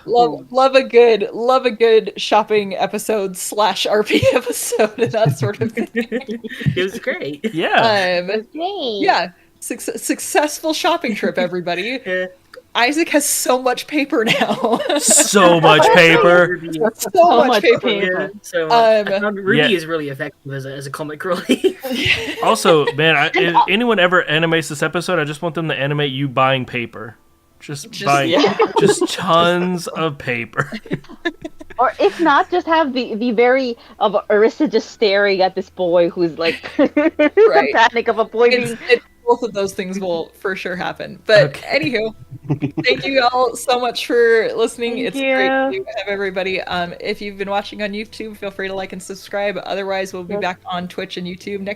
Love a good shopping episode / RP episode and that sort of thing. It was great. Yeah. Great. Yeah, successful shopping trip, everybody. Isaac has so much paper now. So much paper. so much paper. Yeah, so I found Ruby Yeah. is really effective as a comic relief. Also, man, if anyone ever animates this episode, I just want them to animate you buying paper. Just tons of paper. Or if not, just have the very of Arissa just staring at this boy who's like the panic of a boy being. Both of those things will for sure happen. But anywho, thank you all so much for listening. Thank it's you. great to have everybody. If you've been watching on YouTube, feel free to like and subscribe. Otherwise, we'll be back on Twitch and YouTube next